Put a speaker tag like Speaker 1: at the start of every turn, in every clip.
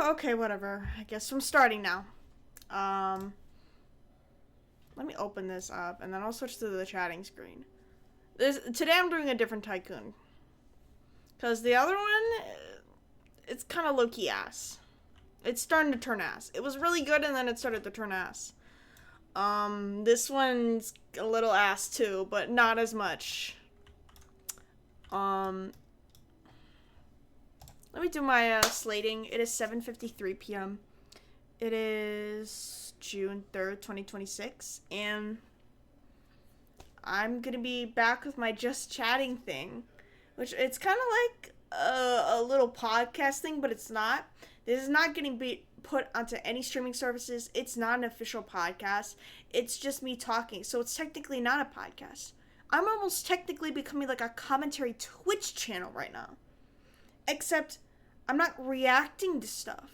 Speaker 1: Okay, whatever. I guess I'm starting now. Let me open this up, and then I'll switch to the chatting screen. Today I'm doing a different tycoon. Because the other one, it's kind of low-key ass. It's starting to turn ass. It was really good, and then it started to turn ass. This one's a little ass too, but not as much. Let me do my slating. It is 7:53 p.m. It is June 3rd, 2026, and I'm gonna be back with my just chatting thing, which it's kind of like a little podcast thing, but it's not. This is not getting put onto any streaming services. It's not an official podcast. It's just me talking, so it's technically not a podcast. I'm almost technically becoming like a commentary Twitch channel right now. Except I'm not reacting to stuff.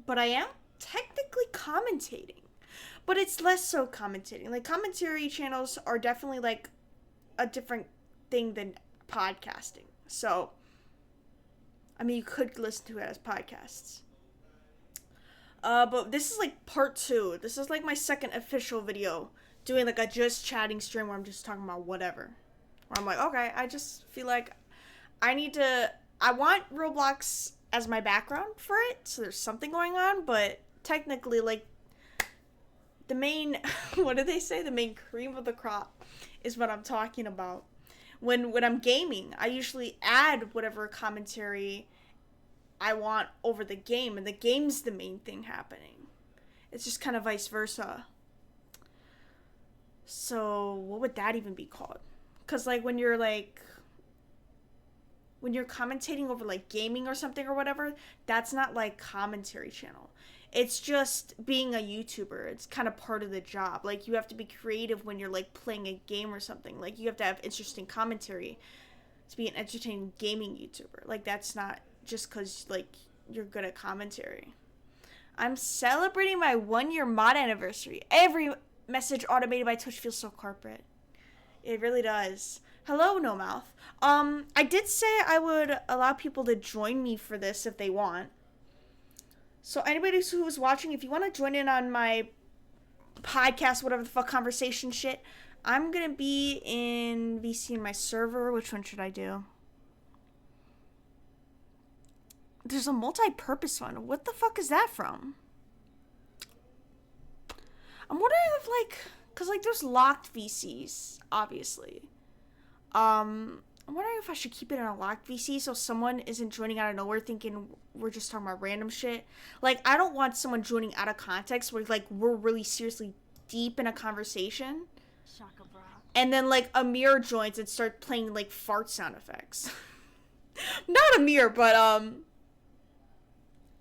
Speaker 1: But I am technically commentating. But it's less so commentating. Like, commentary channels are definitely like a different thing than podcasting. So, I mean, you could listen to it as podcasts. But this is like part 2. This is like my second official video doing like a just chatting stream where I'm just talking about whatever. Where I'm like, okay, I just feel like I want Roblox as my background for it, so there's something going on, but technically, like, the main, what do they say? The main cream of the crop is what I'm talking about. When I'm gaming, I usually add whatever commentary I want over the game, and the game's the main thing happening. It's just kind of vice versa. So, what would that even be called? Because, like, when you're commentating over, like, gaming or something or whatever, that's not, like, commentary channel. It's just being a YouTuber. It's kind of part of the job. Like, you have to be creative when you're, like, playing a game or something. Like, you have to have interesting commentary to be an entertaining gaming YouTuber. Like, that's not just because, like, you're good at commentary. I'm celebrating my 1-year mod anniversary. Every message automated by Twitch feels so corporate. It really does. Hello, No Mouth. I did say I would allow people to join me for this if they want. So anybody who's watching, if you want to join in on my podcast, whatever the fuck conversation shit, I'm going to be in VC in my server. Which one should I do? There's a multi-purpose one. What the fuck is that from? I'm wondering if, like, because, like, there's locked VCs, obviously. I'm wondering if I should keep it in a locked VC so someone isn't joining out of nowhere thinking we're just talking about random shit. Like, I don't want someone joining out of context where, like, we're really seriously deep in a conversation.
Speaker 2: Shaka bra.
Speaker 1: And then, like, Amir joins and starts playing, like, fart sound effects. Not Amir, but,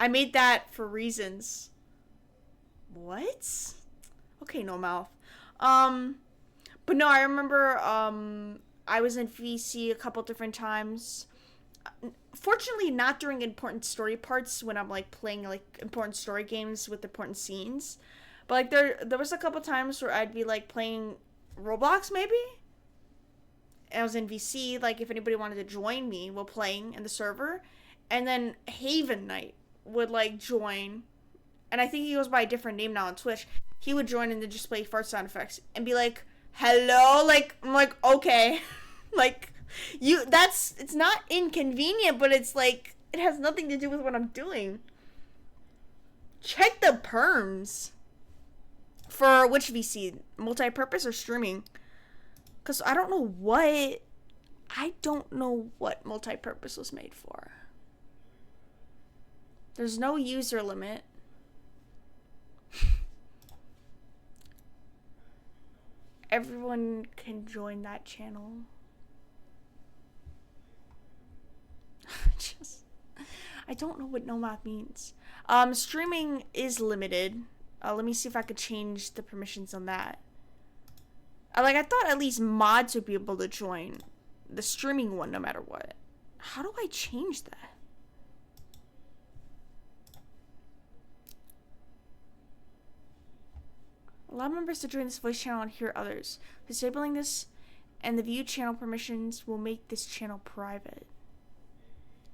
Speaker 1: I made that for reasons. What? Okay, No Mouth. But no, I remember, I was in VC a couple different times. Fortunately, not during important story parts when I'm, like, playing, like, important story games with important scenes. But, like, there was a couple times where I'd be, like, playing Roblox, maybe? And I was in VC, like, if anybody wanted to join me while playing in the server. And then Haven Knight would, like, join. And I think he goes by a different name now on Twitch. He would join and then just play fart sound effects and be like, hello? Like, I'm like, okay. Like, it's not inconvenient, but it's like, it has nothing to do with what I'm doing. Check the perms. For which VC? Multi-purpose or streaming? Because I don't know what multi-purpose was made for. There's no user limit. Everyone can join that channel. I don't know what nomad means. Streaming is limited. Let me see if I could change the permissions on that. I thought at least mods would be able to join the streaming one no matter what. How do I change that? Allow members to join this voice channel and hear others. Disabling this and the view channel permissions will make this channel private.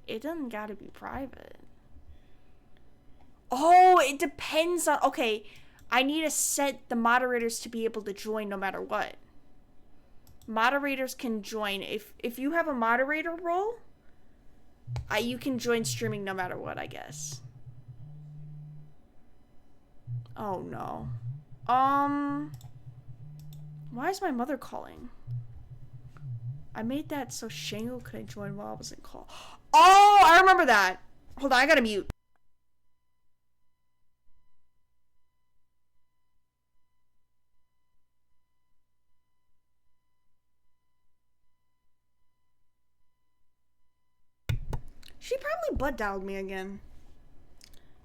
Speaker 1: It doesn't gotta be private. Oh, it depends on... Okay, I need to set the moderators to be able to join no matter what. Moderators can join. If you have a moderator role, you can join streaming no matter what, I guess. Oh, no. Why is my mother calling? I made that so Shango couldn't join while I was in call. Oh, I remember that. Hold on, I gotta mute. She probably butt dialed me again.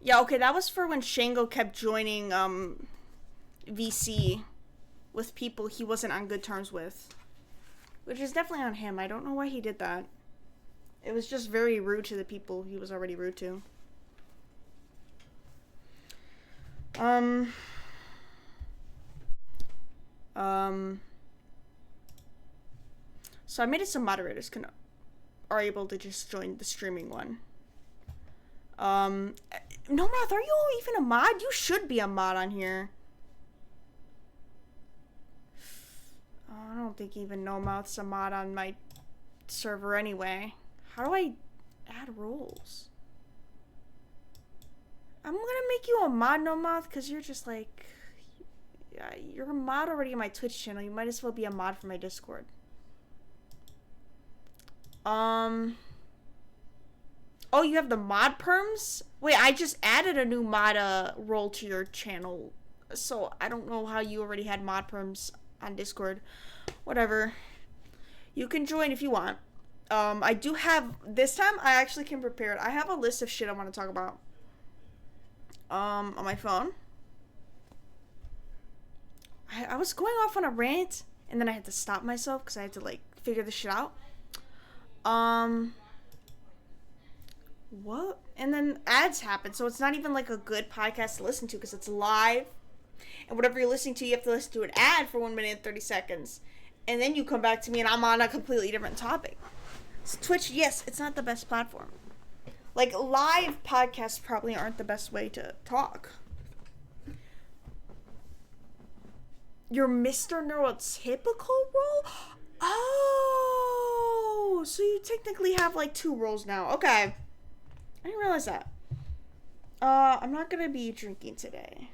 Speaker 1: Yeah, okay, that was for when Shango kept joining VC with people he wasn't on good terms with. Which is definitely on him. I don't know why he did that. It was just very rude to the people he was already rude to. So I made it so moderators are able to just join the streaming one. No Math, are you even a mod? You should be a mod on here. I don't think even No Mouth's a mod on my server anyway. How do I add roles? I'm gonna make you a mod, No Mouth, because you're just like... You're a mod already on my Twitch channel. You might as well be a mod for my Discord. Oh, you have the mod perms? Wait, I just added a new mod role to your channel. So I don't know how you already had mod perms on Discord. Whatever. You can join if you want. I do have... This time, I actually came prepared. I have a list of shit I want to talk about. On my phone. I was going off on a rant, and then I had to stop myself because I had to, like, figure this shit out. What? And then ads happen, so it's not even, like, a good podcast to listen to because it's live. And whatever you're listening to, you have to listen to an ad for 1 minute and 30 seconds. And then you come back to me and I'm on a completely different topic. So Twitch, yes, it's not the best platform. Like, live podcasts probably aren't the best way to talk. Your Mr. Neurotypical role? Oh, so you technically have, like, 2 roles now. Okay. I didn't realize that. I'm not gonna be drinking today.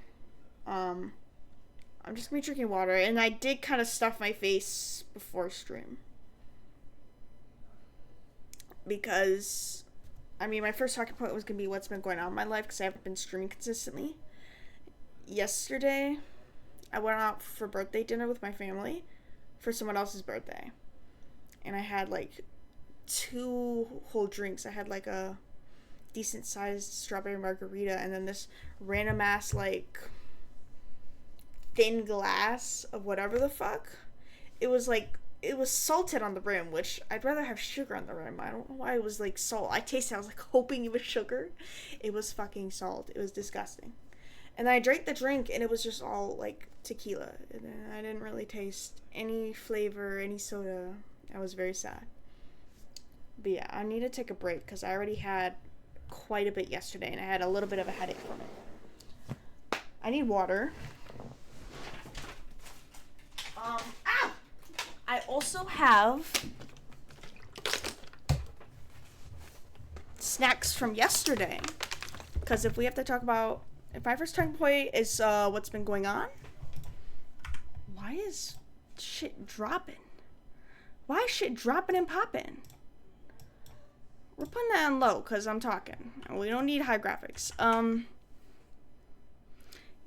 Speaker 1: I'm just gonna be drinking water, and I did kind of stuff my face before stream. Because, I mean, my first talking point was gonna be what's been going on in my life, because I haven't been streaming consistently. Yesterday, I went out for birthday dinner with my family for someone else's birthday. And I had, like, 2 whole drinks. I had, like, a decent-sized strawberry margarita, and then this random-ass, like, thin glass of whatever the fuck. It was, like, it was salted on the rim, which I'd rather have sugar on the rim. I don't know why it was, like, salt. I tasted it. I was, like, hoping it was sugar. It was fucking salt. It was disgusting. And then I drank the drink, and it was just all, like, tequila. And I didn't really taste any flavor, any soda. I was very sad. But yeah, I need to take a break, because I already had quite a bit yesterday, and I had a little bit of a headache from it. I need water. I also have snacks from yesterday. Because if we have to talk about... If my first talking point is what's been going on... Why is shit dropping? Why is shit dropping and popping? We're putting that on low because I'm talking. We don't need high graphics.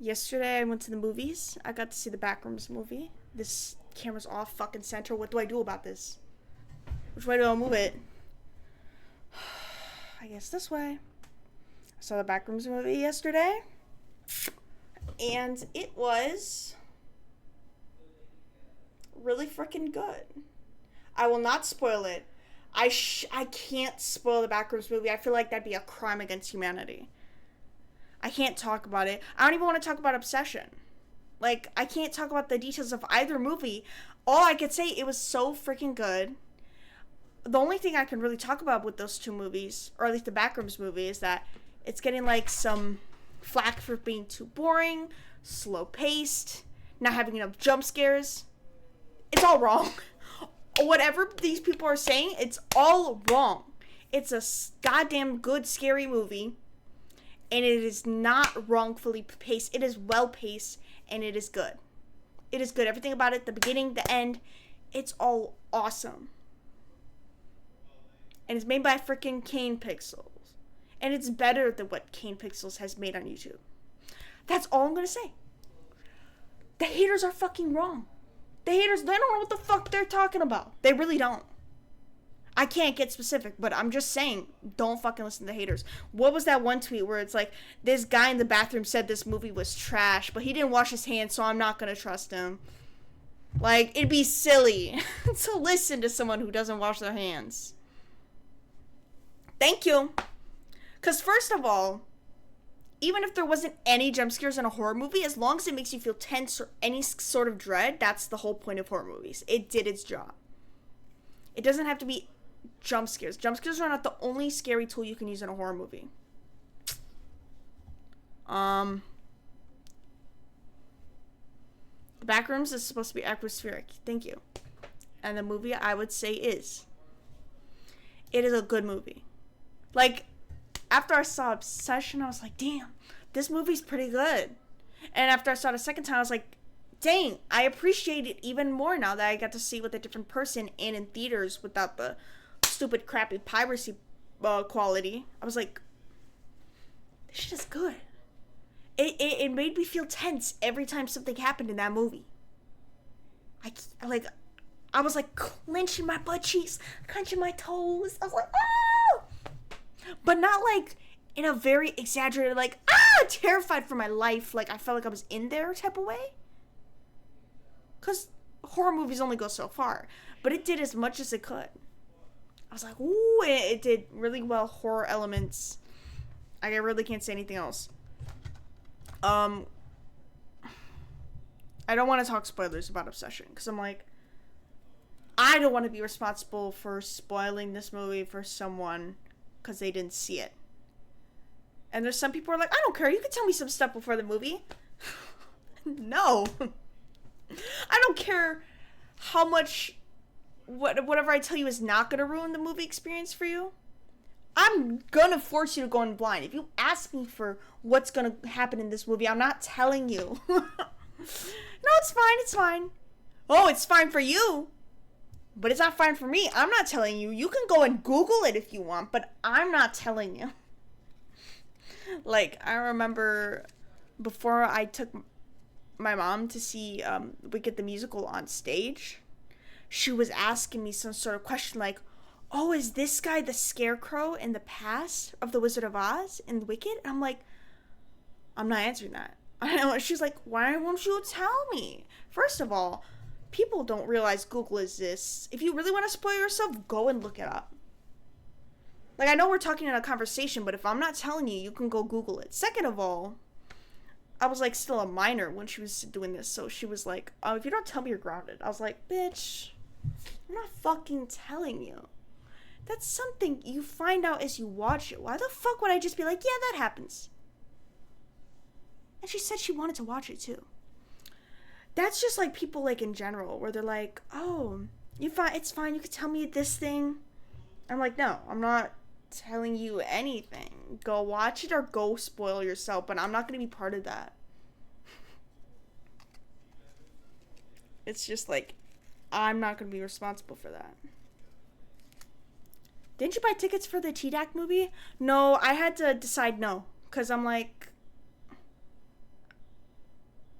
Speaker 1: Yesterday I went to the movies. I got to see the Backrooms movie. This camera's off fucking center. What do I do about this? Which way do I move it? I guess this way. I saw the Backrooms movie yesterday. And it was really freaking good. I will not spoil it. I can't spoil the Backrooms movie. I feel like that'd be a crime against humanity. I can't talk about it. I don't even want to talk about Obsession. Like, I can't talk about the details of either movie. All I could say, it was so freaking good. The only thing I can really talk about with those 2 movies, or at least the Backrooms movie, is that it's getting, like, some flack for being too boring, slow paced, not having enough jump scares. It's all wrong. Whatever these people are saying, it's all wrong. It's a goddamn good scary movie, and it is not wrongfully paced. It is well paced, and it is good. It is good. Everything about it, the beginning, the end, it's all awesome. And it's made by freaking Kane Pixels. And it's better than what Kane Pixels has made on YouTube. That's all I'm gonna say. The haters are fucking wrong. The haters, they don't know what the fuck they're talking about. They really don't. I can't get specific, but I'm just saying, don't fucking listen to the haters. What was that one tweet where it's like, this guy in the bathroom said this movie was trash, but he didn't wash his hands, so I'm not gonna trust him. Like, it'd be silly to listen to someone who doesn't wash their hands. Thank you. Because first of all, even if there wasn't any jump scares in a horror movie, as long as it makes you feel tense or any sort of dread, that's the whole point of horror movies. It did its job. It doesn't have to be jump scares. Jump scares are not the only scary tool you can use in a horror movie. The Backrooms is supposed to be atmospheric. Thank you. And the movie, I would say, is. It is a good movie. Like, after I saw Obsession, I was like, damn, this movie's pretty good. And after I saw it a second time, I was like, dang, I appreciate it even more now that I got to see it with a different person and in theaters without the stupid, crappy piracy quality. I was like, this shit is good. It made me feel tense every time something happened in that movie. I was like clenching my butt cheeks, clenching my toes. I was like, oh! But not like in a very exaggerated, like, terrified for my life. Like, I felt like I was in there type of way. Because horror movies only go so far. But it did as much as it could. I was like, ooh, it did really well. Horror elements. I really can't say anything else. I don't want to talk spoilers about Obsession. Because I'm like, I don't want to be responsible for spoiling this movie for someone because they didn't see it. And there's some people who are like, I don't care, you can tell me some stuff before the movie. No. I don't care how much whatever I tell you is not going to ruin the movie experience for you. I'm going to force you to go in blind. If you ask me for what's going to happen in this movie, I'm not telling you. No, it's fine, it's fine. Oh, it's fine for you. But it's not fine for me. I'm not telling you. You can go and Google it if you want, but I'm not telling you. Like, I remember before I took my mom to see Wicked the Musical on stage, she was asking me some sort of question like, oh, is this guy the scarecrow in the past of the Wizard of Oz in Wicked? And I'm like, I'm not answering that. She's like, why won't you tell me? First of all, people don't realize Google exists. If you really want to spoil yourself, go and look it up. Like, I know we're talking in a conversation, but if I'm not telling you, you can go Google it. Second of all, I was, like, still a minor when she was doing this, so she was like, oh, if you don't tell me, you're grounded. I was like, bitch, I'm not fucking telling you. That's something you find out as you watch it. Why the fuck would I just be like, yeah, that happens? And she said she wanted to watch it, too. That's just, like, people, like, in general, where they're like, oh, it's fine, you can tell me this thing. I'm like, no, I'm not telling you anything. Go watch it or go spoil yourself, but I'm not going to be part of that. It's just, like, I'm not going to be responsible for that. Didn't you buy tickets for the T-Dac movie? No, I had to decide no, because I'm like,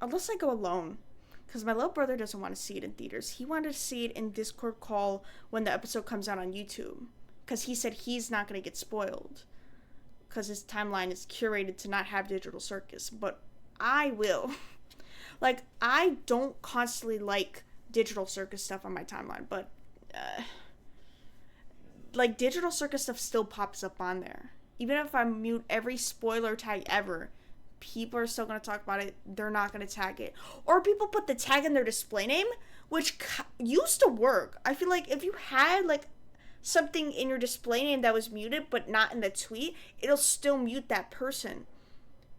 Speaker 1: unless I go alone. Because my little brother doesn't want to see it in theaters. He wanted to see it in Discord call when the episode comes out on YouTube. Because he said he's not going to get spoiled. Because his timeline is curated to not have Digital Circus. But I will. Like, I don't constantly like Digital Circus stuff on my timeline. But, like, Digital Circus stuff still pops up on there. Even if I mute every spoiler tag ever, people are still going to talk about it. They're not going to tag it. Or people put the tag in their display name, which used to work. I feel like if you had, like, something in your display name that was muted, but not in the tweet, it'll still mute that person.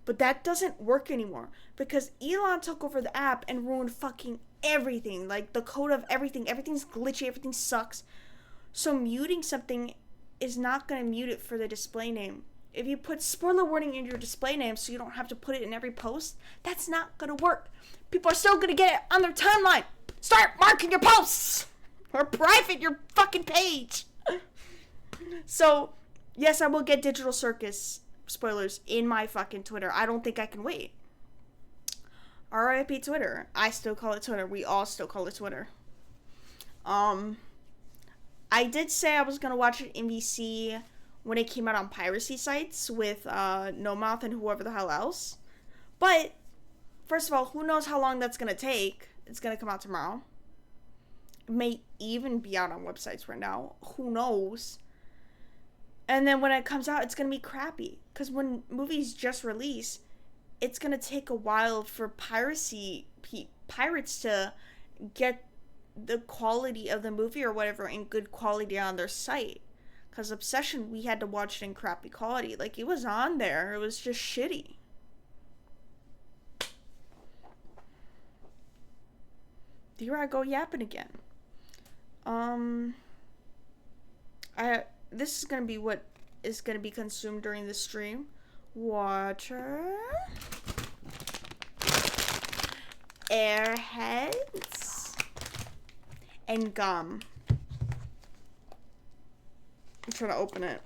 Speaker 1: But that doesn't work anymore because Elon took over the app and ruined fucking everything. Like the code of everything. Everything's glitchy. Everything sucks. So muting something is not going to mute it for the display name. If you put spoiler warning in your display name so you don't have to put it in every post, that's not going to work. People are still going to get it on their timeline. Start marking your posts or private your fucking page. So, yes, I will get Digital Circus spoilers in my fucking Twitter. I don't think I can wait. RIP Twitter. I still call it Twitter. We all still call it Twitter. I did say I was gonna watch it in VC when it came out on piracy sites with No Mouth and whoever the hell else. But first of all, who knows how long that's gonna take? It's gonna come out tomorrow. It may even be out on websites right now. Who knows? And then when it comes out, it's going to be crappy. Because when movies just release, it's going to take a while for pirates to get the quality of the movie or whatever in good quality on their site. Because Obsession, we had to watch it in crappy quality. Like, it was on there. It was just shitty. Here I go yapping again. This is going to be what is going to be consumed during the stream. Water. Airheads. And gum. I'm trying to open it.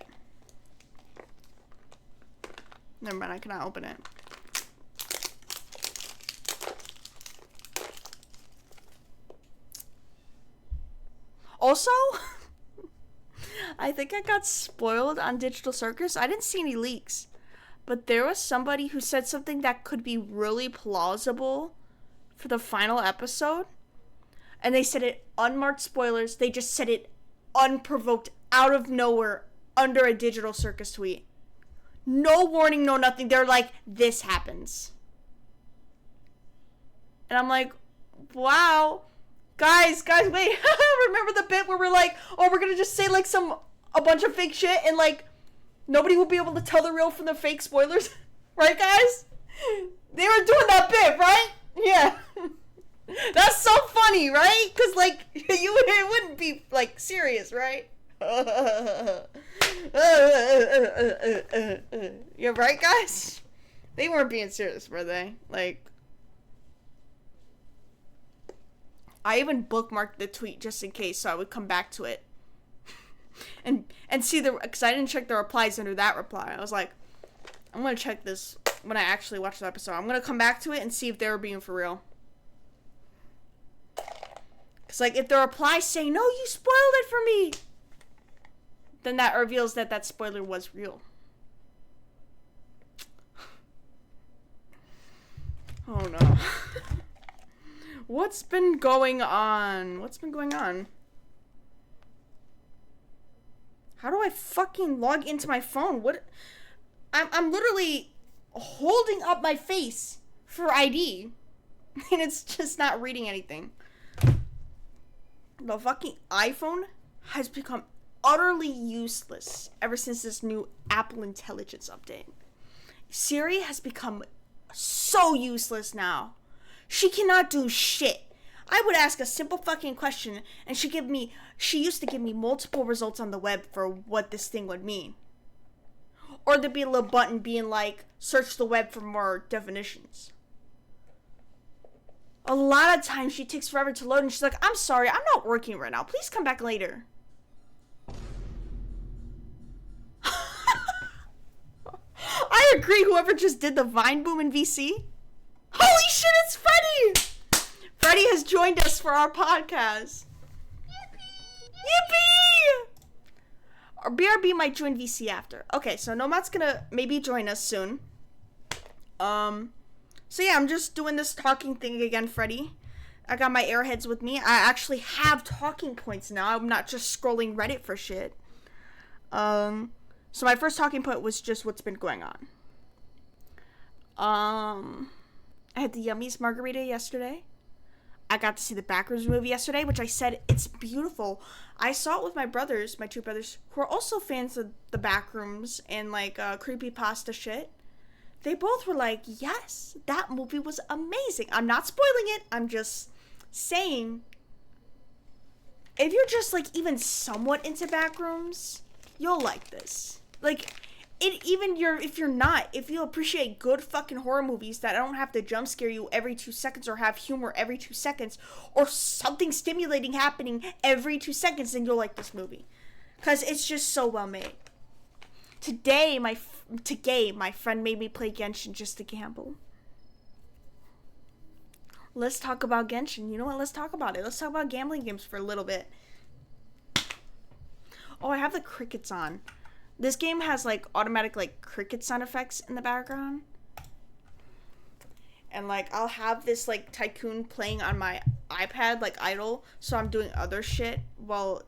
Speaker 1: Never mind, I cannot open it. Also, I think I got spoiled on Digital Circus. I didn't see any leaks. But there was somebody who said something that could be really plausible for the final episode. And they said it unmarked spoilers. They just said it unprovoked out of nowhere under a Digital Circus tweet. No warning, no nothing. They're like, this happens. And I'm like, wow. Guys, wait. Remember the bit where we're like, oh, we're gonna just say like a bunch of fake shit and like nobody will be able to tell the real from the fake spoilers? Right, guys? They were doing that bit, right? Yeah. That's so funny, right? Because like it wouldn't be like serious, right? You're right, guys? They weren't being serious, were they? Like, I even bookmarked the tweet just in case, so I would come back to it and see because I didn't check the replies under that reply. I was like, I'm gonna check this when I actually watch the episode. I'm gonna come back to it and see if they were being for real. Cause like if the replies say, "No, you spoiled it for me," then that reveals that spoiler was real. Oh no. What's been going on? How do I fucking log into my phone? What? I'm literally holding up my face for ID. And it's just not reading anything. The fucking iPhone has become utterly useless ever since this new Apple Intelligence update. Siri has become so useless now. She cannot do shit. I would ask a simple fucking question and she used to give me multiple results on the web for what this thing would mean. Or there'd be a little button being like, search the web for more definitions. A lot of times she takes forever to load and she's like, I'm sorry, I'm not working right now. Please come back later. I agree, whoever just did the Vine boom in VC. Holy shit, it's Freddie! Freddie has joined us for our podcast. Yippee! Or BRB might join VC after. Okay, so Nomad's gonna maybe join us soon. So yeah, I'm just doing this talking thing again, Freddie. I got my airheads with me. I actually have talking points now. I'm not just scrolling Reddit for shit. So my first talking point was just what's been going on. I had the yummiest margarita yesterday. I got to see the Backrooms movie yesterday, which I said it's beautiful. I saw it with my brothers, my two brothers, who are also fans of the Backrooms and like creepypasta shit. they both were like, yes, that movie was amazing. I'm not spoiling it. I'm just saying, if you're just like even somewhat into backrooms, you'll like this. Like, if you appreciate good fucking horror movies that don't have to jump scare you every 2 seconds or have humor every 2 seconds or something stimulating happening every 2 seconds, then you'll like this movie. Because it's just so well made. Today, my friend made me play Genshin just to gamble. Let's talk about Genshin. You know what? Let's talk about it. Let's talk about gambling games for a little bit. Oh, I have the crickets on. This game has like automatic like cricket sound effects in the background. And like I'll have this like tycoon playing on my iPad like idle, so I'm doing other shit while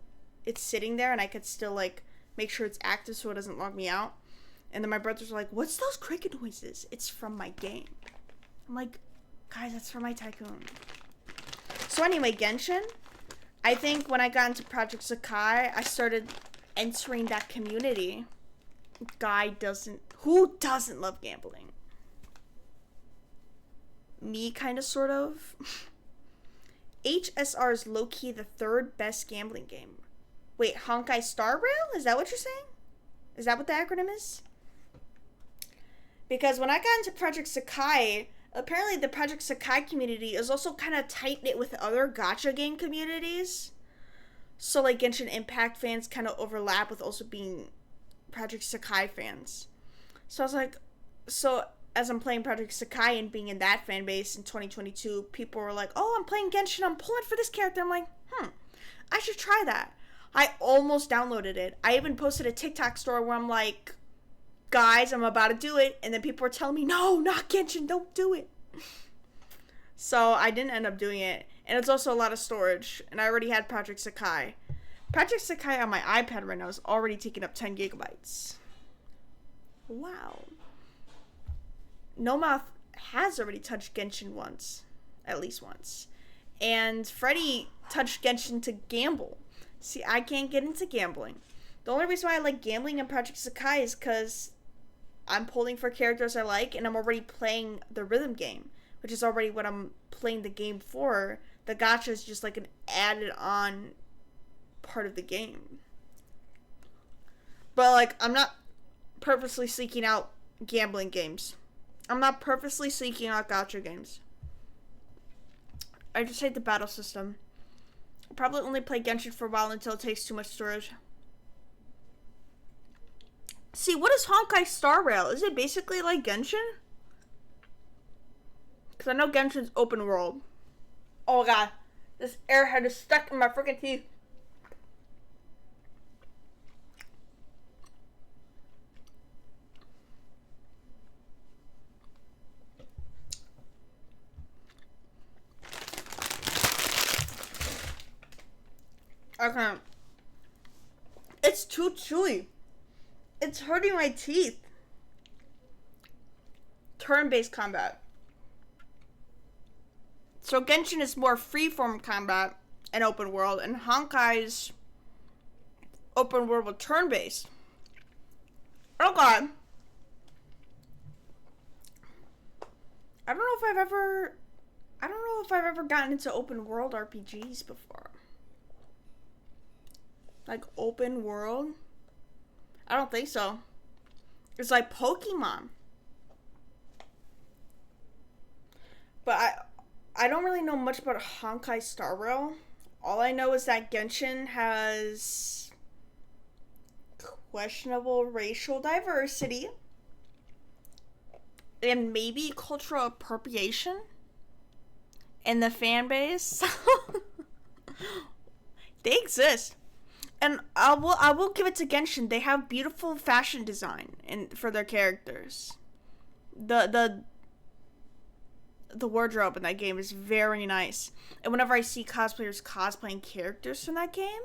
Speaker 1: it's sitting there, and I could still like make sure it's active so it doesn't log me out. And then my brothers are like, "What's those cricket noises?" It's from my game. I'm like, guys, that's from my tycoon. So anyway, Genshin. I think when I got into Project Sakai, I started entering that community. Who doesn't love gambling? Me, kind of, sort of. HSR is low-key the 3rd best gambling game. Wait, Honkai Star Rail? Is that what you're saying? Is that what the acronym is? Because when I got into Project Sakai, apparently the Project Sakai community is also kind of tight-knit with other gacha game communities. So, like, Genshin Impact fans kind of overlap with also being Project Sakai fans. So I was like, as I'm playing Project Sakai and being in that fan base in 2022, people were like, oh, I'm playing Genshin, I'm pulling for this character. I'm like, I should try that. I almost downloaded it. I even posted a TikTok story where I'm like, guys, I'm about to do it. And then people were telling me, no, not Genshin, don't do it. So I didn't end up doing it. And it's also a lot of storage. And I already had Project Sakai. Project Sakai on my iPad right now is already taking up 10 gigabytes. Wow. Nomouth has already touched Genshin once. At least once. And Freddy touched Genshin to gamble. See, I can't get into gambling. The only reason why I like gambling in Project Sakai is because I'm pulling for characters I like, and I'm already playing the rhythm game, which is already what I'm playing the game for. The gacha is just like an added on part of the game. But like, I'm not purposely seeking out gambling games. I'm not purposely seeking out gacha games. I just hate the battle system. I'll probably only play Genshin for a while until it takes too much storage. See, what is Honkai Star Rail? Is it basically like Genshin? Because I know Genshin's open world. Oh god. This airhead is stuck in my freaking teeth. Okay. It's too chewy. It's hurting my teeth. Turn-based combat. So Genshin is more free-form combat and open world, and Honkai's open world with turn-based. Oh god. I don't know if I've ever gotten into open world RPGs before. Like open world? I don't think so. It's like Pokemon. But I don't really know much about Honkai Star Rail. All I know is that Genshin has questionable racial diversity and maybe cultural appropriation in the fan base. They exist. And I will give it to Genshin. They have beautiful fashion design for their characters. The wardrobe in that game is very nice. And whenever I see cosplayers cosplaying characters from that game,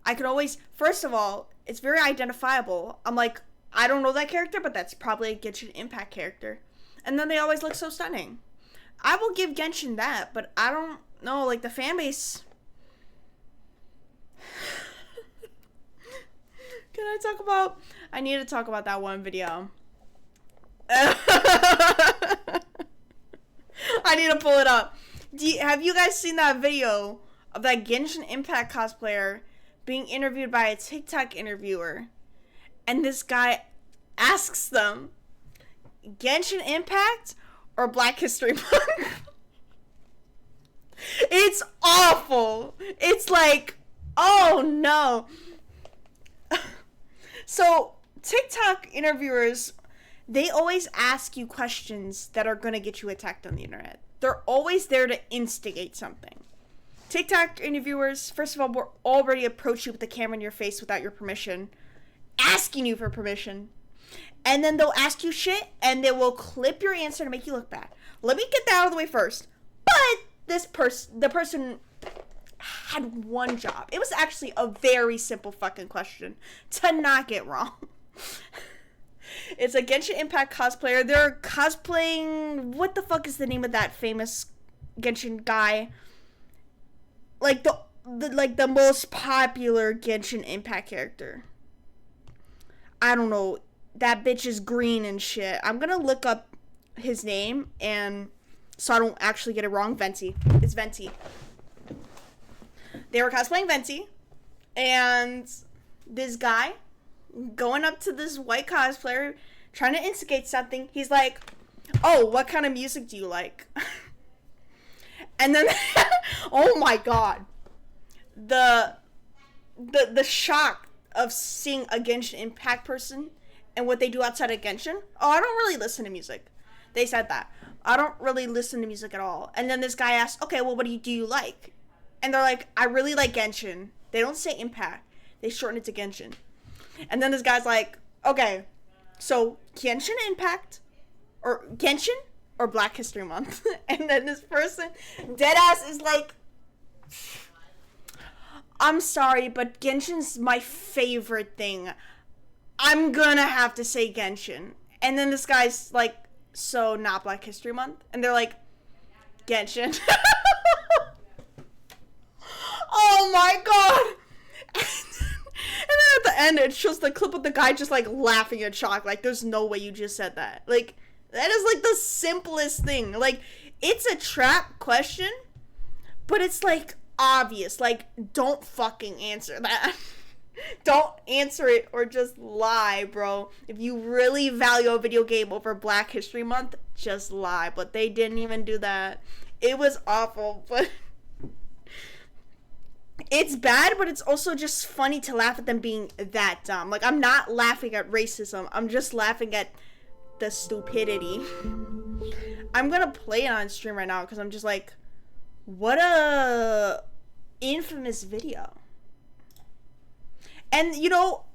Speaker 1: I can always, first of all, it's very identifiable. I'm like, I don't know that character, but that's probably a Genshin Impact character. And then they always look so stunning. I will give Genshin that, but I don't know, like the fan base. I need to talk about that one video I need to pull it up. Have you guys seen that video of that Genshin Impact cosplayer being interviewed by a TikTok interviewer? And this guy asks them, Genshin Impact or Black History Month? It's awful. It's like, oh no. So, TikTok interviewers, they always ask you questions that are going to get you attacked on the internet. They're always there to instigate something. TikTok interviewers, first of all, will already approach you with the camera in your face without your permission, asking you for permission. And then they'll ask you shit, and they will clip your answer to make you look bad. Let me get that out of the way first. But the person had one job. It was actually a very simple fucking question to not get wrong. It's a Genshin Impact cosplayer. They're cosplaying, what the fuck is the name of that famous Genshin guy? Like the most popular Genshin Impact character. I don't know. That bitch is green and shit. I'm gonna look up his name, and so I don't actually get it wrong. Venti. It's Venti. They were cosplaying Venti, and this guy going up to this white cosplayer, trying to instigate something. He's like, oh, what kind of music do you like? And then, oh my god. The shock of seeing a Genshin Impact person and what they do outside of Genshin. Oh, I don't really listen to music. They said that. I don't really listen to music at all. And then this guy asked, okay, well, what do you like? And they're like, I really like Genshin. They don't say Impact. They shorten it to Genshin. And then this guy's like, okay, so Genshin Impact or Genshin or Black History Month? And then this person, deadass, is like, I'm sorry, but Genshin's my favorite thing. I'm gonna have to say Genshin. And then this guy's like, so not Black History Month? And they're like, Genshin. Oh my god. And then at the end, it shows the clip of the guy just, like, laughing in shock. Like, there's no way you just said that. Like, that is, like, the simplest thing. Like, it's a trap question, but it's, like, obvious. Like, don't fucking answer that. Don't answer it or just lie, bro. If you really value a video game over Black History Month, just lie. But they didn't even do that. It was awful, but it's bad, but it's also just funny to laugh at them being that dumb. Like, I'm not laughing at racism. I'm just laughing at the stupidity. I'm gonna play it on stream right now because I'm just like, what a infamous video. And, you know,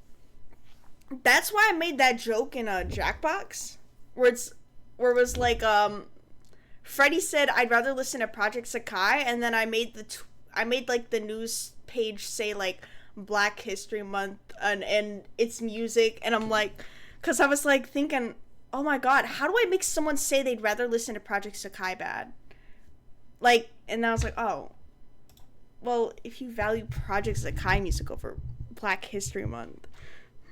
Speaker 1: that's why I made that joke in a Jackbox where it was like, Freddie said, I'd rather listen to Project Sakai, and then I made like the news page say like Black History Month and it's music, and I'm like, cause I was like thinking, oh my god, how do I make someone say they'd rather listen to Project Sakai bad? Like, and I was like, oh, well, if you value Project Sakai music over Black History Month,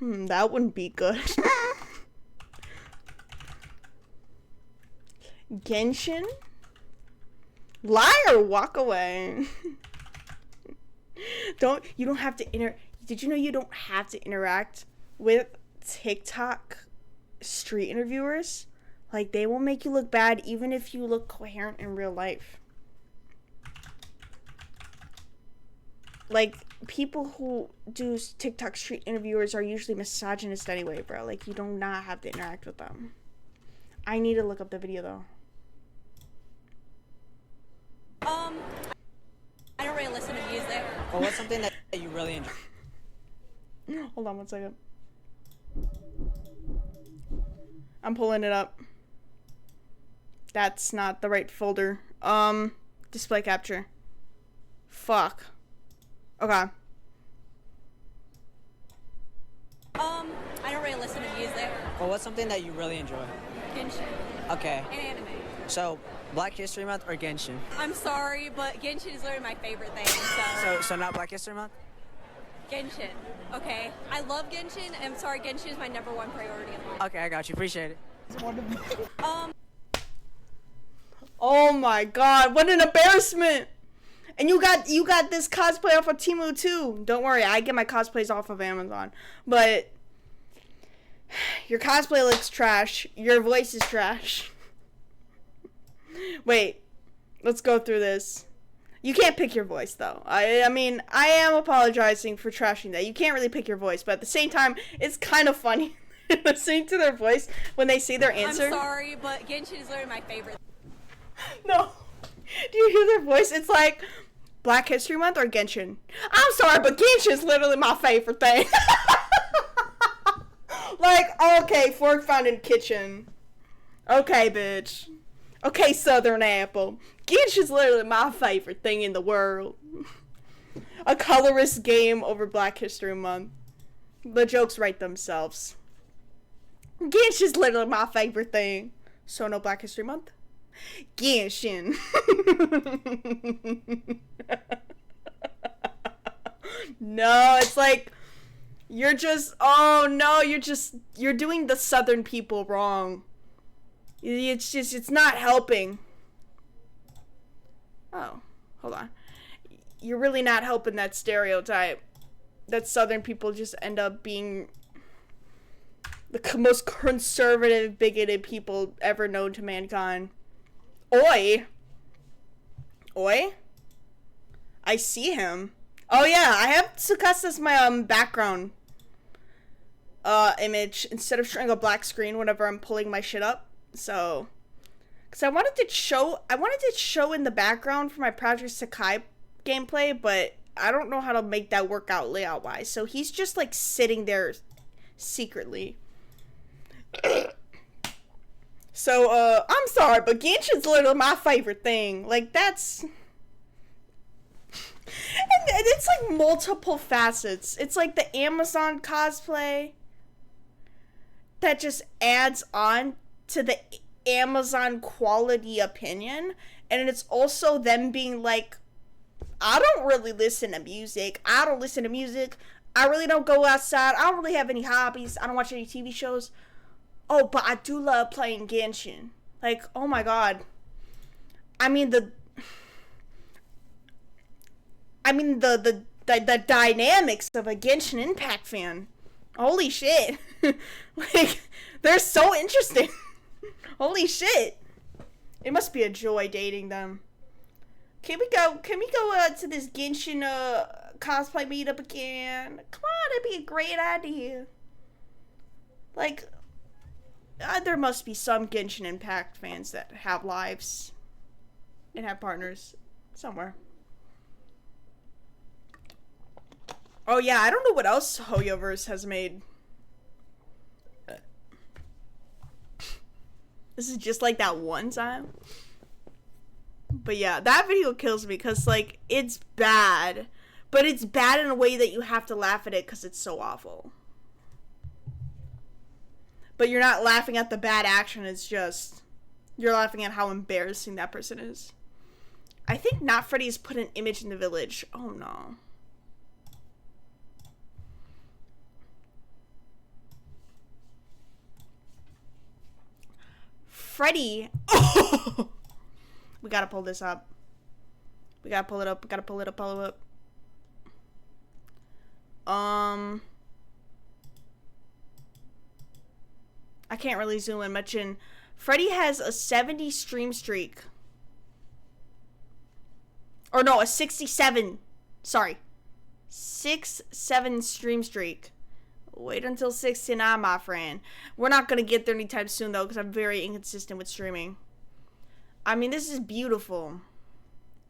Speaker 1: that wouldn't be good. Genshin? Lie or walk away. You don't have to did you know you don't have to interact with TikTok street interviewers? Like, they will make you look bad even if you look coherent in real life. Like, people who do TikTok street interviewers are usually misogynist anyway, bro. Like, you do not have to interact with them. I need to look up the video, though.
Speaker 2: I don't really listen to music.
Speaker 3: Well, what's something that you really enjoy?
Speaker 1: Hold on 1 second. I'm pulling it up. That's not the right folder. Display capture. Fuck. Okay.
Speaker 2: I don't really listen to music.
Speaker 3: Well, what's something that you really enjoy?
Speaker 2: Genshin.
Speaker 3: Okay.
Speaker 2: And anime.
Speaker 3: So, Black History Month or Genshin?
Speaker 2: I'm sorry, but Genshin is literally my favorite thing,
Speaker 3: So not Black History Month?
Speaker 2: Genshin. Okay. I love Genshin, and I'm sorry, Genshin is my #1 priority in life.
Speaker 3: Okay, I got you. Appreciate it.
Speaker 1: Oh my god, what an embarrassment! And you got this cosplay off of Temu too. Don't worry, I get my cosplays off of Amazon. But your cosplay looks trash. Your voice is trash. Wait, let's go through this. You can't pick your voice though. I mean, I am apologizing for trashing that. You can't really pick your voice, but at the same time, it's kind of funny listening to their voice when they say their answer.
Speaker 2: I'm sorry, but Genshin is literally my favorite.
Speaker 1: No. Do you hear their voice? It's like Black History Month or Genshin. I'm sorry, but Genshin is literally my favorite thing. Like, okay, fork found in kitchen. Okay, bitch. Okay, Southern Apple. Genshin's literally my favorite thing in the world. A colorist game over Black History Month. The jokes write themselves. Genshin's literally my favorite thing. So no Black History Month? Genshin. No, it's like you're just, oh no, you're doing the Southern people wrong. It's not helping. Oh, hold on. You're really not helping that stereotype that Southern people just end up being the most conservative, bigoted people ever known to mankind. Oi. Oi? I see him. Oh yeah, I have Tsukasa as my background image instead of showing a black screen whenever I'm pulling my shit up. So, because I wanted to show in the background for my Project Sakai gameplay, but I don't know how to make that work out layout wise. So he's just like sitting there secretly. So, I'm sorry, but Genshin's literally my favorite thing. Like, that's... And it's like multiple facets. It's like the Amazon cosplay that just adds on to the Amazon quality opinion. And it's also them being like, I don't really listen to music. I don't listen to music. I really don't go outside. I don't really have any hobbies. I don't watch any TV shows. Oh, but I do love playing Genshin. Like, oh my god. I mean, the dynamics of a Genshin Impact fan. Holy shit. Like, they're so interesting. Holy shit. It must be a joy dating them. Can we go to this Genshin cosplay meetup again? Come on, that'd be a great idea. Like, there must be some Genshin Impact fans that have lives and have partners somewhere. Oh yeah, I don't know what else Hoyoverse has made. This is just like that one time. But yeah, that video kills me because, like, it's bad. But it's bad in a way that you have to laugh at it because it's so awful. But you're not laughing at the bad action, it's just... You're laughing at how embarrassing that person is. I think Not Freddy's put an image in the village. Oh no. Freddy. Oh! We gotta pull this up. We gotta pull it up. We gotta pull it up. I can't really zoom in much in. Freddy has a 70 stream streak. Or no, a 67. Sorry. 6-7 stream streak. Wait until 69, my friend. We're not gonna get there anytime soon, though, because I'm very inconsistent with streaming. I mean, this is beautiful.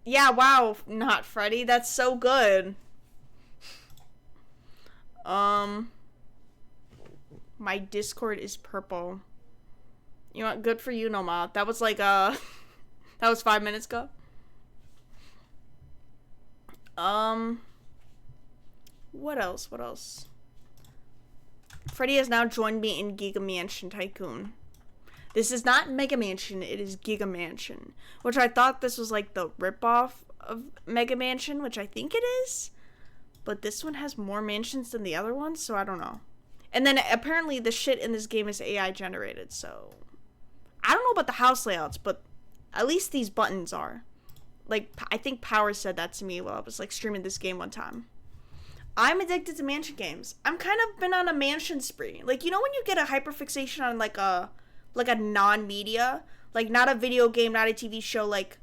Speaker 1: Yeah, wow, Not Freddy. That's so good. My Discord is purple. You know what? Good for you, Noma. That was like, that was 5 minutes ago. What else? Freddy has now joined me in Giga Mansion Tycoon. This is not Mega Mansion, it is Giga Mansion. Which I thought this was like the ripoff of Mega Mansion, which I think it is. But this one has more mansions than the other one, so I don't know. And then apparently the shit in this game is AI generated, so I don't know about the house layouts, but at least these buttons are. Like, I think Power said that to me while I was, like, streaming this game one time. I'm addicted to mansion games. I'm kind of been on a mansion spree. Like, you know when you get a hyperfixation on, like a non-media? Like, not a video game, not a TV show, like,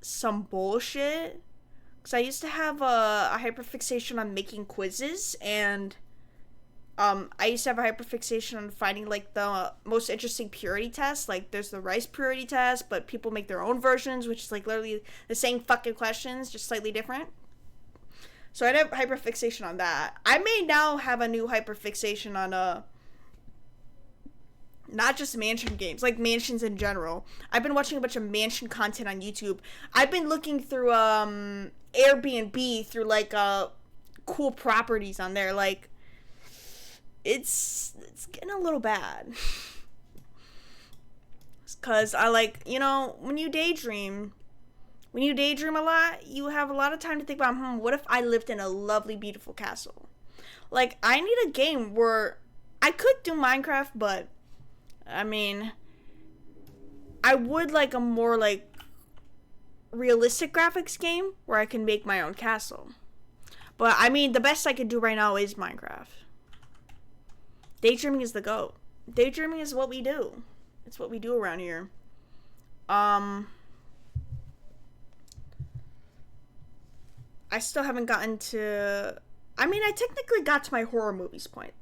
Speaker 1: some bullshit? Because I used to have a hyperfixation on making quizzes, and I used to have a hyperfixation on finding, like, the most interesting purity tests. Like, there's the rice purity test, but people make their own versions, which is, like, literally the same fucking questions, just slightly different. So I'd have hyperfixation on that. I may now have a new hyperfixation on, not just mansion games, like mansions in general. I've been watching a bunch of mansion content on YouTube. I've been looking through, Airbnb through, like, cool properties on there, like, it's getting a little bad. Because I like, you know, when you daydream a lot, you have a lot of time to think about, what if I lived in a lovely, beautiful castle? Like, I need a game where I could do Minecraft, but, I mean, I would like a more, like, realistic graphics game where I can make my own castle. But, I mean, the best I could do right now is Minecraft. Daydreaming is the GOAT. Daydreaming is what we do. It's what we do around here. I still haven't gotten to... I mean, I technically got to my horror movies point.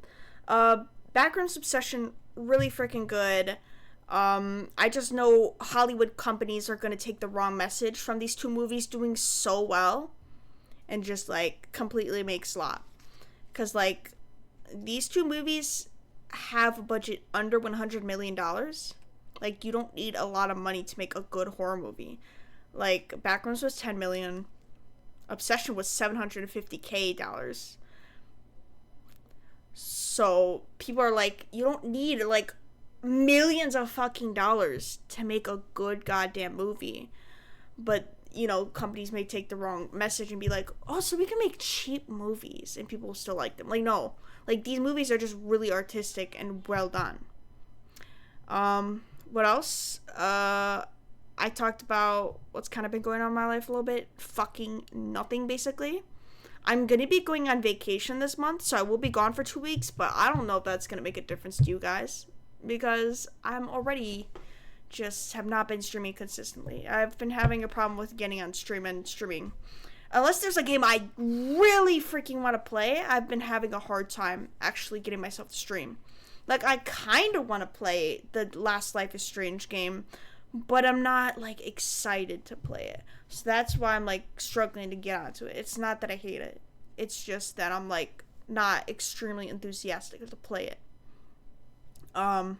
Speaker 1: Background Obsession, really freaking good. I just know Hollywood companies are going to take the wrong message from these two movies doing so well and just, like, completely make slop. Because, like, these two movies have a budget under $100 million. Like, you don't need a lot of money to make a good horror movie. Like, Backrooms was $10 million. Obsession was $750K. So, people are like, you don't need, like, millions of fucking dollars to make a good goddamn movie. But, you know, companies may take the wrong message and be like, oh, so we can make cheap movies and people will still like them. Like, no. Like, these movies are just really artistic and well done. What else? I talked about what's kind of been going on in my life a little bit. Fucking nothing, basically. I'm going to be going on vacation this month, so I will be gone for 2 weeks, but I don't know if that's going to make a difference to you guys, because I'm already just have not been streaming consistently. I've been having a problem with getting on stream and streaming. Unless there's a game I really freaking want to play, I've been having a hard time actually getting myself to stream. Like, I kind of want to play the Last Life is Strange game, but I'm not, like, excited to play it. So that's why I'm, like, struggling to get onto it. It's not that I hate it. It's just that I'm, like, not extremely enthusiastic to play it. So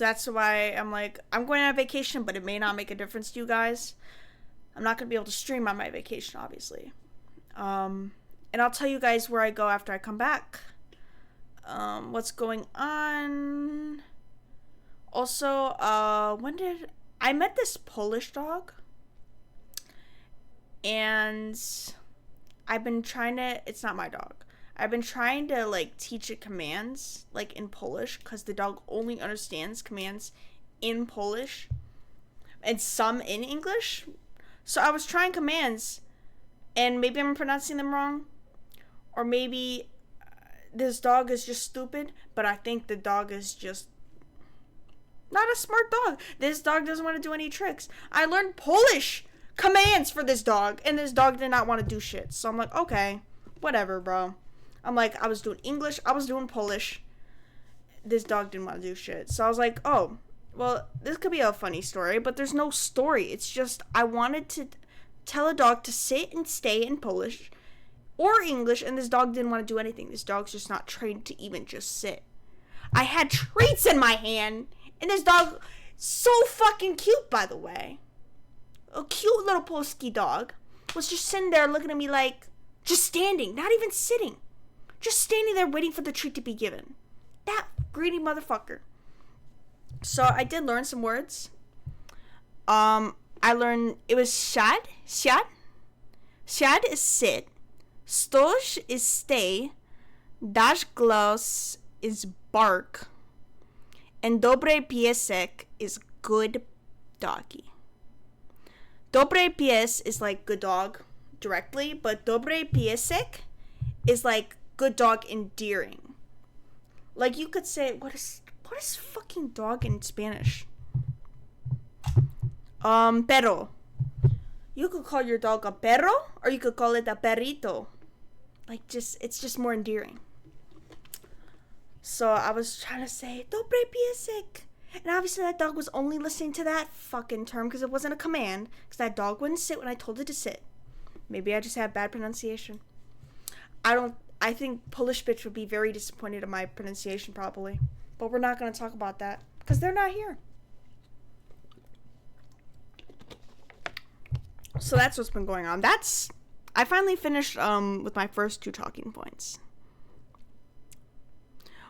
Speaker 1: that's why I'm like, I'm going on vacation, but it may not make a difference to you guys. I'm not going to be able to stream on my vacation, obviously. And I'll tell you guys where I go after I come back. What's going on. Also, I met this Polish dog. And I've been trying to, it's not my dog. I've been trying to, like, teach it commands, like, in Polish, because the dog only understands commands in Polish and some in English. So I was trying commands, and maybe I'm pronouncing them wrong, or maybe this dog is just stupid, but I think the dog is just not a smart dog. This dog doesn't want to do any tricks. I learned Polish commands for this dog, and this dog did not want to do shit. So I'm like, okay, whatever, bro. I'm like, I was doing English, I was doing Polish. This dog didn't want to do shit. So I was like, oh, well, this could be a funny story, but there's no story. It's just, I wanted to tell a dog to sit and stay in Polish or English, and this dog didn't want to do anything. This dog's just not trained to even just sit. I had treats in my hand, and this dog, so fucking cute, by the way. A cute little Polski dog was just sitting there looking at me like, just standing, not even sitting. Just standing there waiting for the treat to be given. That greedy motherfucker. So I did learn some words. I learned, it was shad. Shad is sit. Stoj is stay. Dash gloss is bark. And dobre piesek is good doggy. Dobre pies is like good dog directly, but dobre piesek is like good dog endearing. Like you could say, what is fucking dog in Spanish? Perro. You could call your dog a perro, or you could call it a perrito. Like, it's just more endearing. So I was trying to say, dobre piesek. And obviously that dog was only listening to that fucking term because it wasn't a command. Because that dog wouldn't sit when I told it to sit. Maybe I just have bad pronunciation. I think Polish bitch would be very disappointed in my pronunciation probably. But we're not going to talk about that because they're not here. So that's what's been going on. I finally finished with my first 2 talking points.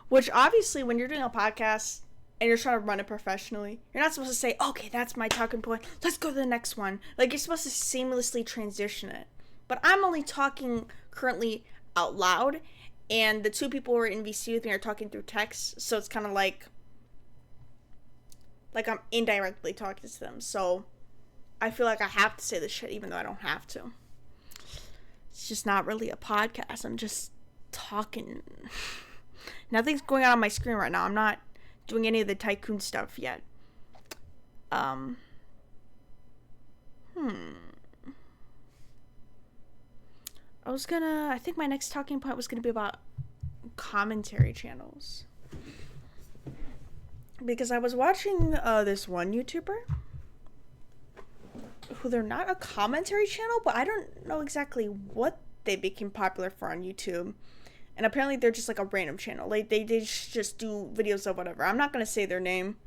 Speaker 1: Which obviously when you're doing a podcast and you're trying to run it professionally, you're not supposed to say, okay, that's my talking point, let's go to the next one. Like, you're supposed to seamlessly transition it. But I'm only talking currently out loud, and the 2 people who are in VC with me are talking through text, so it's kind of like I'm indirectly talking to them. So I feel like I have to say this shit even though I don't have to. It's just not really a podcast. I'm just talking. Nothing's going on my screen right now. I'm not doing any of the tycoon stuff yet. I think my next talking point was gonna be about commentary channels. Because I was watching this one YouTuber who they're not a commentary channel, but I don't know exactly what they became popular for on YouTube. And apparently they're just like a random channel. Like they just do videos of whatever. I'm not gonna say their name.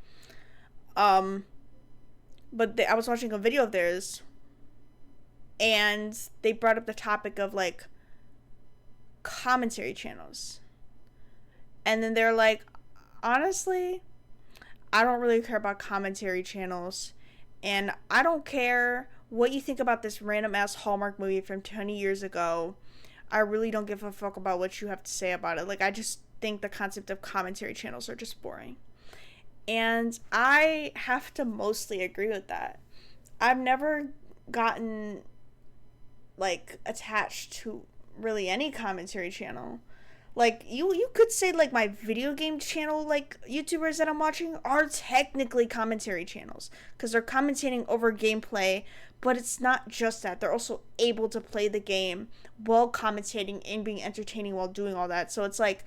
Speaker 1: But I was watching a video of theirs, and they brought up the topic of like commentary channels. And then they're like, honestly, I don't really care about commentary channels. And I don't care what you think about this random ass Hallmark movie from 20 years ago. I really don't give a fuck about what you have to say about it. Like, I just think the concept of commentary channels are just boring. And I have to mostly agree with that. I've never gotten, like, attached to really any commentary channel. Like, you could say, like, my video game channel, like, YouTubers that I'm watching are technically commentary channels. Because they're commentating over gameplay, but it's not just that. They're also able to play the game while commentating and being entertaining while doing all that. So it's, like,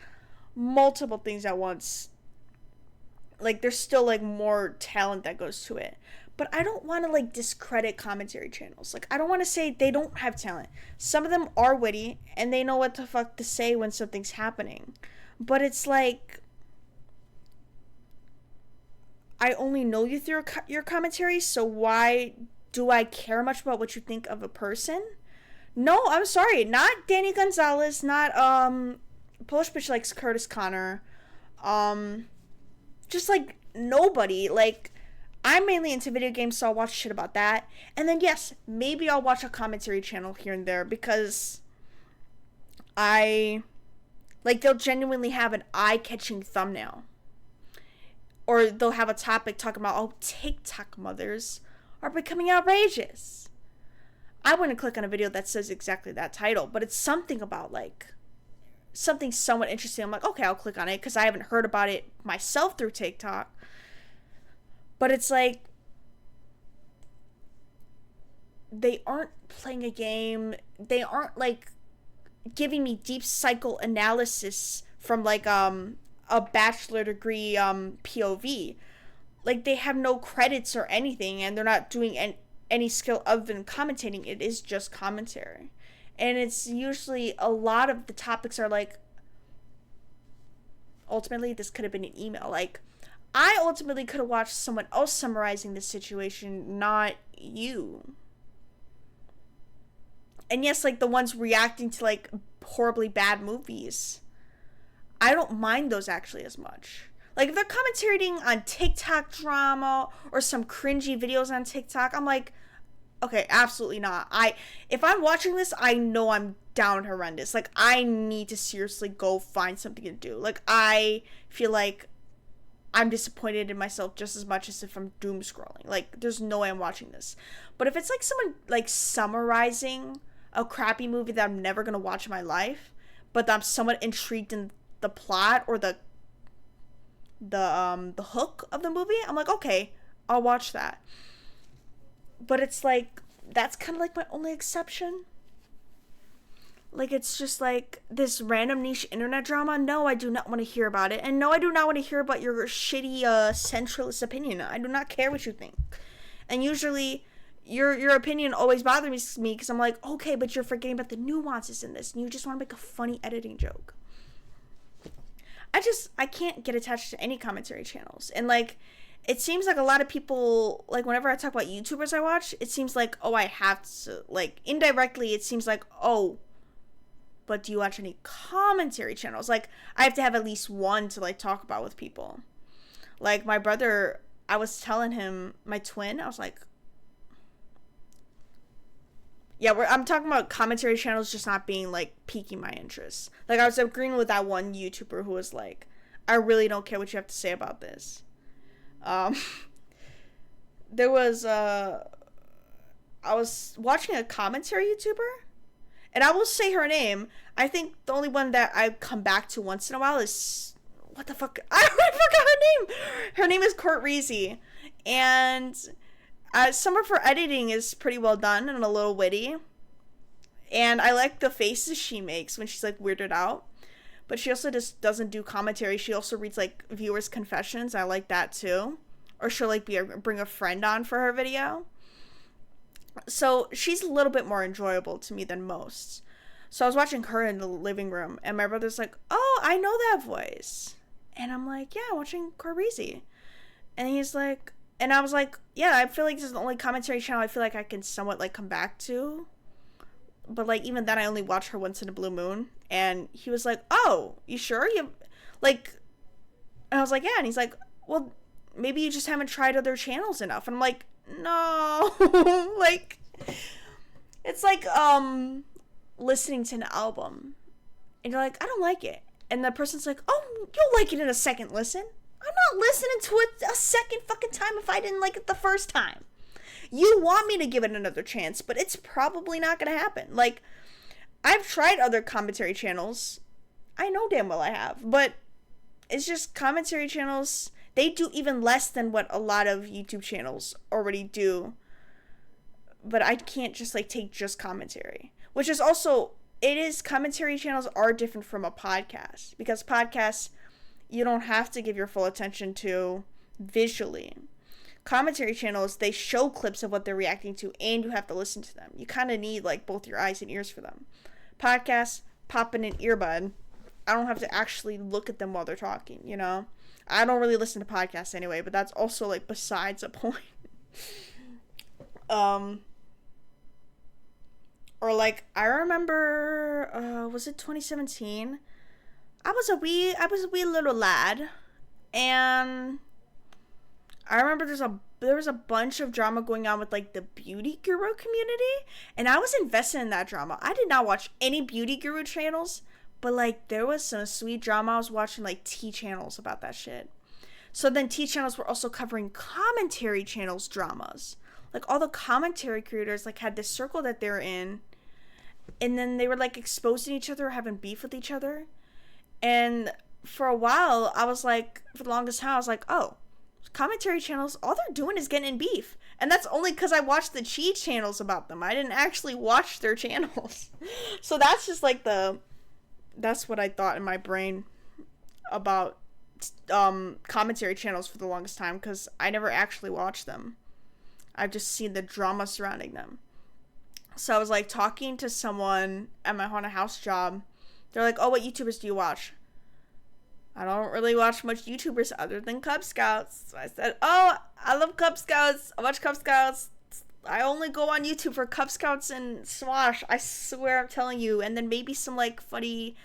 Speaker 1: multiple things at once. Like, there's still, like, more talent that goes to it. But I don't want to, like, discredit commentary channels. Like, I don't want to say they don't have talent. Some of them are witty, and they know what the fuck to say when something's happening. But it's like, I only know you through your commentary, so why do I care much about what you think of a person? No, I'm sorry. Not Danny Gonzalez, not, Polish bitch likes Curtis Connor. Just, like, nobody. Like, I'm mainly into video games, so I'll watch shit about that. And then, yes, maybe I'll watch a commentary channel here and there because they'll genuinely have an eye-catching thumbnail. Or they'll have a topic talking about, oh, TikTok mothers are becoming outrageous. I wouldn't click on a video that says exactly that title, but it's something about, like, something somewhat interesting. I'm like, okay, I'll click on it because I haven't heard about it myself through TikTok. But it's like, they aren't playing a game. They aren't, like, giving me deep psychoanalysis from, like, a bachelor degree POV. Like, they have no credits or anything, and they're not doing any skill other than commentating. It is just commentary. And it's usually, a lot of the topics are, like, ultimately, this could have been an email. Like, I ultimately could have watched someone else summarizing the situation, not you. And yes, like, the ones reacting to, like, horribly bad movies, I don't mind those actually as much. Like, if they're commentating on TikTok drama or some cringy videos on TikTok, I'm like, okay, absolutely not. If I'm watching this, I know I'm down horrendous. Like, I need to seriously go find something to do. Like, I feel like I'm disappointed in myself just as much as if I'm doom scrolling. Like, there's no way I'm watching this. But if it's like someone like summarizing a crappy movie that I'm never gonna watch in my life, but that I'm somewhat intrigued in the plot or the hook of the movie, I'm like, okay, I'll watch that. But it's like, that's kind of like my only exception. Like, it's just like this random niche internet drama. No, I do not want to hear about it. And no, I do not want to hear about your shitty centralist opinion. I do not care what you think. And usually your opinion always bothers me because I'm like, okay, but you're forgetting about the nuances in this and you just want to make a funny editing joke. I can't get attached to any commentary channels. And like, it seems like a lot of people, like, whenever I talk about YouTubers I watch, it seems like, oh, I have to, like, indirectly it seems like, oh, but do you watch any commentary channels? Like, I have to have at least one to, like, talk about with people. Like, my brother, I was telling him, my twin, I was like, yeah, I'm talking about commentary channels just not being, like, piquing my interest. Like, I was agreeing with that one YouTuber who was like, I really don't care what you have to say about this. There was, I was watching a commentary YouTuber, and I will say her name. I think the only one that I come back to once in a while is, what the fuck? I forgot her name. Her name is Court Reezy. And some of her editing is pretty well done and a little witty. And I like the faces she makes when she's like weirded out. But she also just doesn't do commentary. She also reads like viewers' confessions. I like that too. Or she'll like bring a friend on for her video. So she's a little bit more enjoyable to me than most. So I was watching her in the living room, and my brother's like, oh, I know that voice. And I'm like, yeah, I'm watching Court Reezy. And he's like, and I was like, yeah, I feel like this is the only commentary channel I feel like I can somewhat like come back to. But like, even then I only watch her once in a blue moon. And he was like, oh, you sure? You like, and I was like, yeah. And he's like, well, maybe you just haven't tried other channels enough. And I'm like, no. Like, it's like listening to an album and you're like, I don't like it, and the person's like, oh, you'll like it in a second listen. I'm not listening to it a second fucking time if I didn't like it the first time. You want me to give it another chance, but it's probably not gonna happen. Like, I've tried other commentary channels, I know damn well I have, but it's just commentary channels, they do even less than what a lot of YouTube channels already do. But I can't just like take just commentary. Which is also, commentary channels are different from a podcast. Because podcasts, you don't have to give your full attention to visually. Commentary channels, they show clips of what they're reacting to and you have to listen to them. You kind of need like both your eyes and ears for them. Podcasts, pop in an earbud. I don't have to actually look at them while they're talking, you know? I don't really listen to podcasts anyway, but that's also like besides the point. Or like, I remember, was it 2017? I was a wee little lad, and I remember there was a bunch of drama going on with like the beauty guru community, and I was invested in that drama. I did not watch any beauty guru channels, but like there was some sweet drama. I was watching like T channels about that shit. So then T channels were also covering commentary channels dramas. Like all the commentary creators like had this circle that they're in, and then they were like exposing each other or having beef with each other. And for a while I was like, for the longest time I was like, oh, commentary channels, all they're doing is getting in beef. And that's only because I watched the cheat channels about them. I didn't actually watch their channels. So that's just like that's what I thought in my brain about commentary channels for the longest time, because I never actually watched them. I've just seen the drama surrounding them. So I was like talking to someone at my haunted house job. They're like, oh, what YouTubers do you watch? I don't really watch much YouTubers other than Cub Scouts. So I said, oh, I love Cub Scouts. I watch Cub Scouts. I only go on YouTube for Cub Scouts and Swash. I swear I'm telling you. And then maybe some like funny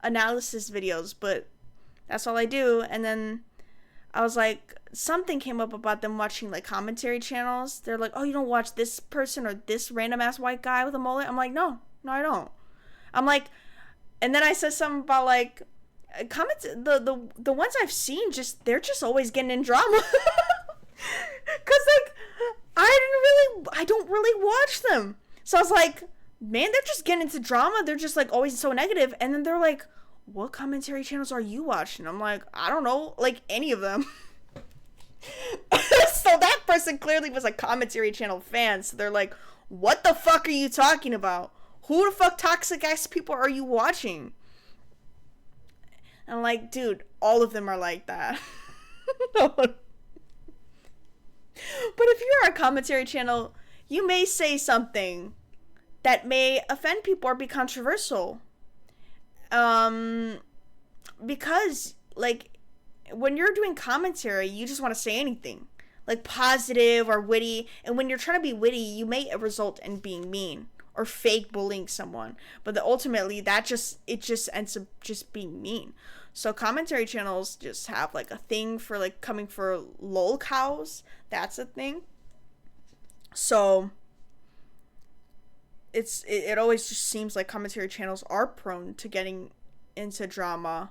Speaker 1: analysis videos, but that's all I do. And then I was like, something came up about them watching like commentary channels. They're like, oh, you don't watch this person or this random ass white guy with a mullet? I'm like, no, I don't. I'm like, and then I said something about like, comments, the ones I've seen, just they're just always getting in drama. Cause like I don't really watch them, so I was like, man, they're just getting into drama. They're just like always so negative, and then they're like, what commentary channels are you watching? I'm like, I don't know, like any of them. So that person clearly was a commentary channel fan. So they're like, what the fuck are you talking about? Who the fuck toxic ass people are you watching? And I'm like, dude, all of them are like that. No. But if you're a commentary channel, you may say something that may offend people or be controversial. Because, like, when you're doing commentary, you just want to say anything. Like, positive or witty. And when you're trying to be witty, you may result in being mean or fake bullying someone. But ultimately, it just ends up just being mean. So commentary channels just have, like, a thing for, like, coming for lol cows. That's a thing. So it always just seems like commentary channels are prone to getting into drama,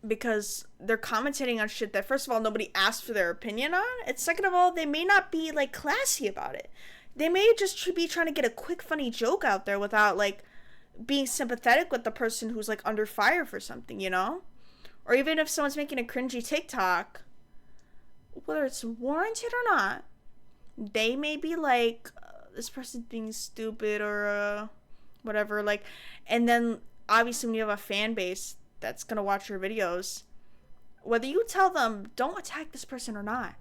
Speaker 1: because they're commentating on shit that, first of all, nobody asked for their opinion on, and second of all, they may not be, like, classy about it. They may just be trying to get a quick funny joke out there without, like, being sympathetic with the person who's, like, under fire for something, you know? Or even if someone's making a cringy TikTok, whether it's warranted or not, they may be like, this person's being stupid or whatever, like, and then obviously when you have a fan base that's gonna watch your videos, whether you tell them don't attack this person or not,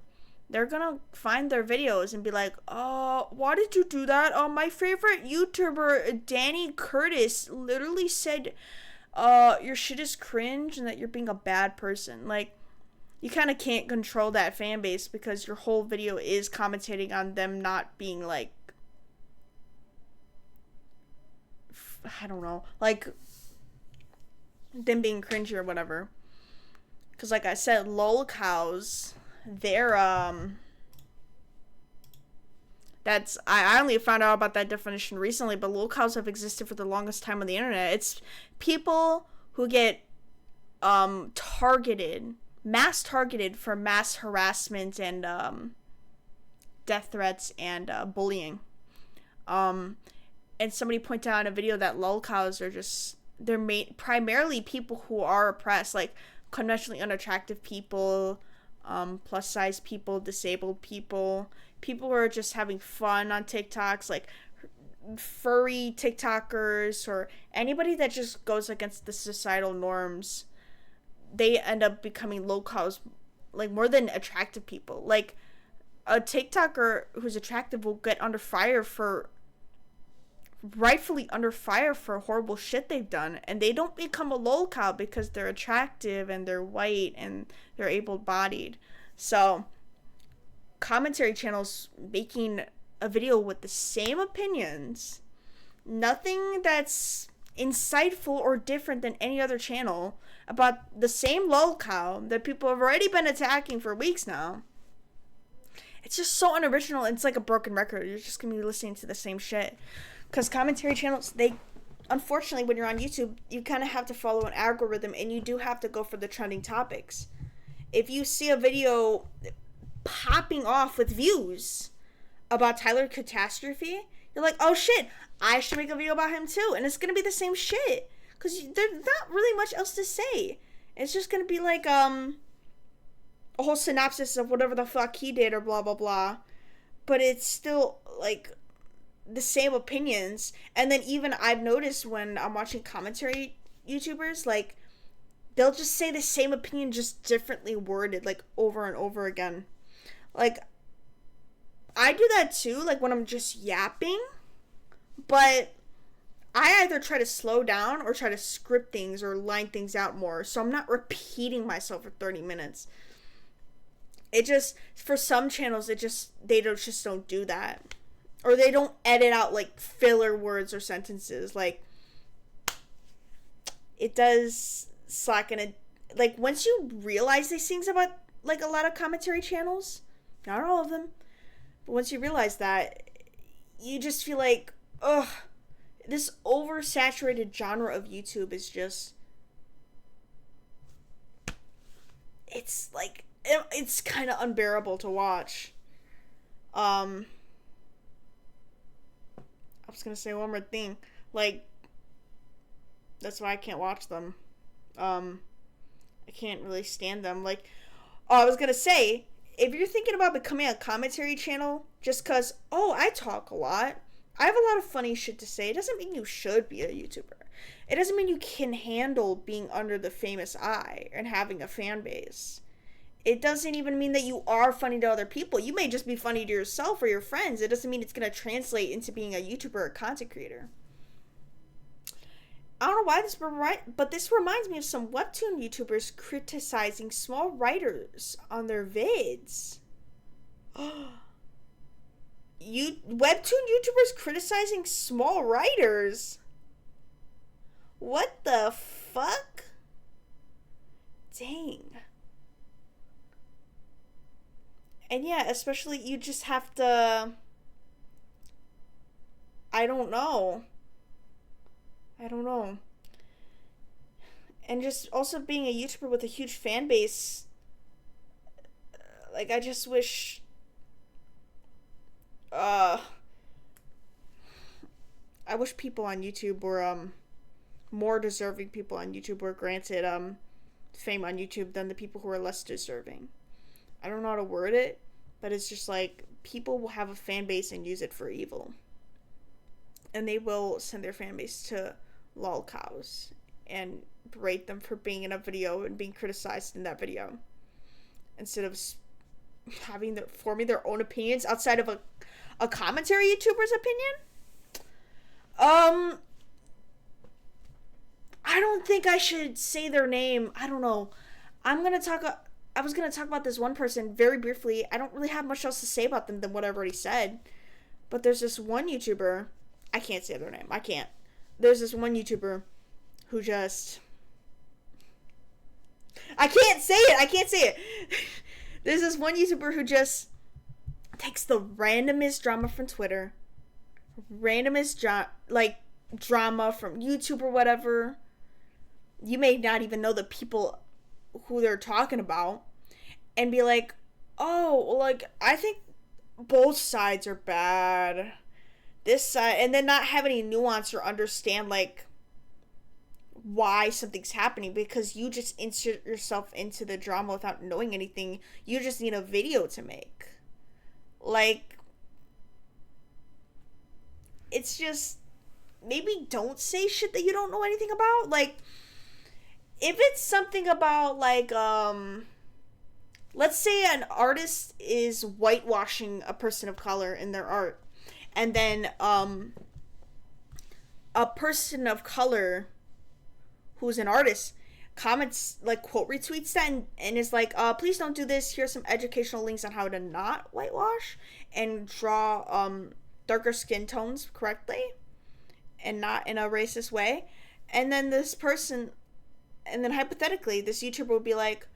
Speaker 1: they're gonna find their videos and be like, oh, why did you do that? Oh, my favorite YouTuber Danny Curtis literally said your shit is cringe and that you're being a bad person. Like, you kind of can't control that fan base because your whole video is commentating on them not being, like, I don't know, like, them being cringy or whatever. Because, like I said, lol cows, they're, that's, I only found out about that definition recently, but lol cows have existed for the longest time on the internet. It's people who get, mass targeted for mass harassment and, death threats and, bullying. And somebody pointed out in a video that lol cows are just, they're primarily people who are oppressed, like conventionally unattractive people, plus size people, disabled people, people who are just having fun on TikToks, like furry TikTokers, or anybody that just goes against the societal norms. They end up becoming lol cows, like, more than attractive people. Like, a TikToker who's attractive will get rightfully under fire for horrible shit they've done, and they don't become a lol cow because they're attractive and they're white and they're able-bodied. So commentary channels making a video with the same opinions, nothing that's insightful or different than any other channel, about the same lol cow that people have already been attacking for weeks now. It's just so unoriginal. It's like a broken record. You're just gonna be listening to the same shit. Because commentary channels, they, unfortunately, when you're on YouTube, you kind of have to follow an algorithm, and you do have to go for the trending topics. If you see a video popping off with views about Tyler Catastrophe, you're like, oh shit, I should make a video about him too. And it's going to be the same shit. Because there's not really much else to say. It's just going to be like, a whole synopsis of whatever the fuck he did or blah, blah, blah. But it's still, like, the same opinions. And then even I've noticed when I'm watching commentary YouTubers, like, they'll just say the same opinion, just differently worded, like, over and over again. Like, I do that too, like, when I'm just yapping, but I either try to slow down or try to script things or line things out more, so I'm not repeating myself for 30 minutes. It just, for some channels, they don't do that. Or they don't edit out, like, filler words or sentences. Like, it does slacken it. Like, once you realize these things about, like, a lot of commentary channels, not all of them, but once you realize that, you just feel like, ugh, this oversaturated genre of YouTube is just it's like it's kind of unbearable to watch. I was gonna say one more thing. Like, that's why I can't watch them. I can't really stand them. Like, I was gonna say, if you're thinking about becoming a commentary channel just because, I talk a lot, I have a lot of funny shit to say, it doesn't mean you should be a YouTuber. It doesn't mean you can handle being under the famous eye and having a fan base. It doesn't even mean that you are funny to other people. You may just be funny to yourself or your friends. It doesn't mean it's going to translate into being a YouTuber or content creator. I don't know why but this reminds me of some webtoon YouTubers criticizing small writers on their vids. Webtoon YouTubers criticizing small writers? What the fuck? Dang. And yeah, especially you just have to... I don't know. And just also being a YouTuber with a huge fan base, like, I just wish, I wish people on YouTube were, more deserving people on YouTube were granted, fame on YouTube than the people who are less deserving. I don't know how to word it, but it's just like, people will have a fan base and use it for evil. And they will send their fan base to lol cows and berate them for being in a video and being criticized in that video, instead of forming their own opinions outside of a commentary YouTuber's opinion. I don't think I should say their name. I don't know. I was gonna talk about this one person very briefly. I don't really have much else to say about them than what I've already said. But there's this one YouTuber. I can't say their name. I can't. There's this one YouTuber who just... I can't say it! There's this one YouTuber who just takes the randomest drama from Twitter, drama from YouTube or whatever. You may not even know the people who they're talking about, and be like, I think both sides are bad. This side, and then not have any nuance or understand, like, why something's happening, because you just insert yourself into the drama without knowing anything. You just need a video to make. Like, it's just, maybe don't say shit that you don't know anything about. Like, if it's something about, like, let's say an artist is whitewashing a person of color in their art, and then a person of color who's an artist comments, like, quote retweets that and is like, please don't do this, here's some educational links on how to not whitewash and draw darker skin tones correctly and not in a racist way. And then hypothetically this YouTuber would be like,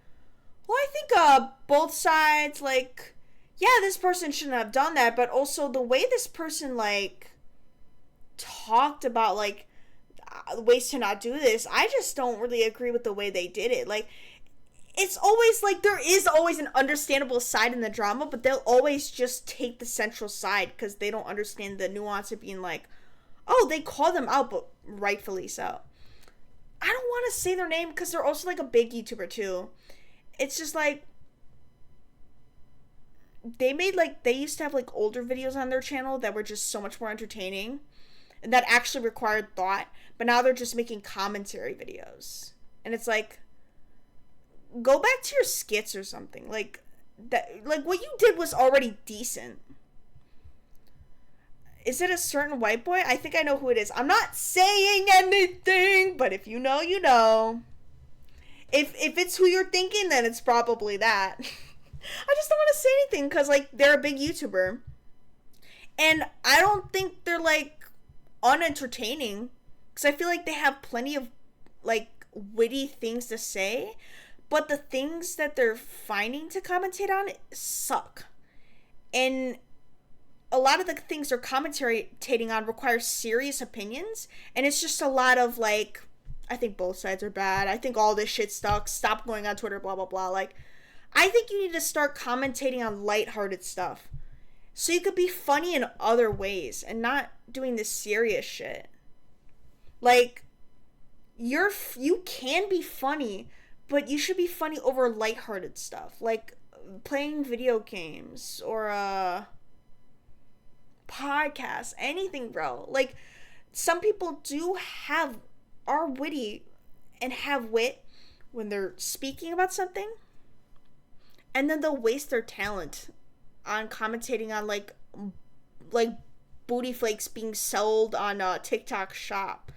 Speaker 1: well, I think both sides, like, yeah, this person shouldn't have done that, but also the way this person, like, talked about, like, ways to not do this, I just don't really agree with the way they did it. Like, it's always, like, there is always an understandable side in the drama, but they'll always just take the central side because they don't understand the nuance of being like, oh, they call them out, but rightfully so. I don't want to say their name because they're also, like, a big YouTuber, too. It's just, like, they used to have, like, older videos on their channel that were just so much more entertaining and that actually required thought, but now they're just making commentary videos. And it's like, go back to your skits or something. Like, that, like, what you did was already decent. Is it a certain white boy? I think I know who it is. I'm not saying anything, but if you know, you know. If it's who you're thinking, then it's probably that. I just don't want to say anything because, like, they're a big YouTuber. And I don't think they're, like, unentertaining. Because I feel like they have plenty of, like, witty things to say. But the things that they're finding to commentate on suck. And a lot of the things they're commentating on require serious opinions. And it's just a lot of, like, I think both sides are bad. I think all this shit sucks. Stop going on Twitter, blah, blah, blah. Like, I think you need to start commentating on lighthearted stuff. So you could be funny in other ways and not doing this serious shit. Like, you can be funny, but you should be funny over lighthearted stuff. Like, playing video games or podcasts, anything, bro. Like, some people are witty and have wit when they're speaking about something, and then they'll waste their talent on commentating on like booty flakes being sold on TikTok shop.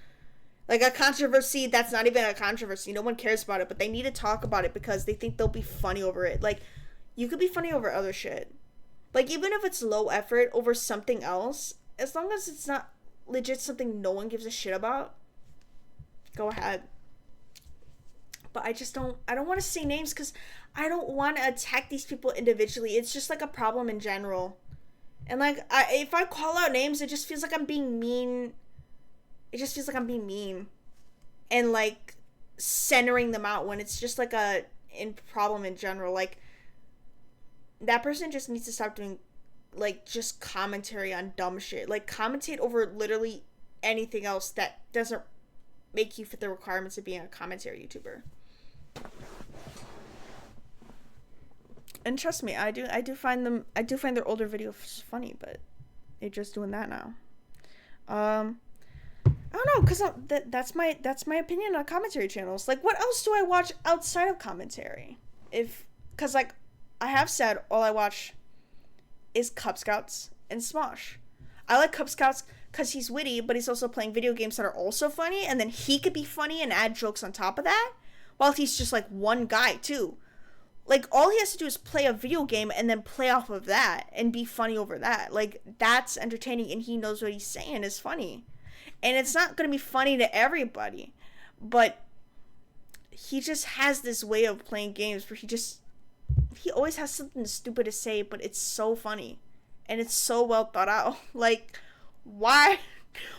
Speaker 1: Like a controversy that's not even a controversy. No one cares about it, but they need to talk about it because they think they'll be funny over it. Like, you could be funny over other shit. Like, even if it's low effort over something else, as long as it's not legit something no one gives a shit about, go ahead. But I don't want to say names because I don't want to attack these people individually. It's just like a problem in general. And like, if I call out names, it just feels like I'm being mean. It just feels like I'm being mean. And like, centering them out when it's just like a problem in general. Like, that person just needs to stop doing, like, just commentary on dumb shit. Like, commentate over literally anything else that doesn't make you fit the requirements of being a commentary YouTuber. And trust me, I do find their older videos funny, but they're just doing that now. I don't know, because that's my opinion on commentary channels. Like, what else do I watch outside of commentary? Because, like, I have said all I watch is Cub Scouts and Smosh. I like Cub Scouts because he's witty, but he's also playing video games that are also funny, and then he could be funny and add jokes on top of that, while he's just, like, one guy, too. Like, all he has to do is play a video game and then play off of that and be funny over that. Like, that's entertaining, and he knows what he's saying is funny. And it's not going to be funny to everybody, but he just has this way of playing games where he always has something stupid to say, but it's so funny. And it's so well thought out. Like, why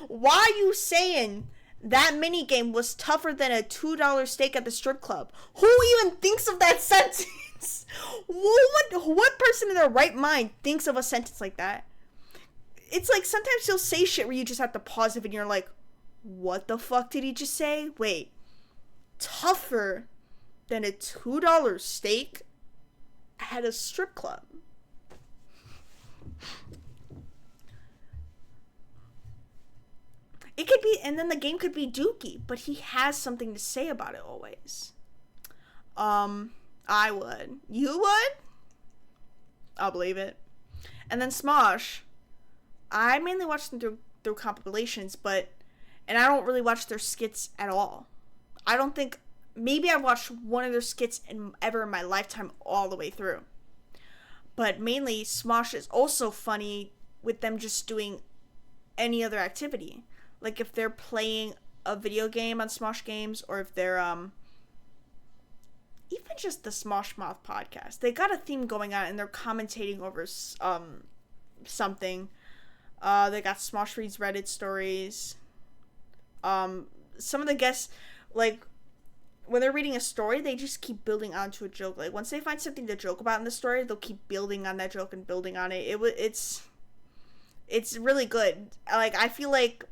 Speaker 1: are you saying that minigame was tougher than a $2 steak at the strip club? Who even thinks of that sentence? What person in their right mind thinks of a sentence like that? It's like, sometimes you'll say shit where you just have to pause it and you're like, what the fuck did he just say? Wait, tougher than a $2 steak at a strip club? It could be, and then the game could be dookie, but he has something to say about it always. I would. You would? I'll believe it. And then Smosh, I mainly watch them through compilations, and I don't really watch their skits at all. I don't think, maybe I've watched one of their skits ever in my lifetime all the way through. But mainly, Smosh is also funny with them just doing any other activity. Like, if they're playing a video game on Smosh Games, or if they're, even just the Smosh Mouth podcast. They got a theme going on, and they're commentating over, something. They got Smosh Reads Reddit stories. Some of the guests, like, when they're reading a story, they just keep building onto a joke. Like, once they find something to joke about in the story, they'll keep building on that joke and building on it. It's really good. Like, I feel like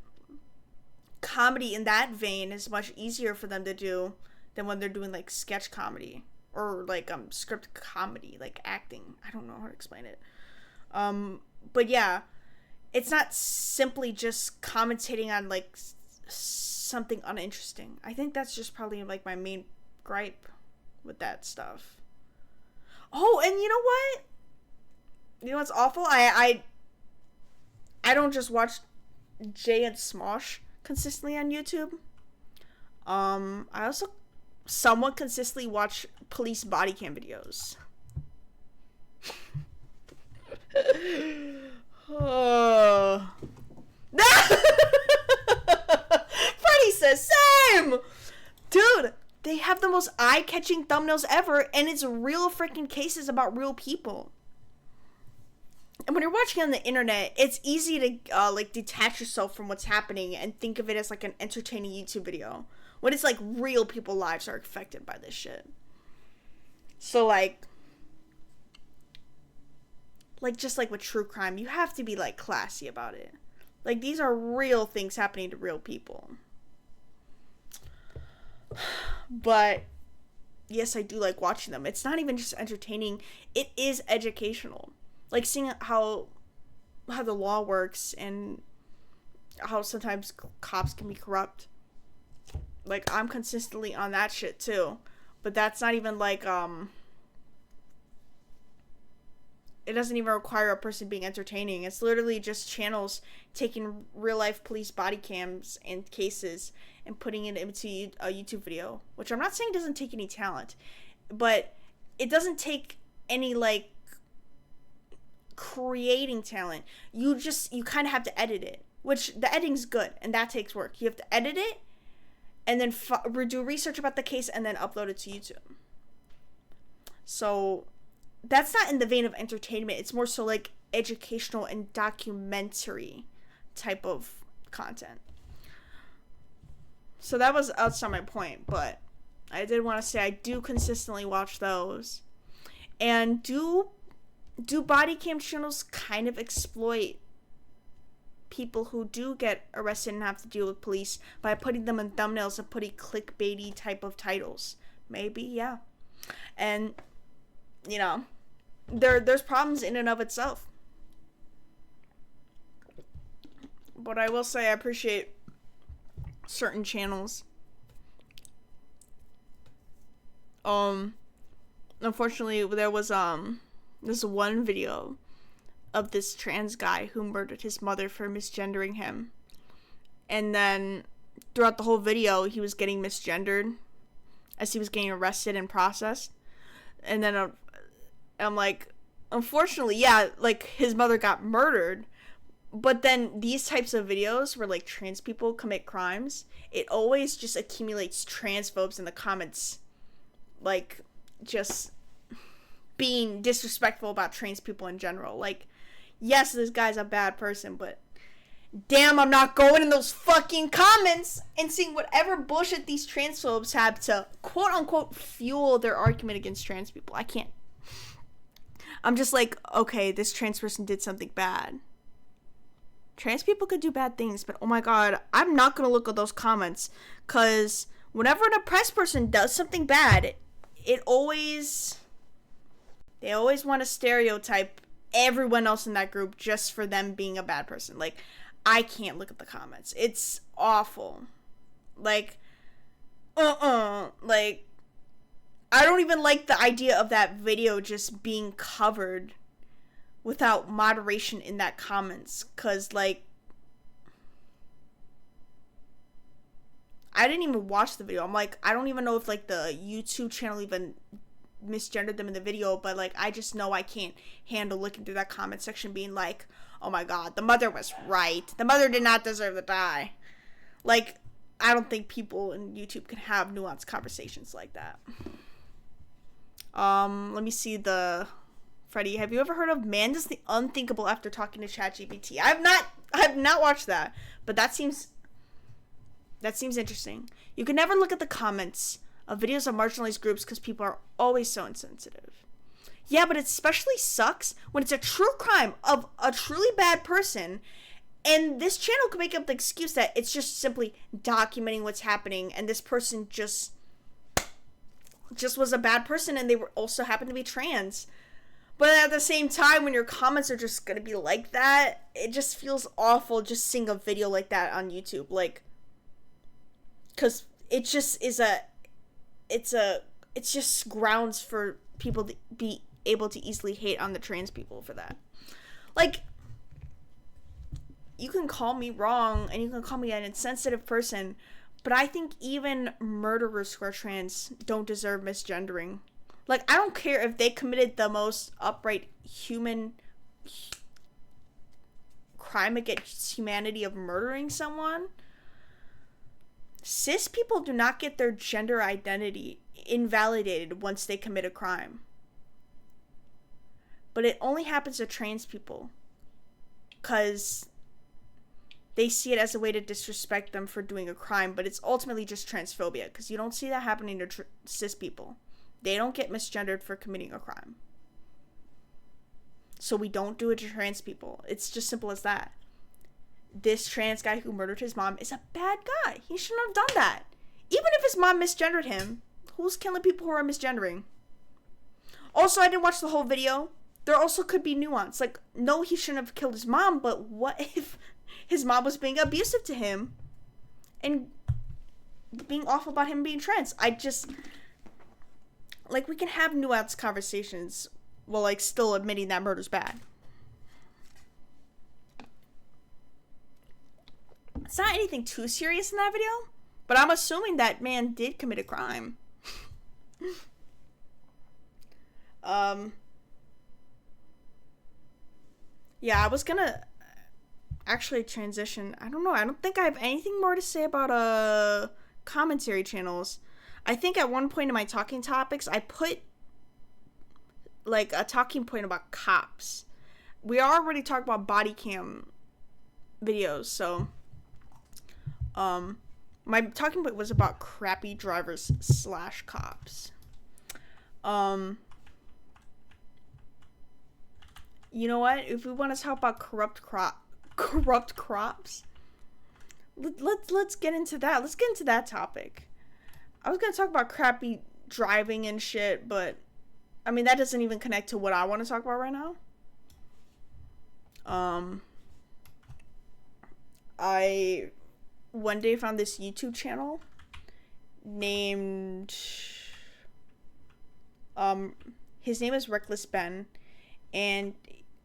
Speaker 1: comedy in that vein is much easier for them to do than when they're doing, like, sketch comedy or, like, script comedy, like acting. I don't know how to explain it. But yeah, it's not simply just commentating on, like, something uninteresting. I think that's just probably, like, my main gripe with that stuff. Oh, and you know what? You know what's awful? I don't just watch Jay and Smosh consistently on YouTube. I also somewhat consistently watch police body cam videos. Oh. Freddie says same. Dude, they have the most eye-catching thumbnails ever, and it's real freaking cases about real people. And when you're watching on the internet, it's easy to like detach yourself from what's happening and think of it as like an entertaining YouTube video, when it's like real people's lives are affected by this shit. So like, like, just like with true crime, you have to be, like, classy about it. Like, these are real things happening to real people. But yes, I do like watching them. It's not even just entertaining, it is educational. Like, seeing how the law works and how sometimes cops can be corrupt. Like, I'm consistently on that shit too. But that's not even like, it doesn't even require a person being entertaining. It's literally just channels taking real life police body cams and cases and putting it into a YouTube video. Which I'm not saying doesn't take any talent, but it doesn't take any, like, creating talent. You kind of have to edit it, which the editing's good and that takes work. You have to edit it and then do research about the case and then upload it to YouTube. So that's not in the vein of entertainment. It's more so like educational and documentary type of content. So that was outside my point, but I did want to say I do consistently watch those. And do body cam channels kind of exploit people who do get arrested and have to deal with police by putting them in thumbnails and putting clickbaity type of titles? Maybe, yeah. And, you know, there's problems in and of itself. But I will say I appreciate certain channels. Unfortunately, there was this one video of this trans guy who murdered his mother for misgendering him. And then throughout the whole video, he was getting misgendered as he was getting arrested and processed. And then I'm like, unfortunately, yeah, like, his mother got murdered. But then these types of videos where, like, trans people commit crimes, it always just accumulates transphobes in the comments. Like, just being disrespectful about trans people in general. Like, yes, this guy's a bad person, but damn, I'm not going in those fucking comments and seeing whatever bullshit these transphobes have to quote-unquote fuel their argument against trans people. I can't. I'm just like, okay, this trans person did something bad. Trans people could do bad things, but oh my god, I'm not gonna look at those comments, because whenever an oppressed person does something bad, they always want to stereotype everyone else in that group just for them being a bad person. Like, I can't look at the comments. It's awful. Like, like, I don't even like the idea of that video just being covered without moderation in that comments, because, like, I didn't even watch the video. I'm like, I don't even know if, like, the YouTube channel even misgendered them in the video, but, like, I just know I can't handle looking through that comment section being like, oh my god, the mother was right. The mother did not deserve to die. Like, I don't think people in YouTube can have nuanced conversations like that. Let me see the... Freddie, have you ever heard of Man Does the Unthinkable After Talking to ChatGPT? I have not watched that, but that seems interesting. You can never look at the comments of videos of marginalized groups because people are always so insensitive. Yeah, but it especially sucks when it's a true crime of a truly bad person, and this channel can make up the excuse that it's just simply documenting what's happening, and this person just was a bad person, and they were also happened to be trans. But at the same time, when your comments are just gonna be like that, it just feels awful just seeing a video like that on YouTube. Like, because it just is it's just grounds for people to be able to easily hate on the trans people for that. Like, you can call me wrong and you can call me an insensitive person, but I think even murderers who are trans don't deserve misgendering. Like, I don't care if they committed the most upright human crime against humanity of murdering someone. Cis people do not get their gender identity invalidated once they commit a crime. But it only happens to trans people because they see it as a way to disrespect them for doing a crime, but it's ultimately just transphobia because you don't see that happening to cis people. They don't get misgendered for committing a crime. so we don't do it to trans people. It's just simple as that. This trans guy who murdered his mom is a bad guy. He shouldn't have done that. Even if his mom misgendered him, who's killing people who are misgendering? Also, I didn't watch the whole video. There also could be nuance. Like, no, he shouldn't have killed his mom, but what if his mom was being abusive to him and being awful about him being trans? I just, like, we can have nuanced conversations while, like, still admitting that murder's bad. It's not anything too serious in that video, but I'm assuming that man did commit a crime. Yeah, I was gonna actually transition. I don't know. I don't think I have anything more to say about commentary channels. I think at one point in my talking topics, I put like a talking point about cops. We already talked about body cam videos, so my talking point was about crappy drivers / cops. You know what? If we want to talk about corrupt crops, let's get into that. Let's get into that topic. I was gonna talk about crappy driving and shit, but I mean that doesn't even connect to what I want to talk about right now. I one day found this YouTube channel named his name is Reckless Ben, and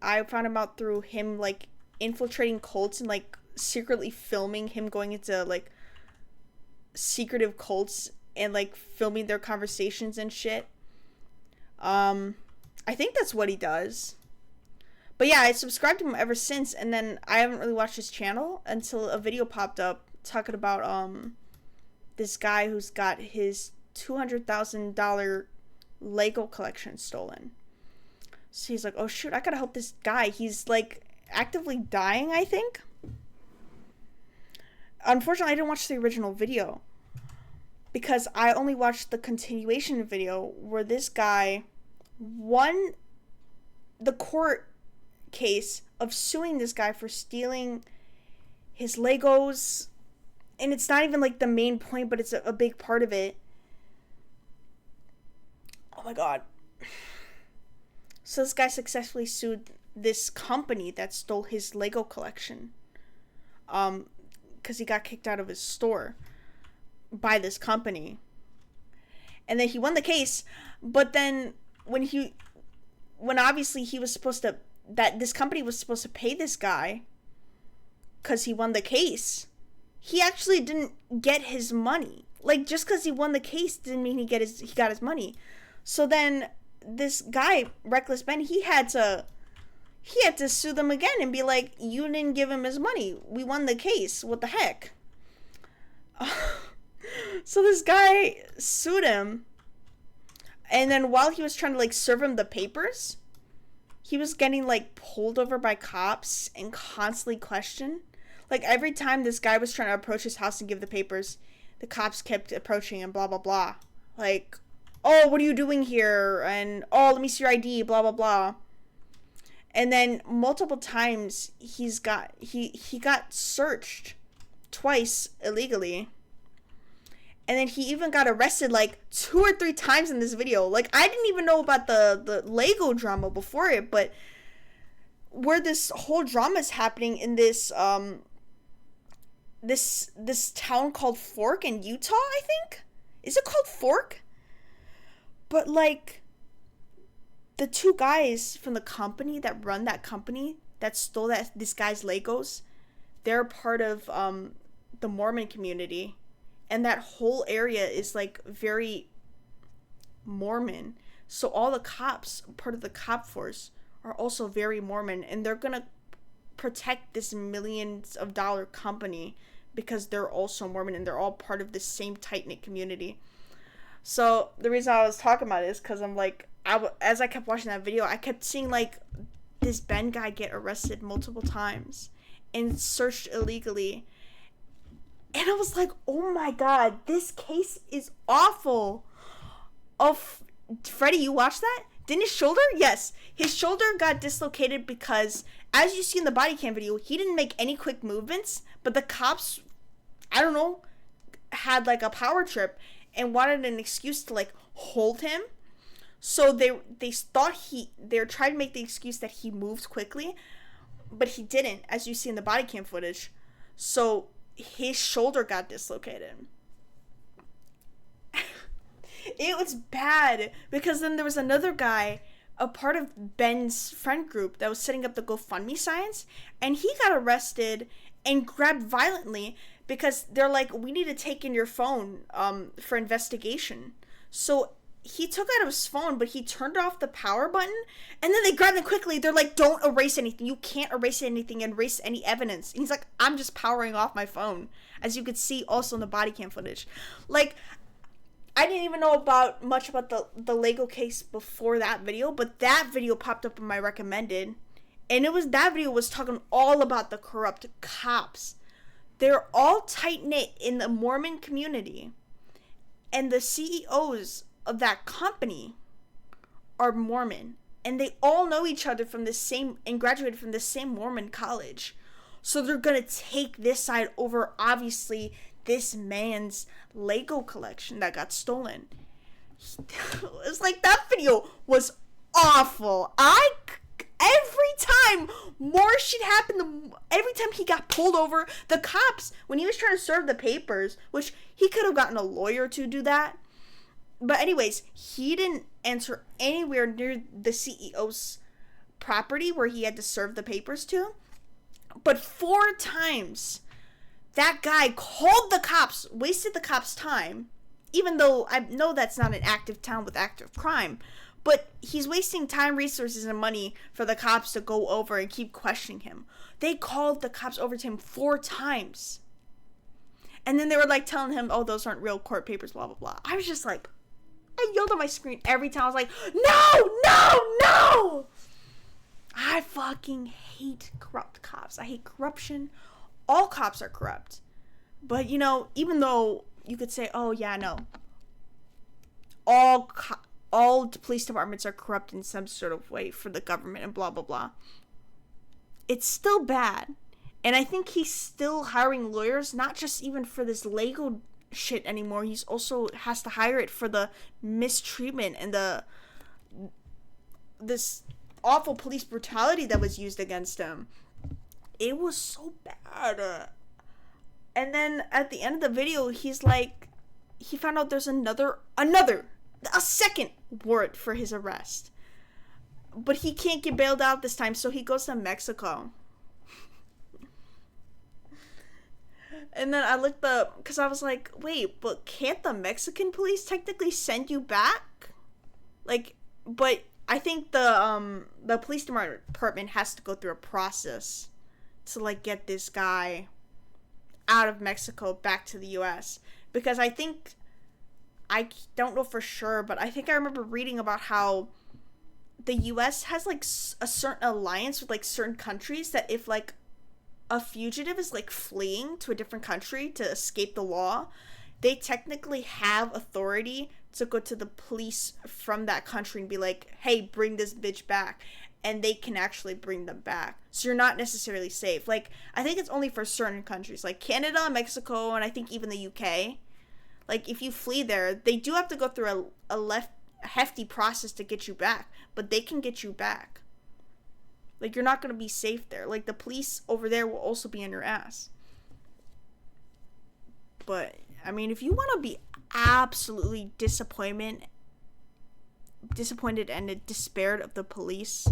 Speaker 1: I found him out through him like infiltrating cults and like secretly filming him going into like secretive cults and like filming their conversations and shit. I think that's what he does. But yeah, I subscribed to him ever since, and then I haven't really watched his channel until a video popped up talking about this guy who's got his $200,000 Lego collection stolen. So he's like, oh shoot, I gotta help this guy. He's like actively dying, I think. Unfortunately, I didn't watch the original video because I only watched the continuation video where this guy won the court case of suing this guy for stealing his Legos. And it's not even like the main point, but it's a big part of it. Oh my god. So this guy successfully sued this company that stole his Lego collection. Because he got kicked out of his store by this company. And then he won the case. But then when obviously he was supposed to, that this company was supposed to pay this guy because he won the case, he actually didn't get his money. Like, just because he won the case didn't mean he got his money. So then this guy, Reckless Ben, he had to sue them again and be like, you didn't give him his money. We won the case. What the heck? So this guy sued him. And then while he was trying to like serve him the papers, he was getting like pulled over by cops and constantly questioned. Like every time this guy was trying to approach his house and give the papers, the cops kept approaching him, blah, blah, blah. Like, oh, what are you doing here? And, oh, let me see your ID, blah, blah, blah. And then multiple times he got searched twice illegally. And then he even got arrested like 2 or 3 times in this video. Like, I didn't even know about the Lego drama before it, but where this whole drama is happening in this this town called Fork in Utah, I think? Is it called Fork? But like the 2 guys from the company that run that company that stole this guy's Legos, they're part of the Mormon community, and that whole area is like very Mormon. So all the cops, part of the cop force, are also very Mormon, and they're gonna protect this millions of dollar company because they're also Mormon and they're all part of the same tight-knit community. So the reason I was talking about it is because I'm like, as I kept watching that video, I kept seeing like this Ben guy get arrested multiple times and searched illegally. And I was like, oh my god, this case is awful. Oh, Freddie, you watched that? Didn't his shoulder? Yes. His shoulder got dislocated because, as you see in the body cam video, he didn't make any quick movements, but the cops, I don't know, had like a power trip and wanted an excuse to like hold him. So they thought they were trying to make the excuse that he moved quickly, but he didn't, as you see in the body cam footage. So his shoulder got dislocated. It was bad because then there was another guy, a part of Ben's friend group, that was setting up the GoFundMe signs, and he got arrested and grabbed violently because they're like, we need to take in your phone for investigation. So he took out his phone, but he turned off the power button, and then they grabbed him quickly. They're like, don't erase anything. You can't erase anything and erase any evidence. And he's like, I'm just powering off my phone, as you could see also in the body cam footage. Like, I didn't even know much about the Lego case before that video, but that video popped up in my recommended, and that video was talking all about the corrupt cops. They're all tight-knit in the Mormon community, and the CEOs of that company are Mormon, and they all know each other from the same and graduated from the same Mormon college. So they're gonna take this side over, obviously, this man's Lego collection that got stolen. It was like, that video was awful. Every time more shit happened, every time he got pulled over, the cops, when he was trying to serve the papers, which he could have gotten a lawyer to do that. But anyways, he didn't enter anywhere near the CEO's property where he had to serve the papers to. But 4 times, that guy called the cops, wasted the cops' time, even though I know that's not an active town with active crime. But he's wasting time, resources, and money for the cops to go over and keep questioning him. They called the cops over to him 4 times. And then they were like telling him, oh, those aren't real court papers, blah, blah, blah. I was just like, I yelled at my screen every time. I was like, no, no, no! I fucking hate corrupt cops. I hate corruption. All cops are corrupt. But, you know, even though you could say, oh, yeah, no. All police departments are corrupt in some sort of way for the government and blah, blah, blah. It's still bad. And I think he's still hiring lawyers, not just even for this Lego shit anymore. He's also has to hire it for the mistreatment and this awful police brutality that was used against him. It was so bad. And then at the end of the video, he's like, he found out there's a second warrant for his arrest. But he can't get bailed out this time, so he goes to Mexico. And then I looked up, because I was like, wait, but can't the Mexican police technically send you back? Like, but I think the police department has to go through a process to, like, get this guy out of Mexico back to the U.S. Because I don't know for sure, but I think I remember reading about how the U.S. has, like, a certain alliance with, like, certain countries that if, like, a fugitive is, like, fleeing to a different country to escape the law, they technically have authority to go to the police from that country and be like, hey, bring this bitch back. And they can actually bring them back. So you're not necessarily safe. Like, I think it's only for certain countries, like Canada, Mexico, and I think even the UK. Like, if you flee there, they do have to go through a hefty process to get you back. But they can get you back. Like, you're not going to be safe there. Like, the police over there will also be on your ass. But, I mean, if you want to be absolutely disappointed and despaired of the police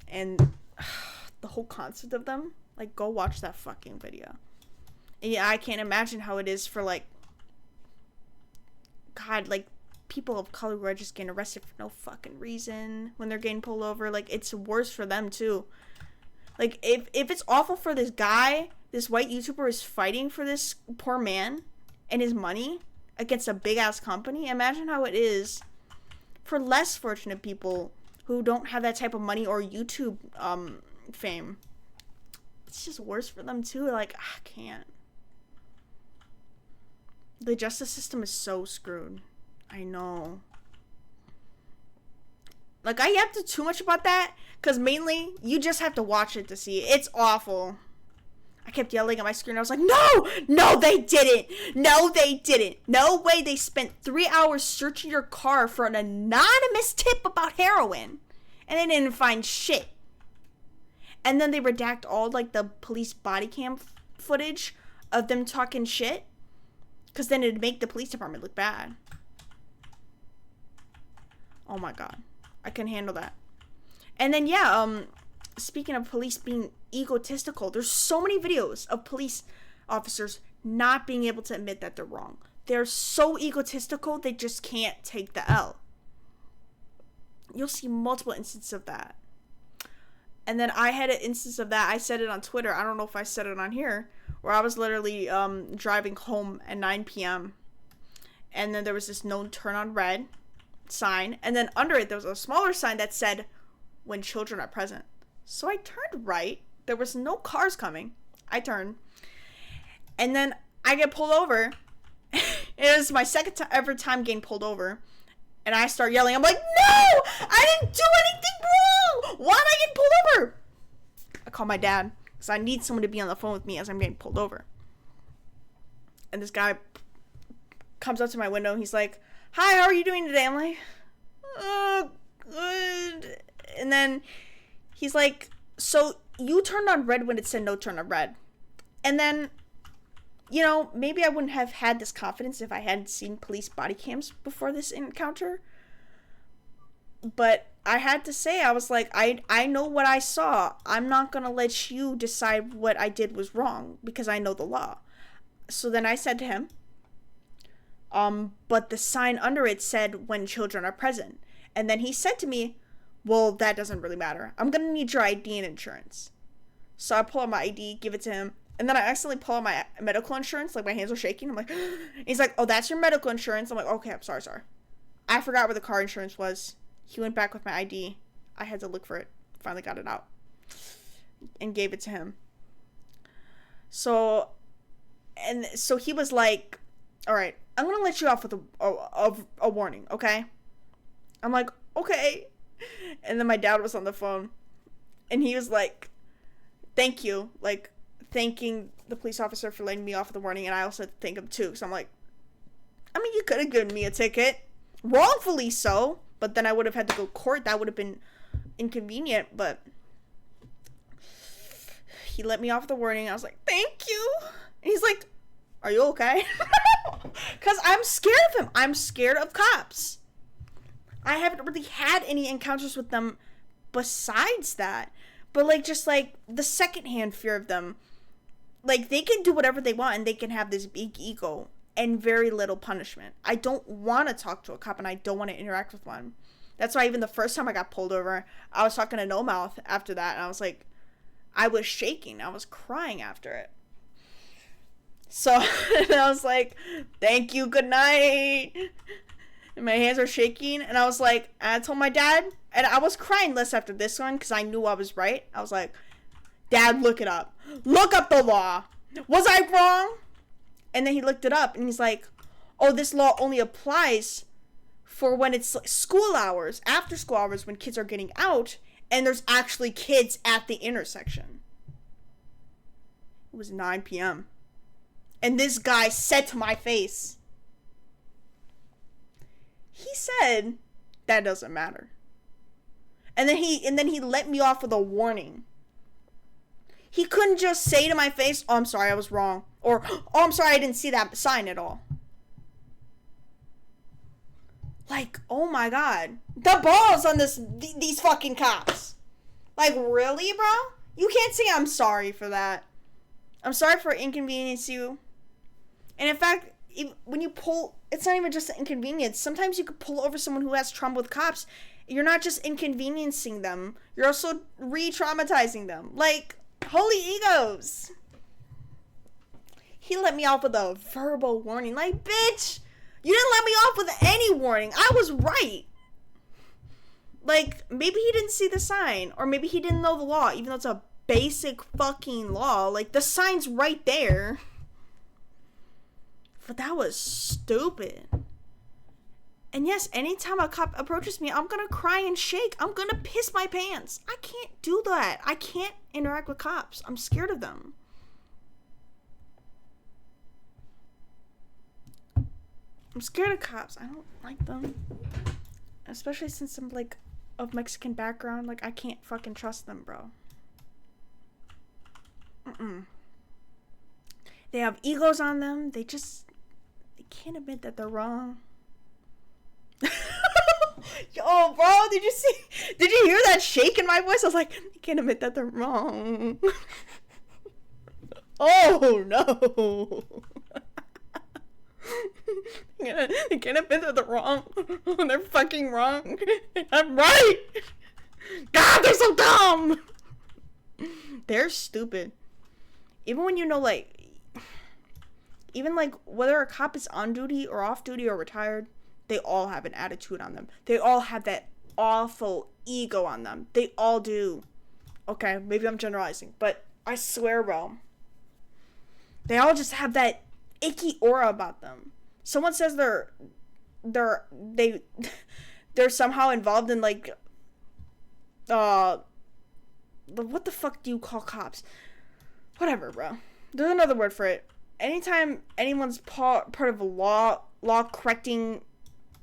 Speaker 1: and the whole concept of them, like, go watch that fucking video. And yeah, I can't imagine how it is for, like, God, like, people of color who are just getting arrested for no fucking reason when they're getting pulled over. Like, it's worse for them too. Like, if it's awful for this guy, this white YouTuber is fighting for this poor man and his money against a big ass company, imagine how it is for less fortunate people who don't have that type of money or YouTube fame. It's just worse for them too. Like, I can't. The justice system is so screwed. I know. Like, I yapped too much about that, because mainly, you just have to watch it to see it. It's awful. I kept yelling at my screen. I was like, no! No, they didn't! No, they didn't! No way they spent 3 hours searching your car for an anonymous tip about heroin. And they didn't find shit. And then they redact all, like, the police body cam footage of them talking shit. Because then it'd make the police department look bad. Oh my god. I couldn't handle that. And then, yeah, speaking of police being egotistical, there's so many videos of police officers not being able to admit that they're wrong. They're so egotistical, they just can't take the L. You'll see multiple instances of that. And then I had an instance of that. I said it on Twitter. I don't know if I said it on here. Where I was literally driving home at 9 p.m. And then there was this no turn on red sign. And then under it, there was a smaller sign that said, when children are present. So I turned right. There was no cars coming. I turned. And then I get pulled over. It was my second ever time getting pulled over. And I start yelling. I'm like, no! I didn't do anything wrong! Why am I getting pulled over? I call my dad. Because I need someone to be on the phone with me as I'm getting pulled over. And this guy comes up to my window. And he's like, hi, how are you doing today? I'm like, oh, good. And then he's like, so you turned on red when it said no turn on red. And then, you know, maybe I wouldn't have had this confidence if I hadn't seen police body cams before this encounter. But I had to say, I was like, I know what I saw. I'm not going to let you decide what I did was wrong because I know the law. So then I said to him, but the sign under it said when children are present. And then he said to me, well, that doesn't really matter. I'm going to need your ID and insurance. So I pull out my ID, give it to him. And then I accidentally pull out my medical insurance. Like, my hands are shaking. I'm like, he's like, oh, that's your medical insurance. I'm like, okay, I'm sorry. I forgot where the car insurance was. He went back with my ID. I had to look for it. Finally got it out. And gave it to him. So he was like, all right, I'm going to let you off with a warning, okay? I'm like, okay. And then my dad was on the phone. And he was like, thank you. Like, thanking the police officer for letting me off with the warning. And I also had to thank him, too. So I'm like, I mean, you could have given me a ticket. Wrongfully so. But then I would have had to go to court. That would have been inconvenient. But he let me off the warning. I was like, thank you. And he's like, are you okay? Because I'm scared of him. I'm scared of cops. I haven't really had any encounters with them besides that. But, like, just, like, the secondhand fear of them. Like, they can do whatever they want and they can have this big ego and very little punishment. I don't want to talk to a cop and I don't want to interact with one. That's why even the first time I got pulled over, I was talking to No Mouth after that. And I was like, I was shaking. I was crying after it. So, and I was like, thank you, good night. And my hands are shaking. And I was like, I told my dad, and I was crying less after this one because I knew I was right. I was like, Dad, look it up. Look up the law. Was I wrong? And then he looked it up and he's like, oh, this law only applies for when it's like school hours, after school hours, when kids are getting out and there's actually kids at the intersection. It was 9 p.m. And this guy said to my face, he said, that doesn't matter. And then he let me off with a warning. He couldn't just say to my face, oh, I'm sorry, I was wrong. Or, oh, I'm sorry, I didn't see that sign at all. Like, oh my god. The balls on these fucking cops. Like, really, bro? You can't say I'm sorry for that. I'm sorry for inconvenience you. And in fact, when you pull, it's not even just an inconvenience. Sometimes you could pull over someone who has trauma with cops. You're not just inconveniencing them. You're also re-traumatizing them. Like, holy egos. He let me off with a verbal warning. Like, bitch, you didn't let me off with any warning. I was right. Like, maybe he didn't see the sign. Or maybe he didn't know the law. Even though it's a basic fucking law. Like, the sign's right there. But that was stupid. And yes, anytime a cop approaches me, I'm gonna cry and shake. I'm gonna piss my pants. I can't do that. I can't interact with cops. I'm scared of them. I'm scared of cops. I don't like them. Especially since I'm, like, of Mexican background. Like, I can't fucking trust them, bro. They have egos on them. They can't admit that they're wrong. Yo, bro, did you hear that shake in my voice? I was like, they can't admit that they're wrong. Oh, no. They can't admit that they're wrong. They're fucking wrong. I'm right. God, they're so dumb. They're stupid. Even when you know, like, even, like, whether a cop is on duty or off duty or retired, they all have an attitude on them. They all have that awful ego on them. They all do. Okay, maybe I'm generalizing, but I swear, bro. They all just have that icky aura about them. Someone says they're somehow involved in, like, what the fuck do you call cops? Whatever, bro. There's another word for it. Anytime anyone's part of a law correcting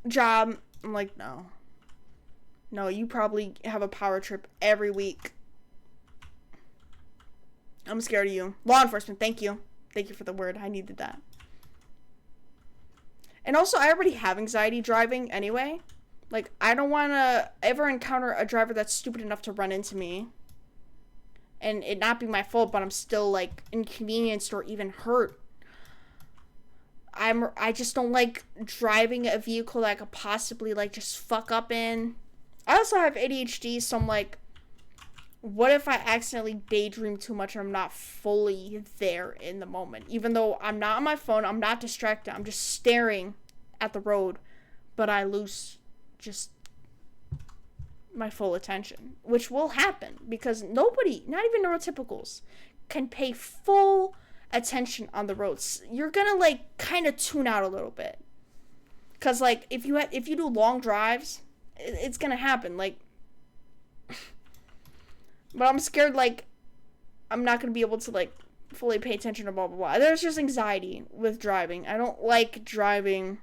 Speaker 1: job, I'm like, no, you probably have a power trip every week. I'm scared of you. Law enforcement, thank you for the word. I needed that. And also, I already have anxiety driving anyway. Like, I don't want to ever encounter a driver that's stupid enough to run into me and it not be my fault, but I'm still, like, inconvenienced or even hurt. I just don't like driving a vehicle that I could possibly, like, just fuck up in. I also have ADHD, so I'm like, what if I accidentally daydream too much and I'm not fully there in the moment? Even though I'm not on my phone, I'm not distracted, I'm just staring at the road, but I lose just my full attention, which will happen because nobody, not even neurotypicals, can pay full attention on the roads. You're gonna, like, kind of tune out a little bit, because, like, if you do long drives, it's gonna happen, like. But I'm scared, like, I'm not gonna be able to, like, fully pay attention to blah blah blah. There's just anxiety with driving. I don't like driving.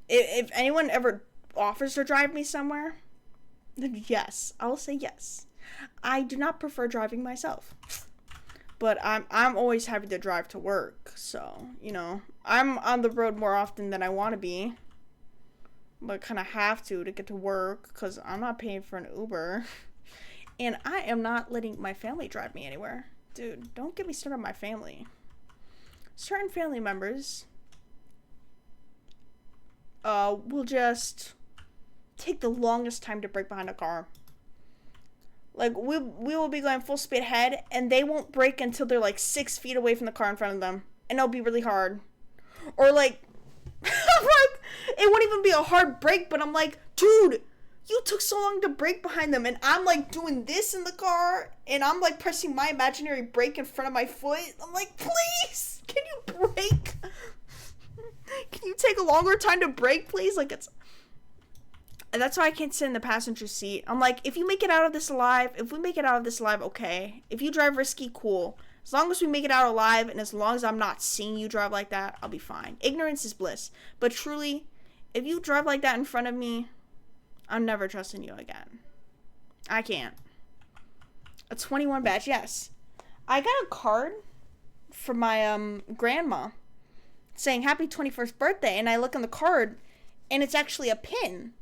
Speaker 1: If anyone ever offers to drive me somewhere, then yes, I will say yes. I do not prefer driving myself, but I'm always happy to drive to work. So, you know, I'm on the road more often than I want to be, but kind of have to get to work because I'm not paying for an Uber, and I am not letting my family drive me anywhere. Dude, don't get me started on my family. Certain family members will just take the longest time to brake behind a car. Like, we will be going full speed ahead, and they won't brake until they're, like, 6 feet away from the car in front of them. And it'll be really hard. Or, like, I'm like, it won't even be a hard brake, but I'm like, dude, you took so long to brake behind them. And I'm, like, doing this in the car, and I'm, like, pressing my imaginary brake in front of my foot. I'm like, please, can you brake? Can you take a longer time to brake, please? Like, it's... And that's why I can't sit in the passenger seat. I'm like, if you make it out of this alive, okay. If you drive risky, cool. As long as we make it out alive, and as long as I'm not seeing you drive like that, I'll be fine. Ignorance is bliss. But truly, if you drive like that in front of me, I'm never trusting you again. I can't. A 21 badge, yes. I got a card from my grandma saying happy 21st birthday, and I look on the card, and it's actually a pin.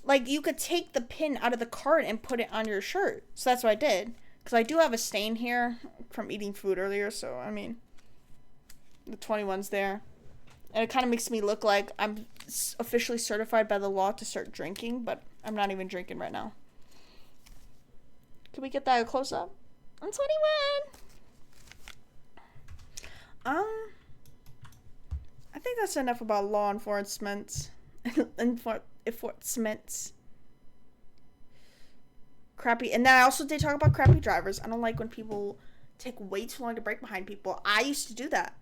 Speaker 1: Like, you could take the pin out of the card and put it on your shirt. So that's what I did. Because I do have a stain here from eating food earlier. So, I mean, the 21's there. And it kind of makes me look like I'm officially certified by the law to start drinking. But I'm not even drinking right now. Can we get that a close-up? I'm 21! I think that's enough about law enforcement. Enforcements. Crappy. And then I also did talk about crappy drivers. I don't like when people take way too long to brake behind people. I used to do that.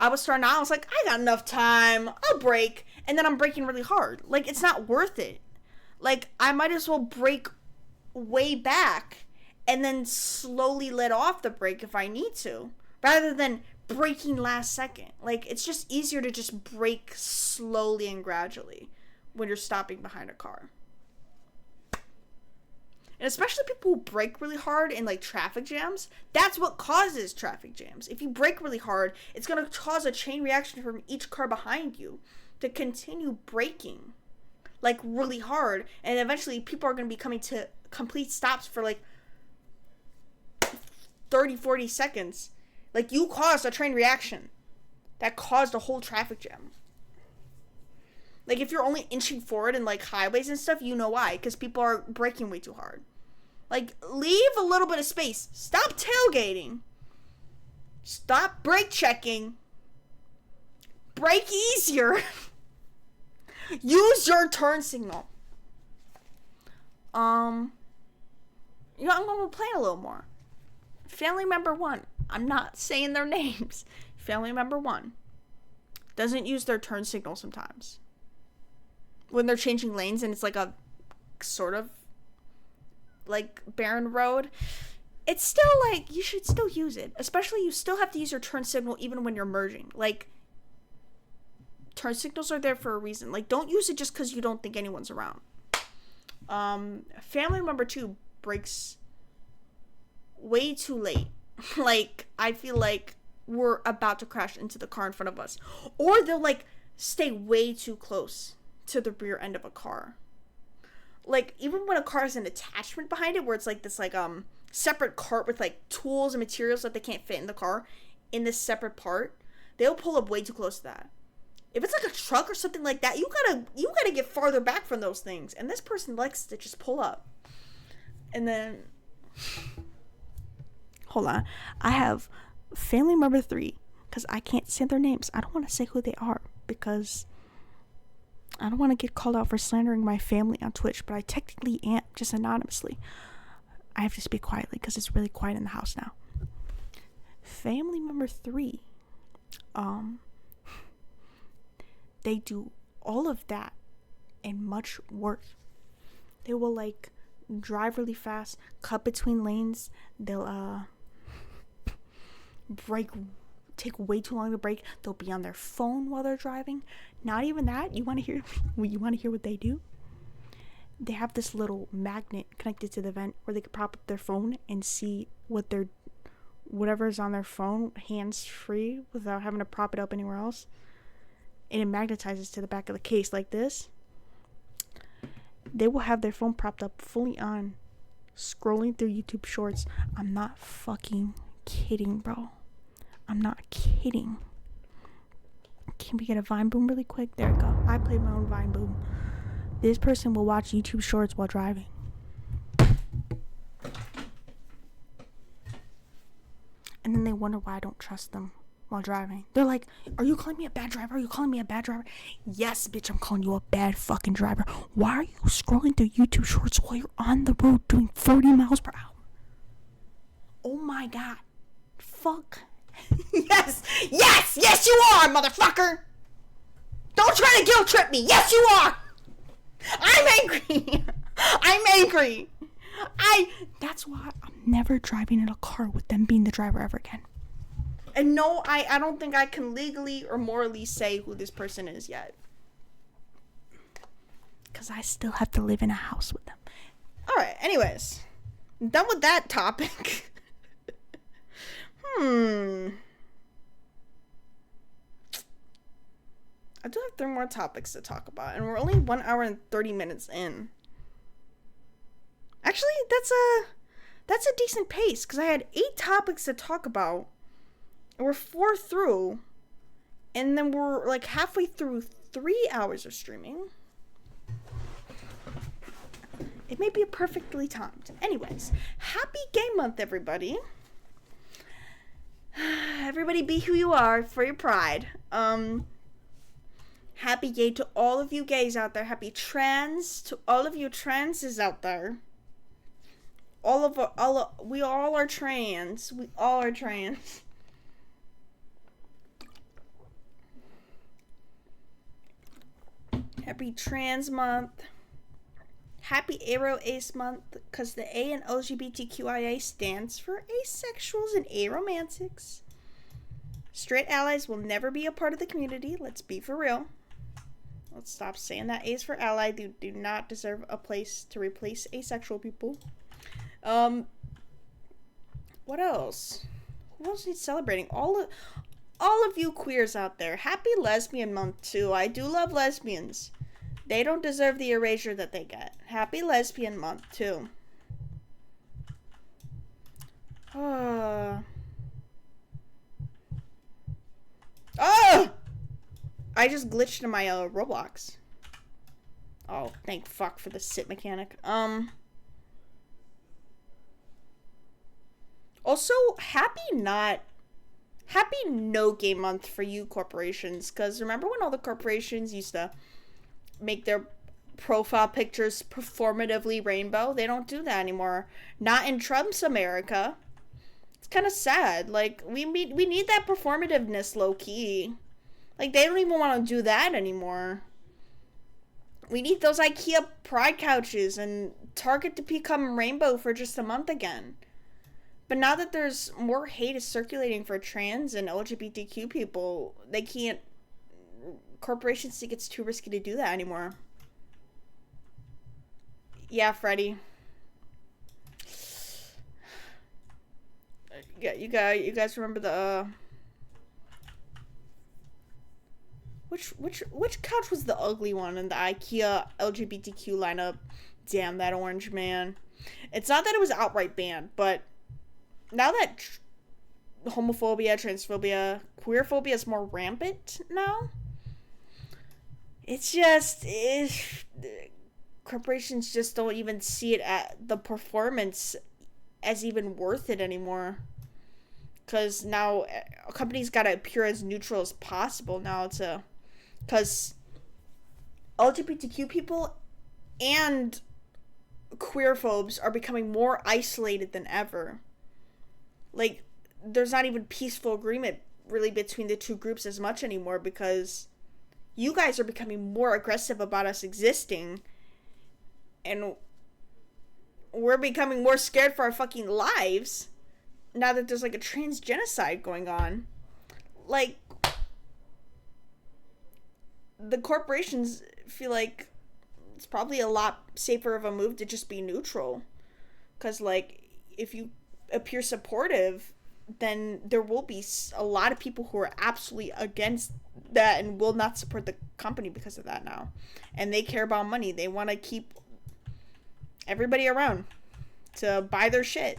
Speaker 1: I was starting out, I was like, I got enough time, I'll brake. And then I'm braking really hard. Like, it's not worth it. Like, I might as well brake way back and then slowly let off the brake if I need to, rather than braking last second. Like, it's just easier to just brake slowly and gradually when you're stopping behind a car. And especially people who brake really hard in like traffic jams, that's what causes traffic jams. If you brake really hard, it's going to cause a chain reaction from each car behind you to continue braking like really hard, and eventually people are going to be coming to complete stops for like 30-40 seconds. Like, you caused a train reaction that caused a whole traffic jam. Like, if you're only inching forward in like highways and stuff, you know why, because people are braking way too hard. Like, leave a little bit of space. Stop tailgating. Stop brake checking. Brake easier. Use your turn signal. I'm gonna play a little more. Family member 1. I'm not saying their names. Family member 1 doesn't use their turn signal sometimes. When they're changing lanes and it's like a sort of like barren road, it's still like, you should still use it. Especially, you still have to use your turn signal even when you're merging. Like, turn signals are there for a reason. Like, don't use it just because you don't think anyone's around. Family member 2 brakes way too late. Like, I feel like we're about to crash into the car in front of us. Or they'll like stay way too close to the rear end of a car. Like, even when a car has an attachment behind it where it's like this like separate cart with like tools and materials that they can't fit in the car in this separate part, they'll pull up way too close to that. If it's like a truck or something like that, you gotta get farther back from those things. And this person likes to just pull up. And then, hold on, I have family member 3, because I can't say their names. I don't want to say who they are because I don't want to get called out for slandering my family on Twitch, but I technically am, just anonymously. I have to speak quietly because it's really quiet in the house now. Family member 3, they do all of that and much worse. They will like drive really fast, cut between lanes. They'll brake, take way too long to brake. They'll be on their phone while they're driving. Not even that. You want to hear what they do? They have this little magnet connected to the vent where they can prop up their phone and see whatever's on their phone hands free without having to prop it up anywhere else. And it magnetizes to the back of the case like this. They will have their phone propped up fully on, scrolling through YouTube shorts. I'm not fucking kidding, bro. I'm not kidding. Can we get a Vine Boom really quick? There we go. I played my own Vine Boom. This person will watch YouTube shorts while driving. And then they wonder why I don't trust them while driving. They're like, are you calling me a bad driver? Are you calling me a bad driver? Yes, bitch, I'm calling you a bad fucking driver. Why are you scrolling through YouTube shorts while you're on the road doing 40 miles per hour? Oh my god. Fuck. Yes, you are, motherfucker. Don't try to guilt trip me. Yes, you are. I'm angry. That's why I'm never driving in a car with them being the driver ever again. And no, I don't think I can legally or morally say who this person is yet. Because I still have to live in a house with them. Alright, anyways. I'm done with that topic. I do have 3 more topics to talk about. And we're only 1 hour and 30 minutes in. Actually, that's a decent pace. Because I had 8 topics to talk about. We're 4 through, and then we're like halfway through 3 hours of streaming. It may be perfectly timed. Anyways, happy Gay Month, everybody. Everybody be who you are for your pride. Happy gay to all of you gays out there. Happy trans to all of you transes out there. We all are trans. We all are trans. Happy Trans Month. Happy Aro Ace Month, because the A in LGBTQIA stands for asexuals and aromantics. Straight allies will never be a part of the community. Let's be for real. Let's stop saying that A's for ally. They do not deserve a place to replace asexual people. What else? Who else needs celebrating? All of you queers out there. Happy Lesbian Month too. I do love lesbians. They don't deserve the erasure that they get. Happy Lesbian Month too. I just glitched in my Roblox. Oh, thank fuck for the sit mechanic. Also, happy no game month for you corporations, because remember when all the corporations used to make their profile pictures performatively rainbow? They don't do that anymore. Not in Trump's America. It's kind of sad. Like, we need that performativeness low-key. Like, they don't even want to do that anymore. We need those IKEA pride couches and Target to become rainbow for just a month again. But now that there's more hate is circulating for trans and LGBTQ people, they can't... Corporations think it's too risky to do that anymore. Yeah, Freddy. Yeah, you guys remember the which couch was the ugly one in the IKEA LGBTQ lineup? Damn, that orange, man. It's not that it was outright banned, but now that homophobia, transphobia, queerphobia is more rampant now, it's just corporations just don't even see it at the performance as even worth it anymore. Because now companies gotta appear as neutral as possible now because LGBTQ people and queerphobes are becoming more isolated than ever. Like, there's not even peaceful agreement really between the two groups as much anymore, because you guys are becoming more aggressive about us existing, and we're becoming more scared for our fucking lives now that there's like a trans genocide going on. Like, the corporations feel like it's probably a lot safer of a move to just be neutral, because like, if you appear supportive, then there will be a lot of people who are absolutely against that and will not support the company because of that now. And they care about money. They want to keep everybody around to buy their shit.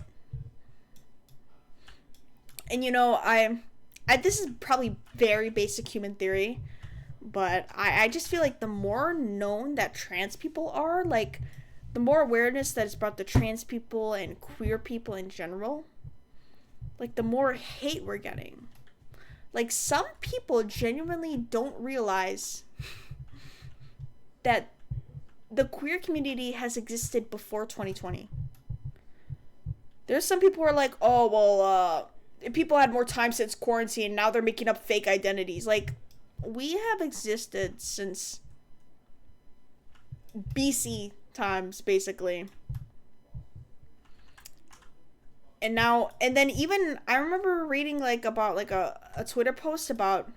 Speaker 1: And you know, I this is probably very basic human theory, but I just feel like the more known that trans people are, like, the more awareness that is brought to trans people and queer people in general, like, the more hate we're getting. Like, some people genuinely don't realize that the queer community has existed before 2020. There's some people who are like, oh, well, people had more time since quarantine, now they're making up fake identities. Like, we have existed since BC times, basically. And then even I remember reading like about like a Twitter post about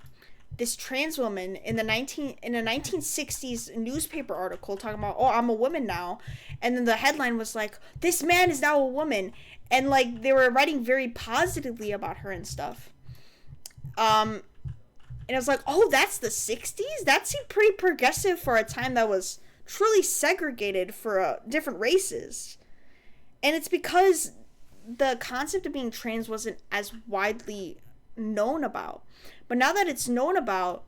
Speaker 1: this trans woman in a 1960s newspaper article talking about, oh, I'm a woman now, and then the headline was like, this man is now a woman, and like they were writing very positively about her and stuff. And I was like, oh, that's the 60s? That seemed pretty progressive for a time that was truly segregated for different races. And it's because the concept of being trans wasn't as widely known about. But now that it's known about,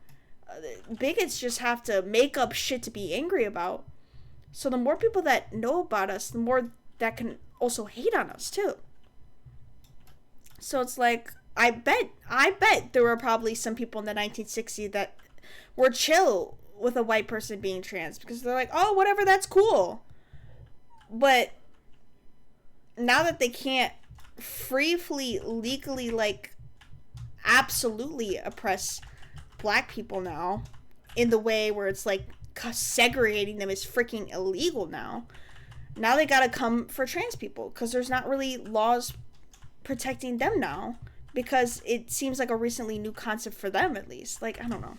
Speaker 1: bigots just have to make up shit to be angry about. So the more people that know about us, the more that can also hate on us too. So it's like, I bet there were probably some people in the 1960s that were chill with a white person being trans, because they're like, oh, whatever, that's cool. But now that they can't freely, legally, like, absolutely oppress black people now in the way where it's like segregating them is freaking illegal now. Now they gotta come for trans people because there's not really laws protecting them now, because it seems like a recently new concept for them, at least. Like, I don't know.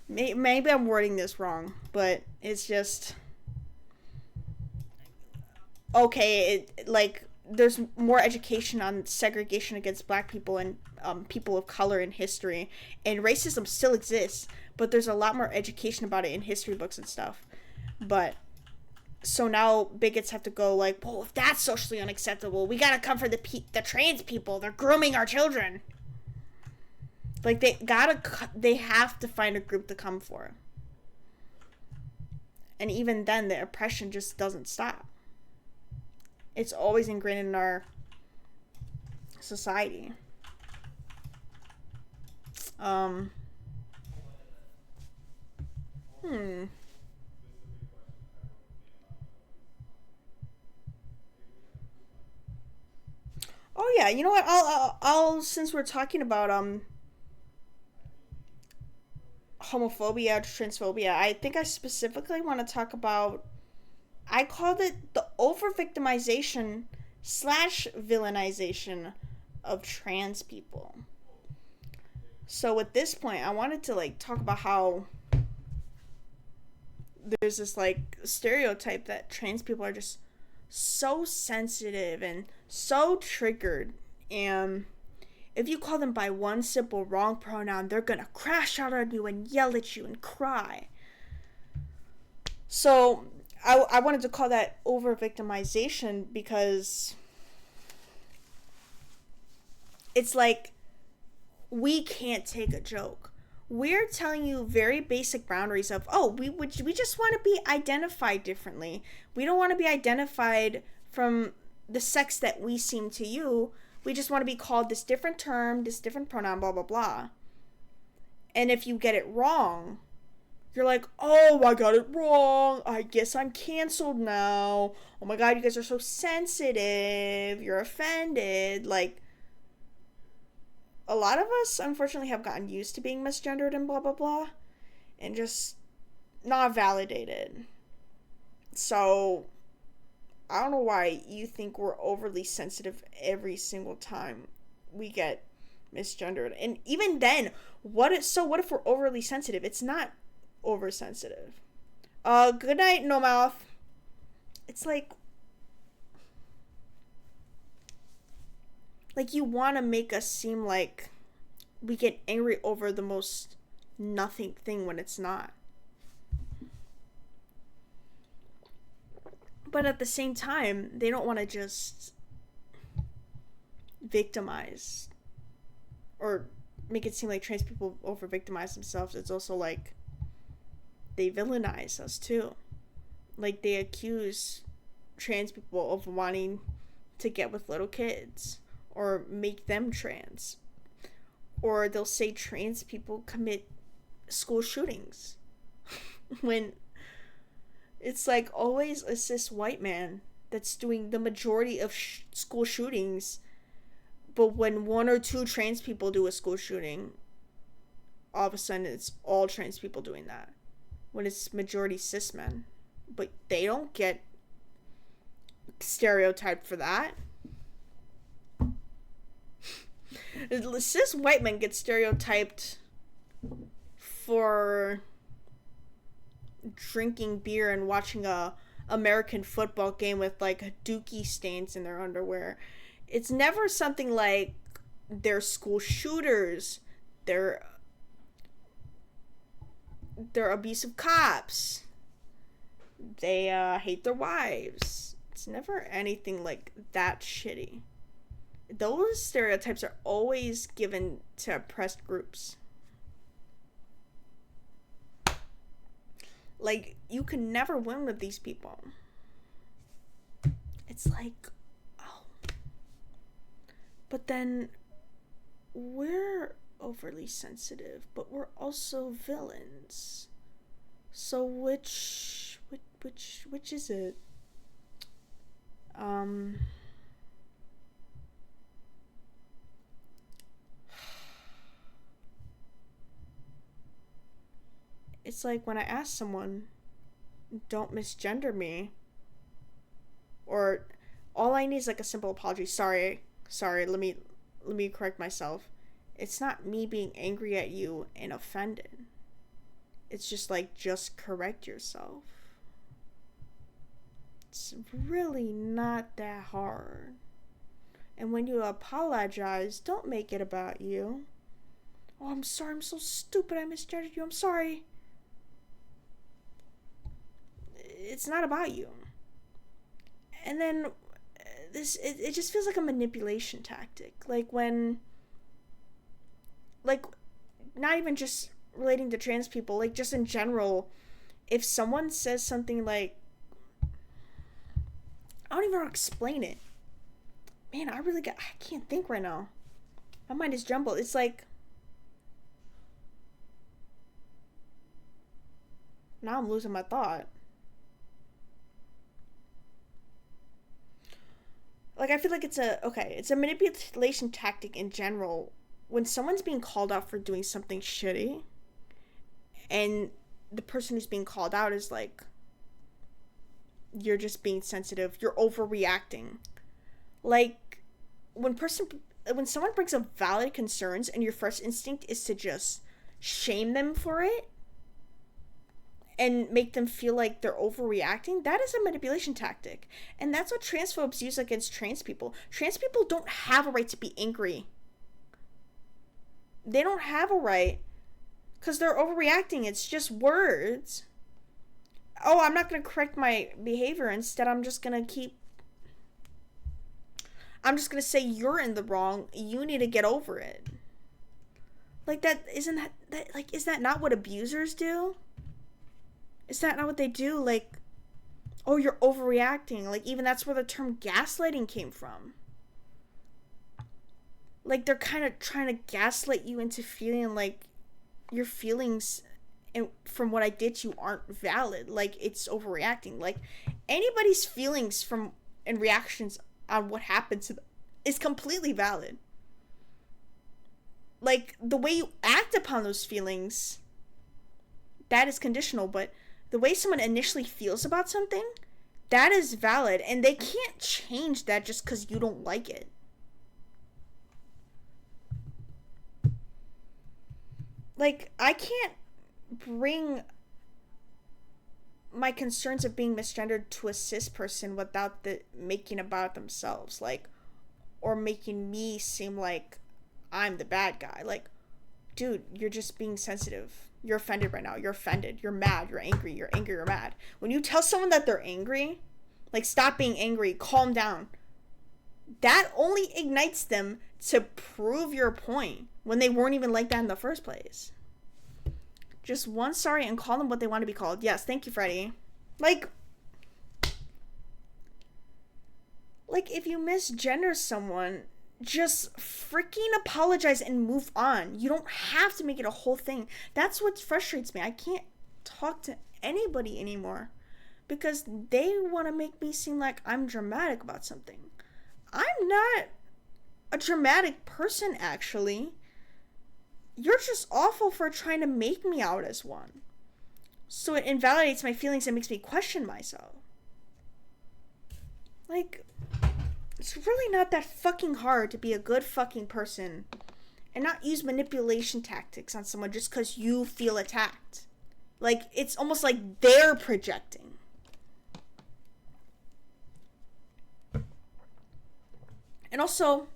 Speaker 1: Maybe I'm wording this wrong, but it's just okay. Like, there's more education on segregation against black people and people of color in history, and racism still exists, but there's a lot more education about it in history books and stuff. But so now bigots have to go like, well, if that's socially unacceptable, we gotta come for the trans people. They're grooming our children. Like, they have to find a group to come for. And even then, the oppression just doesn't stop. It's always ingrained in our society. Oh yeah, you know what? I'll since we're talking about homophobia, transphobia, I think I specifically want to talk about. I called it the over victimization / villainization of trans people. So at this point, I wanted to like talk about how there's this like stereotype that trans people are just so sensitive and so triggered, and if you call them by one simple wrong pronoun, they're gonna crash out on you and yell at you and cry. So I wanted to call that over victimization, because it's like, we can't take a joke. We're telling you very basic boundaries of, oh, we just want to be identified differently. We don't want to be identified from the sex that we seem to you. We just want to be called this different term, this different pronoun, blah, blah, blah. And if you get it wrong, you're like, oh, I got it wrong. I guess I'm canceled now. Oh my God, you guys are so sensitive. You're offended. Like, a lot of us, unfortunately, have gotten used to being misgendered and blah, blah, blah, and just not validated. So, I don't know why you think we're overly sensitive every single time we get misgendered. And even then, what if we're overly sensitive? It's not oversensitive. Good night, no mouth. It's like you want to make us seem like we get angry over the most nothing thing when it's not. But at the same time, they don't want to just victimize or make it seem like trans people over victimize themselves. It's also like they villainize us too. Like, they accuse trans people of wanting to get with little kids or make them trans. Or they'll say trans people commit school shootings. When it's like always a cis white man that's doing the majority of school shootings. But when 1 or 2 trans people do a school shooting, all of a sudden it's all trans people doing that. When it's majority cis men. But they don't get stereotyped for that. Cis white men get stereotyped for drinking beer and watching a American football game with like dookie stains in their underwear. It's never something like they're school shooters, they're abusive cops, they hate their wives. It's never anything like that shitty. Those stereotypes are always given to oppressed groups. Like, you can never win with these people. It's like, oh. But then we're overly sensitive, but we're also villains. So which is it? It's like when I ask someone, don't misgender me. Or all I need is like a simple apology. Sorry, let me correct myself. It's not me being angry at you and offended. It's just like, just correct yourself. It's really not that hard. And when you apologize, don't make it about you. Oh, I'm sorry, I'm so stupid, I misgendered you, I'm sorry. It's not about you. And then it just feels like a manipulation tactic. Like when, like, not even just relating to trans people, like just in general, if someone says something like, I don't even know how to explain it. Man, I can't think right now. My mind is jumbled. It's like, now I'm losing my thought. Like, I feel like it's a manipulation tactic in general. When someone's being called out for doing something shitty, and the person who's being called out is like, you're just being sensitive, you're overreacting. Like, when someone brings up valid concerns and your first instinct is to just shame them for it and make them feel like they're overreacting, that is a manipulation tactic. And that's what transphobes use against trans people. Trans people don't have a right to be angry. They don't have a right, because they're overreacting. It's just words. Oh, I'm not going to correct my behavior. Instead, I'm just going to say you're in the wrong. You need to get over it. Like, is that not what abusers do? Is that not what they do? Like, oh, you're overreacting. Like, even that's where the term gaslighting came from. Like, they're kind of trying to gaslight you into feeling like your feelings from what I did to you aren't valid. Like, it's overreacting. Like, anybody's feelings and reactions on what happened to them is completely valid. Like, the way you act upon those feelings, that is conditional, but the way someone initially feels about something, that is valid, and they can't change that just because you don't like it. Like, I can't bring my concerns of being misgendered to a cis person without making about themselves, like, or making me seem like I'm the bad guy. Like, dude, you're just being sensitive. You're offended right now. You're offended. You're mad. You're angry. You're angry. You're mad. When you tell someone that they're angry, like, stop being angry, calm down, that only ignites them to prove your point when they weren't even like that in the first place. Just one sorry and call them what they want to be called. Yes, thank you, Freddie. Like, if you misgender someone, just freaking apologize and move on. You don't have to make it a whole thing. That's what frustrates me. I can't talk to anybody anymore because they want to make me seem like I'm dramatic about something. I'm not a dramatic person, actually. You're just awful for trying to make me out as one. So it invalidates my feelings and makes me question myself. Like, it's really not that fucking hard to be a good fucking person and not use manipulation tactics on someone just because you feel attacked. Like, it's almost like they're projecting. And also,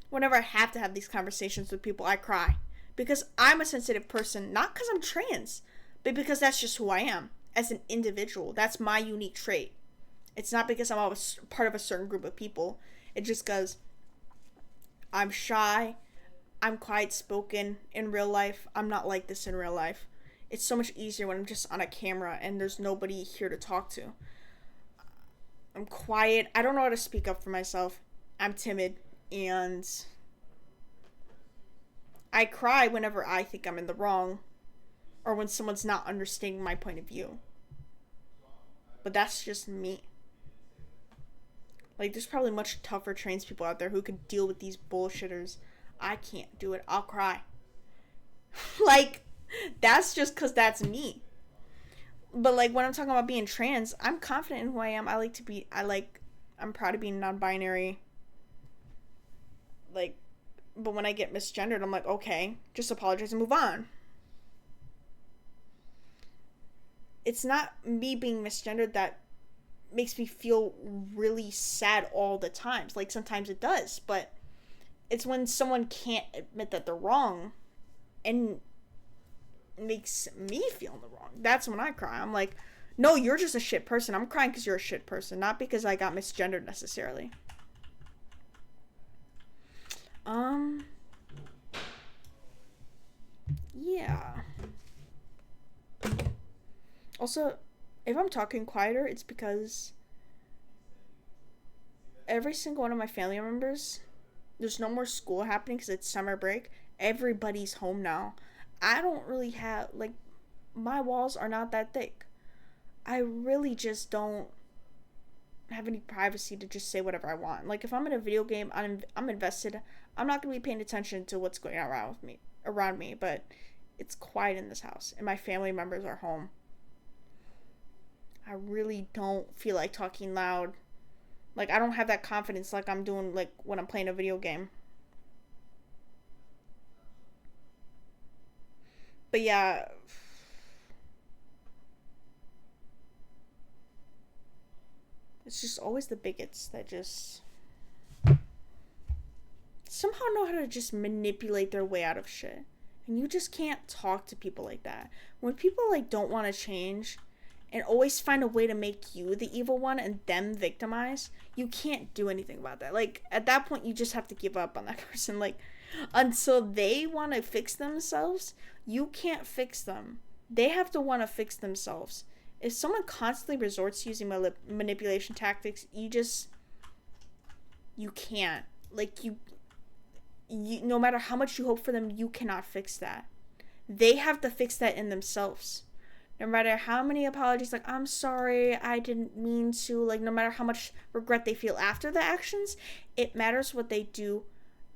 Speaker 1: whenever I have to have these conversations with people, I cry. Because I'm a sensitive person, not because I'm trans, but because that's just who I am as an individual. That's my unique trait. It's not because I'm always part of a certain group of people. It's just because I'm shy, I'm quiet spoken in real life. I'm not like this in real life. It's so much easier when I'm just on a camera and there's nobody here to talk to. I'm quiet. I don't know how to speak up for myself. I'm timid, and I cry whenever I think I'm in the wrong or when someone's not understanding my point of view. But that's just me. Like, there's probably much tougher trans people out there who could deal with these bullshitters. I can't do it. I'll cry. Like, that's just because that's me. But like when I'm talking about being trans, I'm confident in who I am. I'm proud of being non-binary. Like, but when I get misgendered, I'm like, okay, just apologize and move on. It's not me being misgendered that makes me feel really sad all the times. Like sometimes it does, but it's when someone can't admit that they're wrong and makes me feel in the wrong. That's when I cry. I'm like, no, you're just a shit person. I'm crying because you're a shit person, not because I got misgendered necessarily. Yeah. Also, if I'm talking quieter, it's because every single one of my family members, there's no more school happening because it's summer break. Everybody's home now. I don't really have, like, my walls are not that thick. I really just don't have any privacy to just say whatever I want. Like, if I'm in a video game, I'm invested. I'm not going to be paying attention to what's going on around me, but it's quiet in this house, and my family members are home. I really don't feel like talking loud. Like, I don't have that confidence like I'm doing, like, when I'm playing a video game. But yeah, it's just always the bigots that just somehow know how to just manipulate their way out of shit. And you just can't talk to people like that. When people, like, don't want to change and always find a way to make you the evil one and them victimized, you can't do anything about that. Like, at that point, you just have to give up on that person. Like, until they want to fix themselves, you can't fix them. They have to want to fix themselves. If someone constantly resorts to using manipulation tactics, you can't. Like, you, no matter how much you hope for them, you cannot fix that. They have to fix that in themselves. No matter how many apologies, like, I'm sorry, I didn't mean to, like, no matter how much regret they feel after the actions, it matters what they do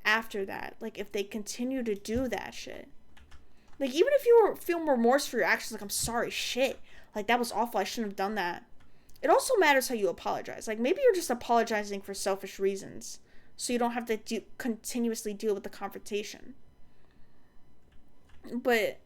Speaker 1: after that. Like, if they continue to do that shit. Like, even if you feel remorse for your actions, like, I'm sorry, shit, like, that was awful, I shouldn't have done that. It also matters how you apologize. Like, maybe you're just apologizing for selfish reasons, so you don't have to continuously deal with the confrontation. But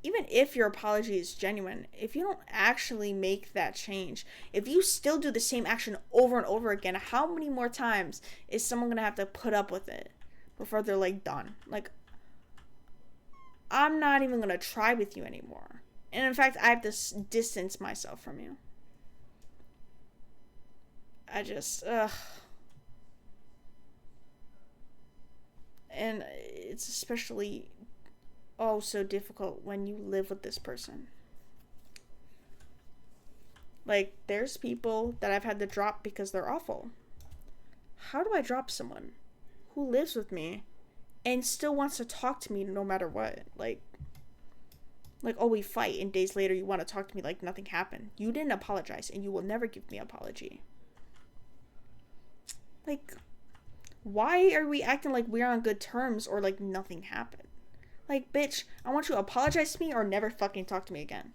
Speaker 1: even if your apology is genuine, if you don't actually make that change, if you still do the same action over and over again, how many more times is someone gonna have to put up with it before they're, like, done? Like, I'm not even gonna try with you anymore. And in fact, I have to distance myself from you. I just, and it's especially so difficult when you live with this person. Like, there's people that I've had to drop because they're awful. How do I drop someone who lives with me and still wants to talk to me no matter what? Like, oh, we fight, and days later you want to talk to me like nothing happened. You didn't apologize, and you will never give me an apology. Like, why are we acting like we're on good terms or like nothing happened? Like, bitch, I want you to apologize to me or never fucking talk to me again.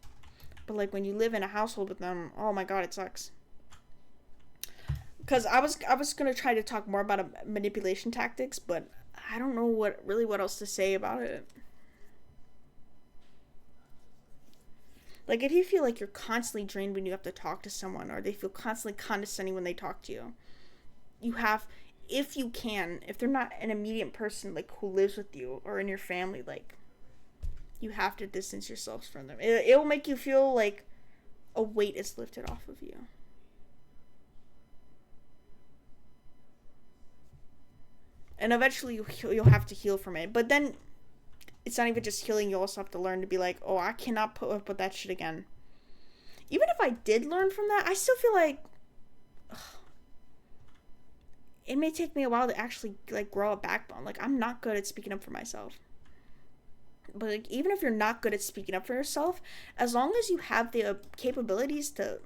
Speaker 1: But, like, when you live in a household with them, oh my god, it sucks. Because I was gonna try to talk more about manipulation tactics, but I don't know what else to say about it. Like, if you feel like you're constantly drained when you have to talk to someone, or they feel constantly condescending when they talk to you, you have, if you can, if they're not an immediate person, like, who lives with you or in your family, like, you have to distance yourselves from them. It will make you feel like a weight is lifted off of you. And eventually you'll have to heal from it. But then it's not even just healing. You also have to learn to be like, oh, I cannot put up with that shit again. Even if I did learn from that, I still feel like it may take me a while to actually, like, grow a backbone. Like, I'm not good at speaking up for myself. But, like, even if you're not good at speaking up for yourself, as long as you have the capabilities to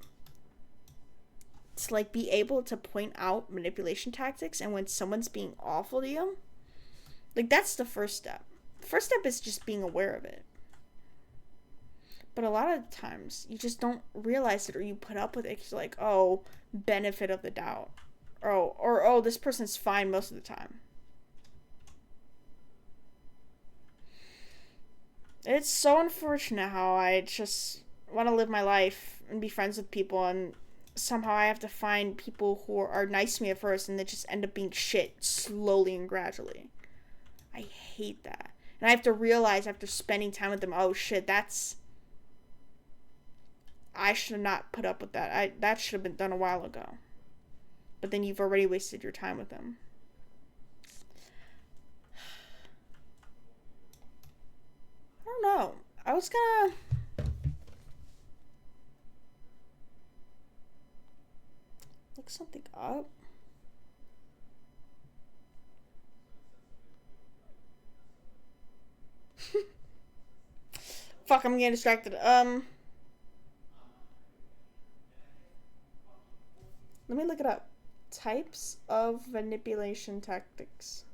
Speaker 1: like, be able to point out manipulation tactics and when someone's being awful to you, like, that's the first step. The first step is just being aware of it. But a lot of times you just don't realize it, or you put up with it because you're like, oh, benefit of the doubt. Or oh, this person's fine most of the time. It's so unfortunate how I just want to live my life and be friends with people, and somehow I have to find people who are nice to me at first and they just end up being shit slowly and gradually. I hate that. And I have to realize after spending time with them, oh shit, I should have not put up with that. That should have been done a while ago. But then you've already wasted your time with them. I don't know. I was gonna look something up. Fuck, I'm getting distracted. Let me look it up. Types of manipulation tactics.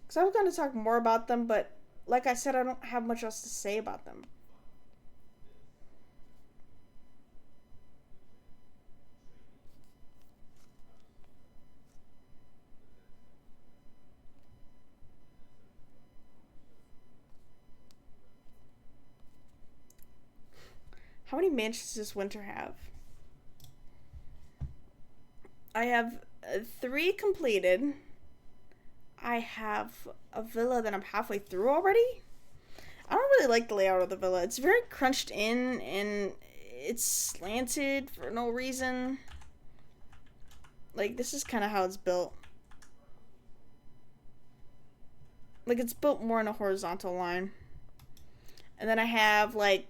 Speaker 1: Because I was going to talk more about them, but like I said, I don't have much else to say about them. How many mansions does Winter have? I have 3 completed. I have a villa that I'm halfway through already. I don't really like the layout of the villa. It's very crunched in and it's slanted for no reason. Like, this is kind of how it's built. Like, it's built more in a horizontal line. And then I have, like,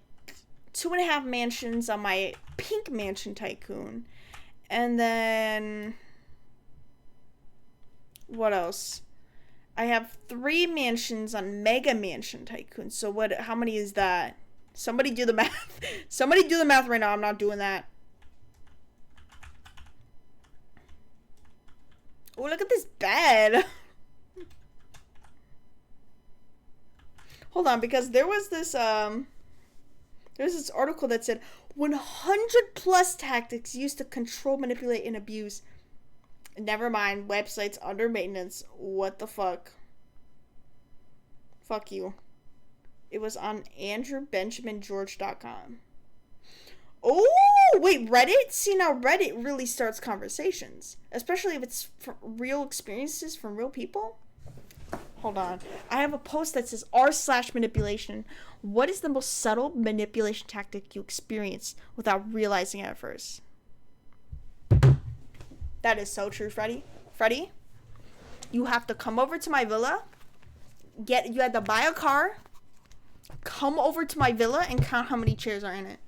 Speaker 1: 2.5 mansions on my Pink Mansion Tycoon. And then what else? I have 3 mansions on Mega Mansion Tycoon. So how many is that? Somebody do the math. Somebody do the math right now. I'm not doing that. Oh, look at this bed. Hold on, because there was this article that said 100 plus tactics used to control, manipulate, and abuse. Never mind, websites under maintenance. What the fuck? Fuck you. It was on AndrewBenjaminGeorge.com. Oh, wait, Reddit? See, now Reddit really starts conversations. Especially if it's from real experiences from real people. Hold on. I have a post that says r/manipulation. What is the most subtle manipulation tactic you experience without realizing it at first? That is so true, Freddie. Freddie, you have to come over to my villa. You had to buy a car. Come over to my villa and count how many chairs are in it.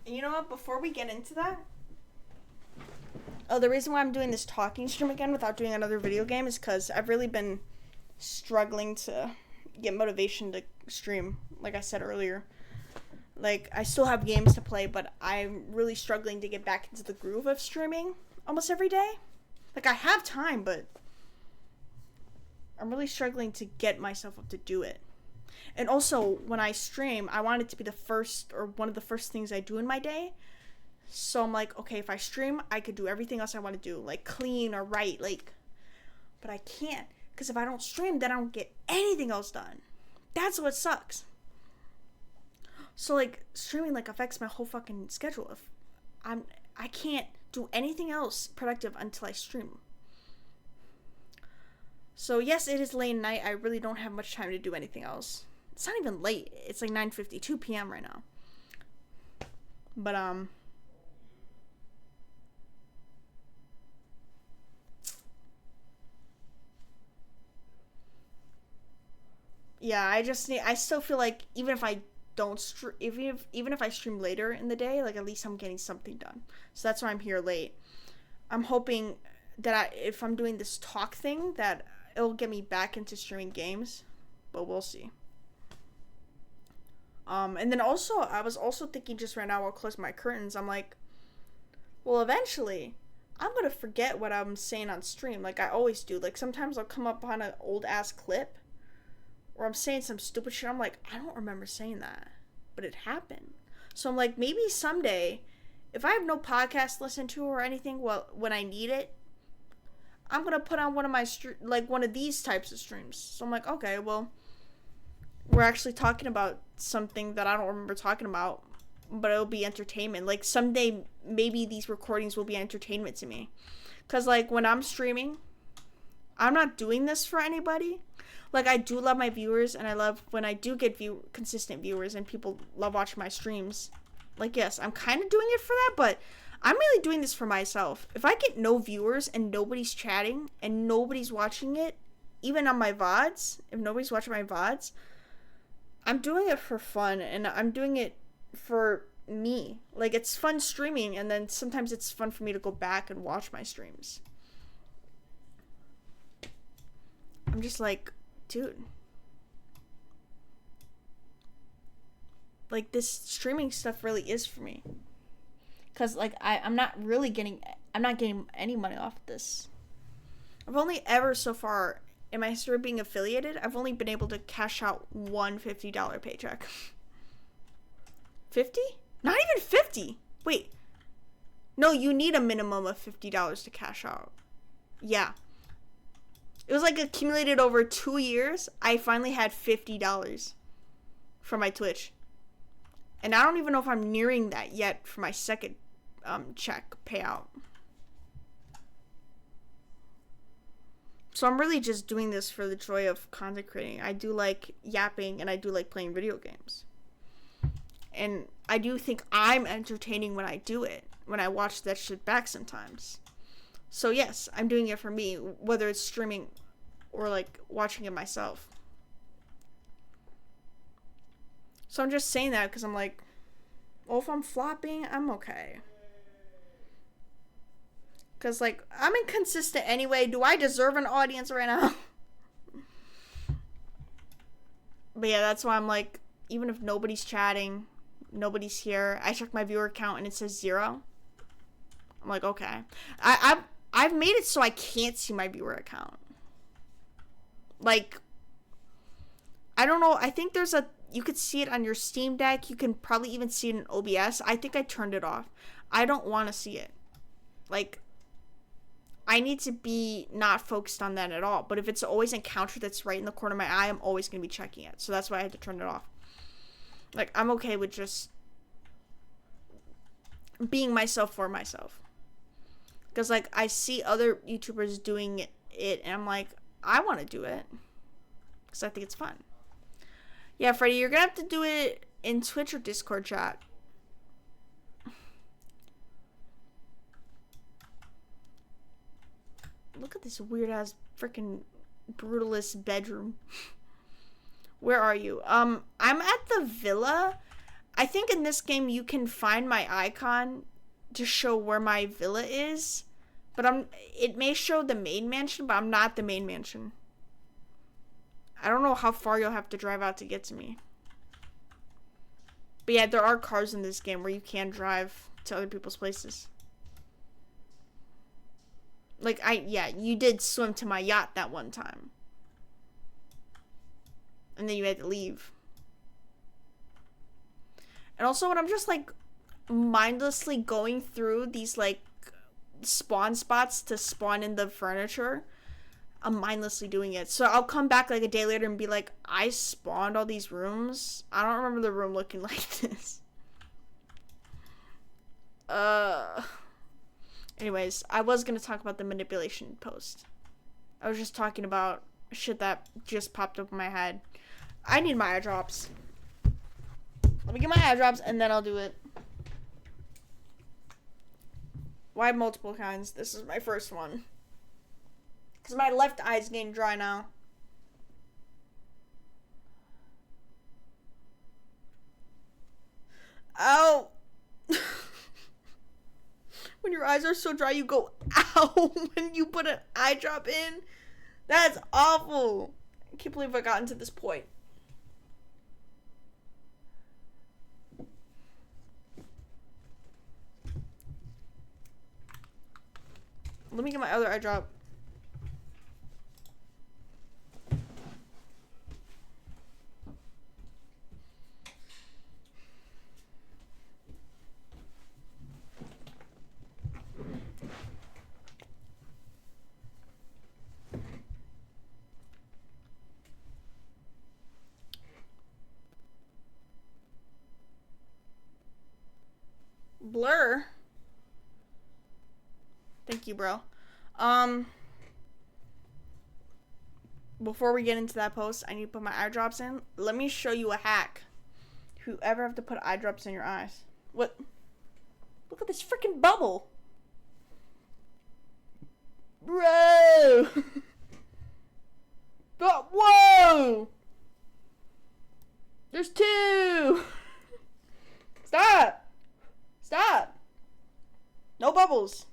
Speaker 1: And you know what? Before we get into that, the reason why I'm doing this talking stream again without doing another video game is because I've really been struggling to get motivation to stream, like I said earlier. Like, I still have games to play, but I'm really struggling to get back into the groove of streaming almost every day. Like, I have time, but I'm really struggling to get myself up to do it. And also, when I stream, I want it to be the first or one of the first things I do in my day. So I'm like, okay, if I stream, I could do everything else I want to do, like clean or write, like, but I can't, because if I don't stream, then I don't get anything else done. That's what sucks. So, like, streaming, like, affects my whole fucking schedule. If I can't do anything else productive until I stream. So, yes, it is late at night. I really don't have much time to do anything else. It's not even late. It's like 9:52 p.m. right now. But, yeah, I still feel like even if I don't even if I stream later in the day, like at least I'm getting something done. So that's why I'm here late. I'm hoping that if I'm doing this talk thing, that it'll get me back into streaming games, but we'll see. And then also, I was also thinking just right now, I'll close my curtains. I'm like, well, eventually, I'm gonna forget what I'm saying on stream, like I always do. Like sometimes I'll come up on an old ass clip, or I'm saying some stupid shit. I'm like, I don't remember saying that, but it happened. So I'm like, maybe someday, if I have no podcast to listen to or anything, well, when I need it, I'm gonna put on one of my one of these types of streams. So I'm like, okay, well, we're actually talking about something that I don't remember talking about, but it'll be entertainment. Like someday, maybe these recordings will be entertainment to me. Cause like when I'm streaming, I'm not doing this for anybody. Like I do love my viewers, and I love when I do get consistent viewers and people love watching my streams. Like yes, I'm kind of doing it for that, but I'm really doing this for myself. If I get no viewers and nobody's chatting and nobody's watching it, even on my VODs, if nobody's watching my VODs, I'm doing it for fun, and I'm doing it for me. Like it's fun streaming, and then sometimes it's fun for me to go back and watch my streams. I'm just like, dude, like this streaming stuff really is for me, because like I'm not getting any money off of this. I've only ever so far in my history of being affiliated, I've only been able to cash out one $50 paycheck. 50? Not even 50. Wait. No, you need a minimum of $50 to cash out. Yeah. It was like accumulated over 2 years. I finally had $50 for my Twitch. And I don't even know if I'm nearing that yet for my second check payout. So I'm really just doing this for the joy of content creating. I do like yapping, and I do like playing video games. And I do think I'm entertaining when I do it, when I watch that shit back sometimes. So yes, I'm doing it for me, whether it's streaming or like watching it myself. So I'm just saying that because I'm like, well, if I'm flopping, I'm okay. Because, like, I'm inconsistent anyway. Do I deserve an audience right now? But yeah, that's why I'm like, even if nobody's chatting, nobody's here, I check my viewer count and it says 0. I'm like, okay. I've made it so I can't see my viewer account. Like, I don't know. I think you could see it on your Steam Deck. You can probably even see it in OBS. I think I turned it off. I don't want to see it. Like, I need to be not focused on that at all. But if it's always an encounter that's right in the corner of my eye, I'm always going to be checking it. So that's why I had to turn it off. Like, I'm okay with just being myself for myself. Because, like, I see other YouTubers doing it, and I'm like, I want to do it. Because I think it's fun. Yeah, Freddie, you're going to have to do it in Twitch or Discord chat. Look at this weird-ass freaking brutalist bedroom. Where are you? I'm at the villa. I think in this game you can find my icon to show where my villa is. But it may show the main mansion, but I'm not the main mansion. I don't know how far you'll have to drive out to get to me. But yeah, there are cars in this game where you can drive to other people's places. Like, you did swim to my yacht that one time. And then you had to leave. And also, when I'm just, like, mindlessly going through these, like, spawn spots to spawn in the furniture, I'm mindlessly doing it. So I'll come back, like, a day later and be like, I spawned all these rooms. I don't remember the room looking like this. Anyways, I was going to talk about the manipulation post. I was just talking about shit that just popped up in my head. I need my eye drops. Let me get my eye drops and then I'll do it. Why multiple kinds? This is my first one. Because my left eye's getting dry now. Ow. When your eyes are so dry, you go ow when you put an eye drop in. That's awful. I can't believe I got into this point. Let me get my other eye drop. Blur. Thank you, bro. Before we get into that post, I need to put my eye drops in. Let me show you a hack. If you ever have to put eye drops in your eyes. What? Look at this freaking bubble. Bro. Oh, whoa. There's two. Stop. Stop. No bubbles.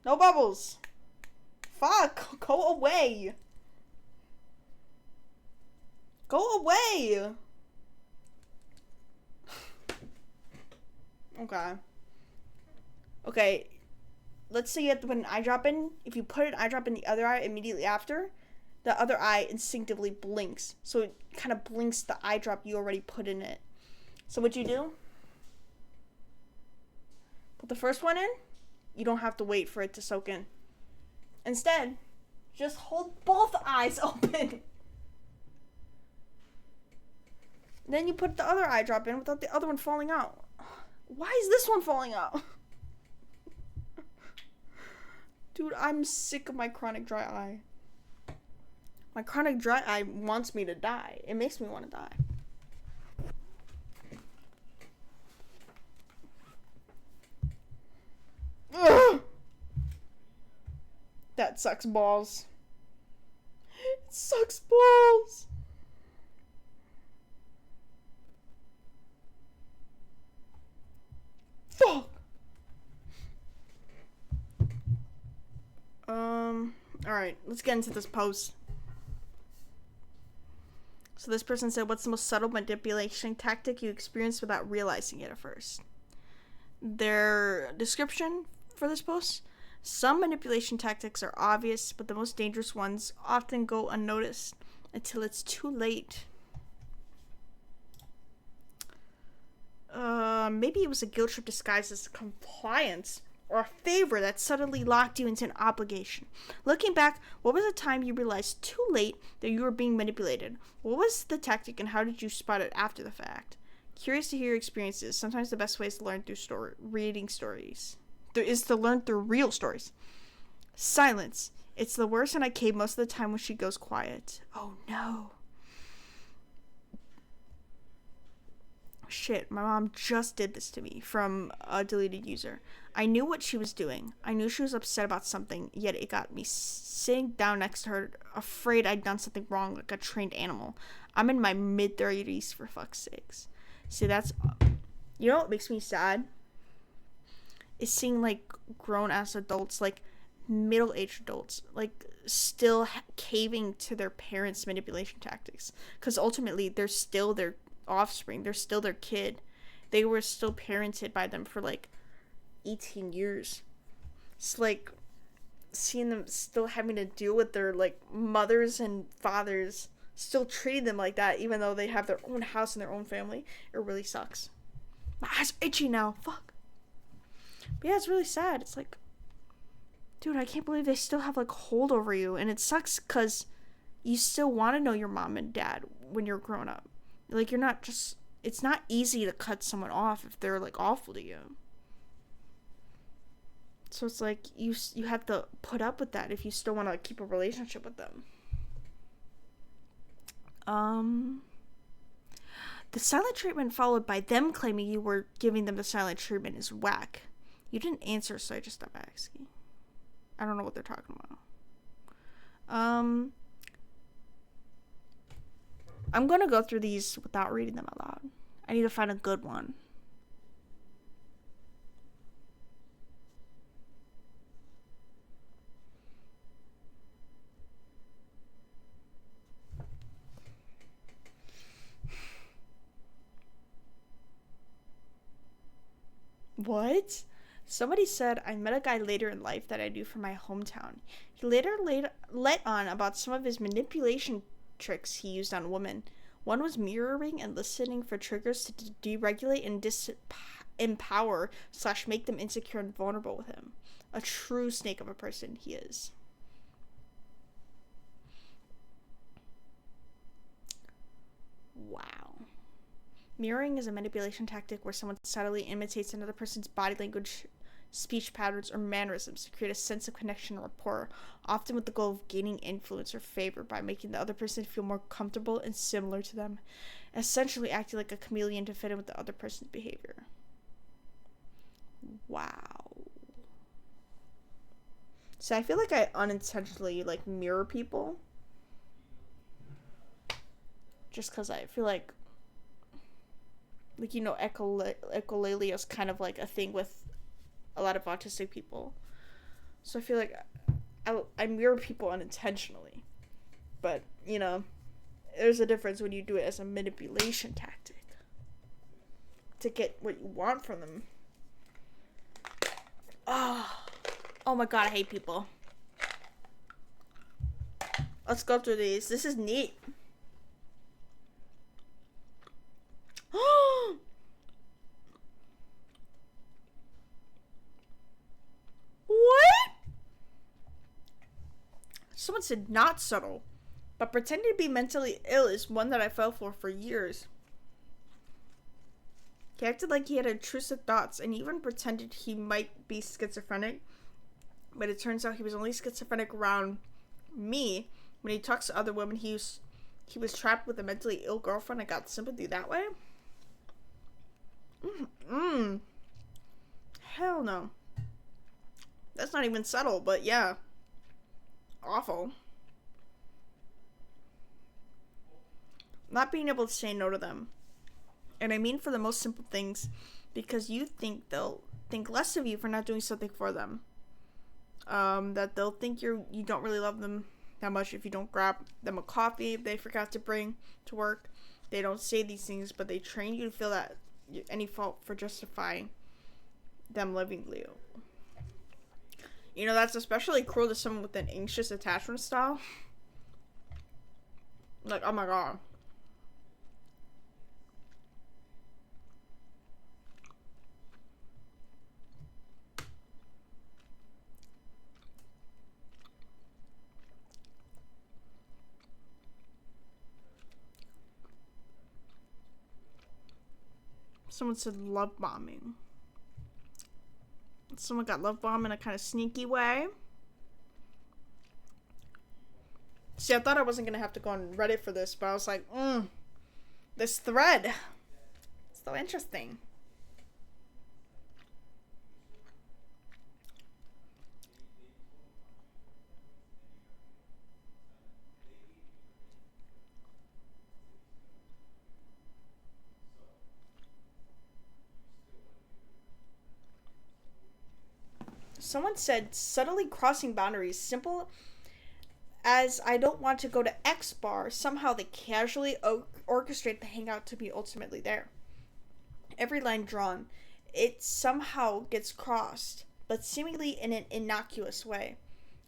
Speaker 1: No bubbles. Fuck. Go away. Go away. Okay. Okay. Let's say you have to put an eye drop in. If you put an eye drop in the other eye immediately after, the other eye instinctively blinks. So it kind of blinks the eye drop you already put in it. So what you do? Put the first one in. You don't have to wait for it to soak in. Instead, just hold both eyes open. Then you put the other eye drop in without the other one falling out. Why is this one falling out? Dude, I'm sick of my chronic dry eye. My chronic dry eye wants me to die. It makes me want to die. Ugh. That sucks balls. It sucks balls. Fuck. Alright, let's get into this post. So this person said, what's the most subtle manipulation tactic you experienced without realizing it at first? Their description for this post: some manipulation tactics are obvious, but the most dangerous ones often go unnoticed until it's too late. Maybe it was a guilt trip disguised as compliance, or a favor that suddenly locked you into an obligation. Looking back, what was the time you realized too late that you were being manipulated? What was the tactic and how did you spot it after the fact? Curious to hear your experiences. Sometimes the best way is to learn through reading stories. To learn through real stories. Silence. It's the worst, and I cave most of the time when she goes quiet. Oh no. Shit, my mom just did this to me from a deleted user. I knew what she was doing. I knew she was upset about something, yet it got me sitting down next to her, afraid I'd done something wrong like a trained animal. I'm in my mid-30s, for fuck's sakes. See, that's... You know what makes me sad? Is seeing, like, grown-ass adults, like, middle-aged adults, like, still caving to their parents' manipulation tactics. Because ultimately, they're still their offspring. They're still their kid. They were still parented by them for, like, 18 years. It's, like, seeing them still having to deal with their, like, mothers and fathers still treating them like that, even though they have their own house and their own family. It really sucks. My eyes are itchy now. Fuck. But yeah, it's really sad. It's like, dude, I can't believe they still have, like, hold over you. And it sucks because you still want to know your mom and dad when you're grown up. Like, you're not just... It's not easy to cut someone off if they're, like, awful to you. So it's like, you have to put up with that if you still want to keep a relationship with them. The silent treatment followed by them claiming you were giving them the silent treatment is whack. You didn't answer, so I just stopped asking. I don't know what they're talking about. I'm gonna go through these without reading them out loud. I need to find a good one. What? Somebody said I met a guy later in life that I knew from my hometown. He later let on about some of his manipulation tricks he used on women. One was mirroring and listening for triggers to deregulate and disempower / make them insecure and vulnerable with him. A true snake of a person he is. Wow. Mirroring is a manipulation tactic where someone subtly imitates another person's body language, speech patterns, or mannerisms to create a sense of connection or rapport, often with the goal of gaining influence or favor by making the other person feel more comfortable and similar to them, essentially acting like a chameleon to fit in with the other person's behavior. Wow. So I feel like I unintentionally mirror people. Just because I feel like echolalia is kind of like a thing with a lot of autistic people. So I feel like I mirror people unintentionally. But, there's a difference when you do it as a manipulation tactic to get what you want from them. Oh my god, I hate people. Let's go through these. This is neat. What? Someone said not subtle, but pretending to be mentally ill is one that I fell for years. He acted like he had intrusive thoughts and even pretended he might be schizophrenic, but it turns out he was only schizophrenic around me. When he talks to other women, he was trapped with a mentally ill girlfriend and got sympathy that way. Hell no. That's not even subtle, but yeah. Awful. Not being able to say no to them. And I mean for the most simple things, because you think they'll think less of you for not doing something for them. That they'll think you don't really love them that much if you don't grab them a coffee they forgot to bring to work. They don't say these things, but they train you to feel that any fault for justifying them loving you. That's especially cruel to someone with an anxious attachment style. Like, oh my god. Someone said love bombing. Someone got love bombed in a kind of sneaky way. See, I thought I wasn't going to have to go on Reddit for this, but I was like, this thread. It's so interesting. Someone said subtly crossing boundaries, simple as I don't want to go to X bar, somehow they casually orchestrate the hangout to be ultimately there. Every line drawn, it somehow gets crossed, but seemingly in an innocuous way.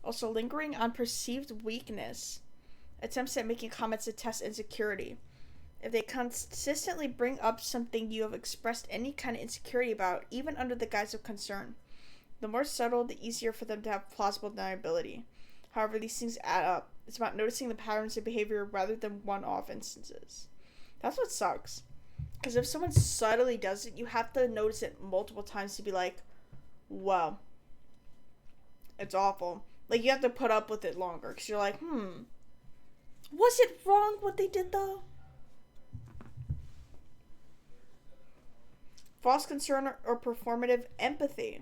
Speaker 1: Also lingering on perceived weakness, attempts at making comments to test insecurity. If they consistently bring up something you have expressed any kind of insecurity about, even under the guise of concern, the more subtle, the easier for them to have plausible deniability. However, these things add up. It's about noticing the patterns of behavior rather than one-off instances. That's what sucks. Because if someone subtly does it, you have to notice it multiple times to be like, wow, it's awful. Like, you have to put up with it longer. Because you're like, was it wrong what they did, though? False concern or performative empathy.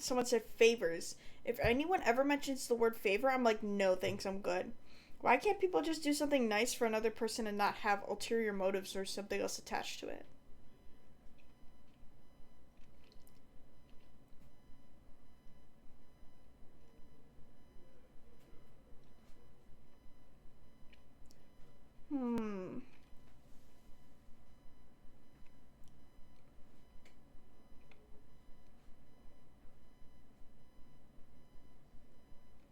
Speaker 1: Someone said favors. If anyone ever mentions the word favor, I'm like, no thanks, I'm good. Why can't people just do something nice for another person and not have ulterior motives or something else attached to it?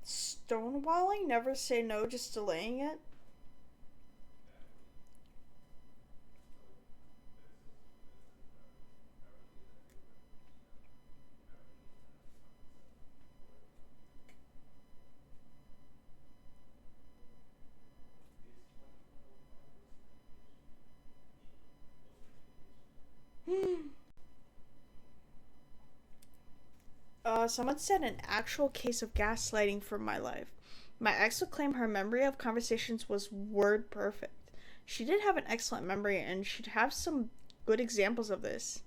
Speaker 1: Stonewalling? Never say no, just delaying it? Someone said an actual case of gaslighting from my life. My ex would claim her memory of conversations was word perfect. She did have an excellent memory, and she'd have some good examples of this,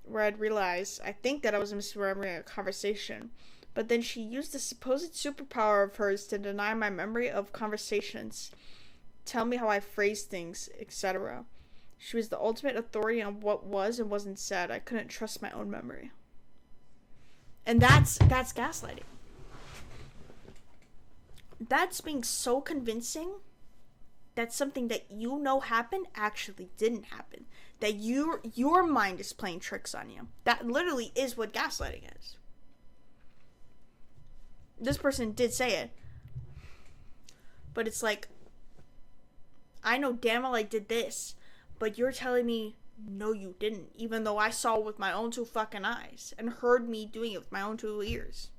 Speaker 1: where I'd realize, I think that I was misremembering a conversation, but then she used the supposed superpower of hers to deny my memory of conversations, tell me how I phrased things, etc. She was the ultimate authority on what was and wasn't said. I couldn't trust my own memory. And that's gaslighting. That's being so convincing that something that you know happened actually didn't happen. That your mind is playing tricks on you. That literally is what gaslighting is. This person did say it. But it's like, I know damn well I did this, but you're telling me, no you didn't, even though I saw it with my own two fucking eyes and heard me doing it with my own two ears.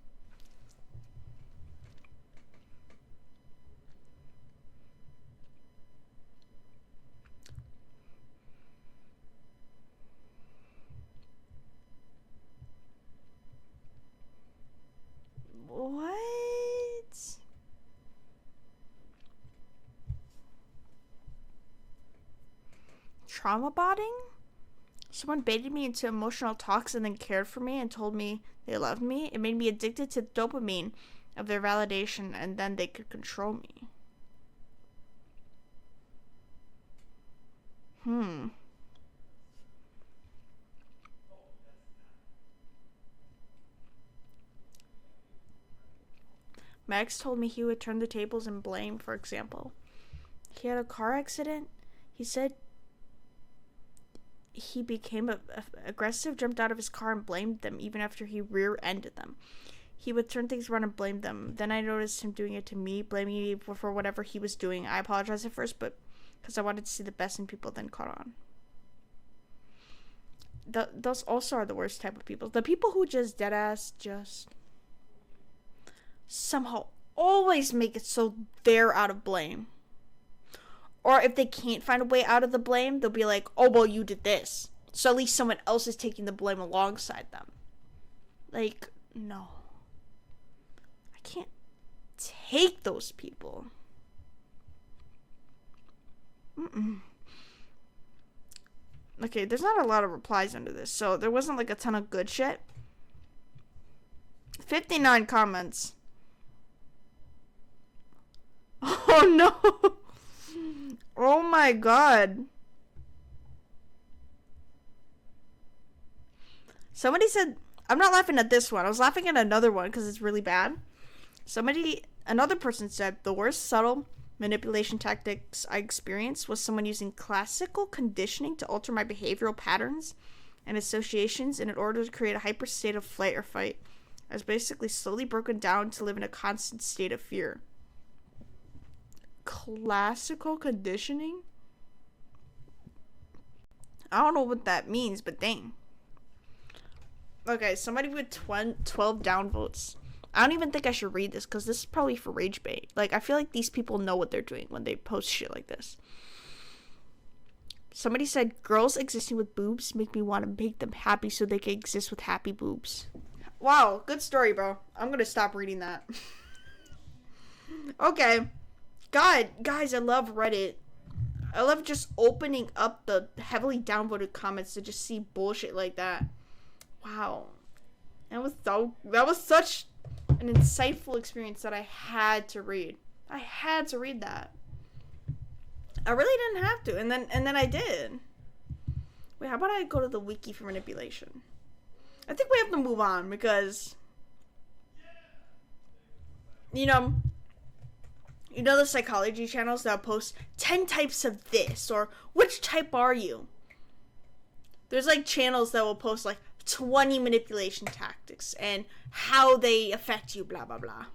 Speaker 1: What? Trauma bonding? Someone baited me into emotional talks and then cared for me and told me they loved me. It made me addicted to dopamine of their validation, and then they could control me. My ex told me he would turn the tables and blame, for example. He had a car accident. He said he became aggressive, jumped out of his car and blamed them even after he rear-ended them. He would turn things around and blame them. Then I noticed him doing it to me, blaming me for whatever he was doing. I apologized at first, but because I wanted to see the best in people, then caught on. Those also are the worst type of people. The people who just deadass just somehow always make it so they're out of blame. Or if they can't find a way out of the blame, they'll be like, oh, well, you did this. So at least someone else is taking the blame alongside them. Like, no. I can't take those people. Okay, there's not a lot of replies under this, so there wasn't like a ton of good shit. 59 comments. Oh no. Oh my god. Somebody said, I'm not laughing at this one. I was laughing at another one because it's really bad. Another person said, the worst subtle manipulation tactics I experienced was someone using classical conditioning to alter my behavioral patterns and associations in order to create a hyper state of flight or fight. I was basically slowly broken down to live in a constant state of fear. Classical conditioning? I don't know what that means, but dang. Okay, somebody with 12 downvotes. I don't even think I should read this because this is probably for rage bait. Like, I feel like these people know what they're doing when they post shit like this. Somebody said, girls existing with boobs make me want to make them happy so they can exist with happy boobs. Wow, good story, bro. I'm gonna stop reading that. Okay. God, guys, I love Reddit. I love just opening up the heavily downvoted comments to just see bullshit like that. Wow. And that was such an insightful experience that I had to read. I had to read that. I really didn't have to, and then I did. Wait, how about I go to the wiki for manipulation? I think we have to move on because you know the psychology channels that post 10 types of this or which type are you? There's like channels that will post like 20 manipulation tactics and how they affect you, blah blah blah.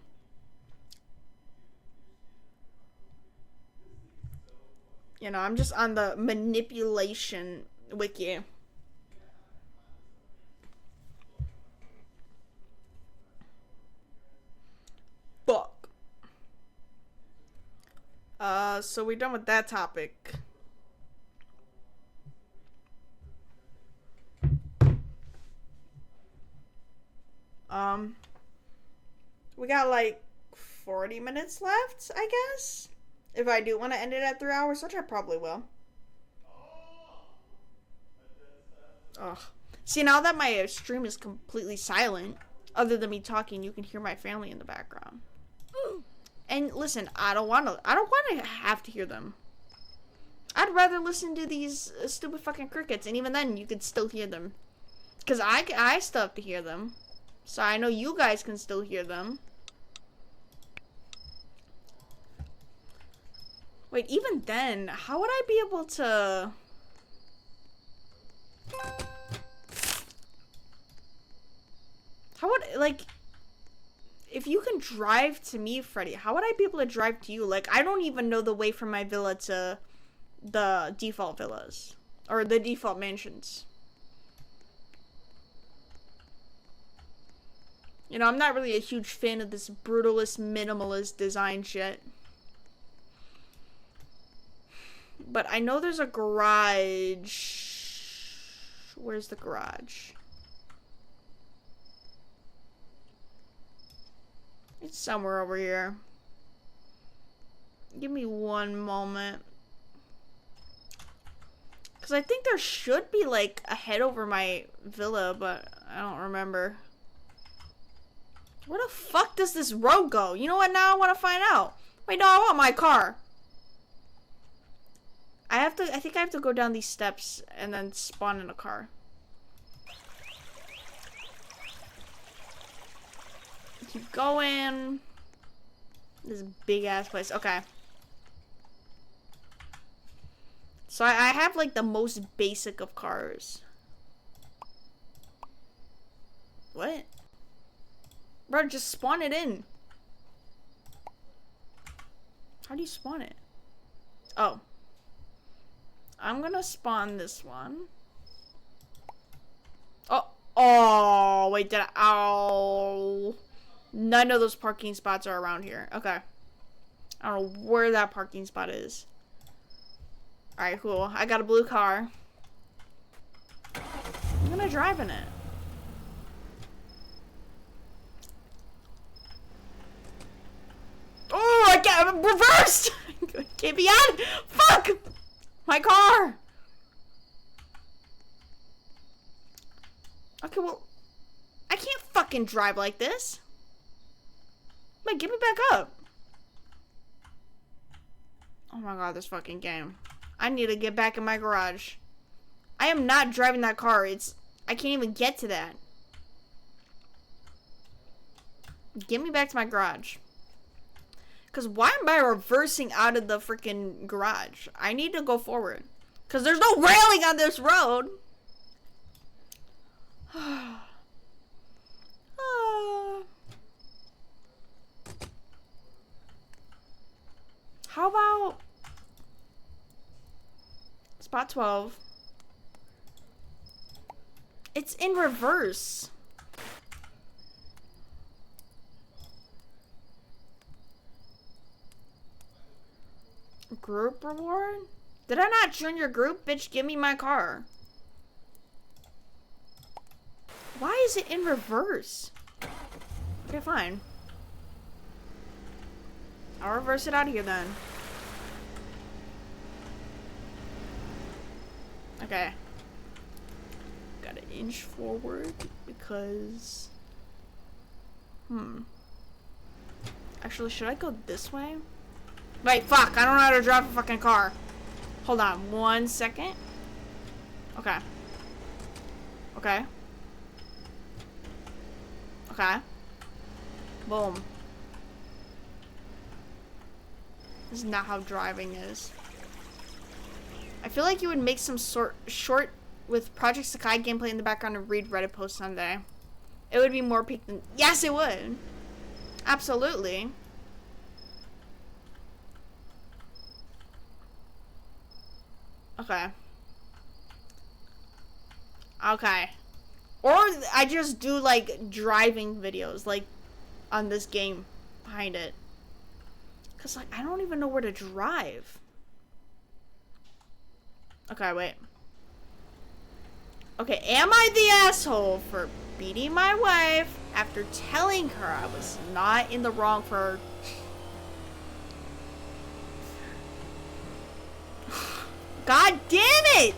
Speaker 1: You know, I'm just on the manipulation wiki. Fuck. So we're done with that topic. We got like 40 minutes left, I guess. If I do want to end it at 3 hours, which I probably will. Ugh. See, now that my stream is completely silent, other than me talking, you can hear my family in the background. And listen, I don't want to have to hear them. I'd rather listen to these stupid fucking crickets, and even then, you could still hear them. Because I still have to hear them. So I know you guys can still hear them. Wait, even then, how would I be able to... How would, like... If you can drive to me, Freddy, how would I be able to drive to you? Like, I don't even know the way from my villa to the default villas. Or the default mansions. You know, I'm not really a huge fan of this brutalist, minimalist design shit. But I know there's a garage. Where's the garage? It's somewhere over here. Give me one moment. Because I think there should be, like, a head over my villa, but I don't remember. Where the fuck does this road go? You know what? Now I want to find out. Wait, no, I want my car. I think I have to go down these steps and then spawn in a car. Keep going. This big ass place. Okay. So I have like the most basic of cars. What? Bro, just spawn it in. How do you spawn it? Oh. I'm gonna spawn this one. Oh, wait, ow. None of those parking spots are around here. Okay. I don't know where that parking spot is. Alright, cool. I got a blue car. I'm gonna drive in it. Oh, I got reversed! Can't be out! Fuck! My car! Okay, well, I can't fucking drive like this. Wait, get me back up. Oh my god, this fucking game. I need to get back in my garage. I am not driving that car. I can't even get to that. Get me back to my garage. Because why am I reversing out of the freaking garage? I need to go forward. Because there's no railing on this road. How about spot 12? It's in reverse. Group reward? Did I not join your group? Bitch, give me my car. Why is it in reverse? Okay, fine. I'll reverse it out of here then. Okay. Gotta inch forward because Actually, should I go this way? Wait, fuck, I don't know how to drive a fucking car. Hold on, 1 second. Okay. Okay. Okay. Boom. This is not how driving is. I feel like you would make some short with Project Sakai gameplay in the background and read Reddit posts someday. It would be more peak than— yes, it would. Absolutely. Okay. Okay. Or I just do like driving videos like on this game behind it. Cause like I don't even know where to drive. Okay, wait. Okay, am I the asshole for beating my wife after telling her I was not in the wrong for— God damn it!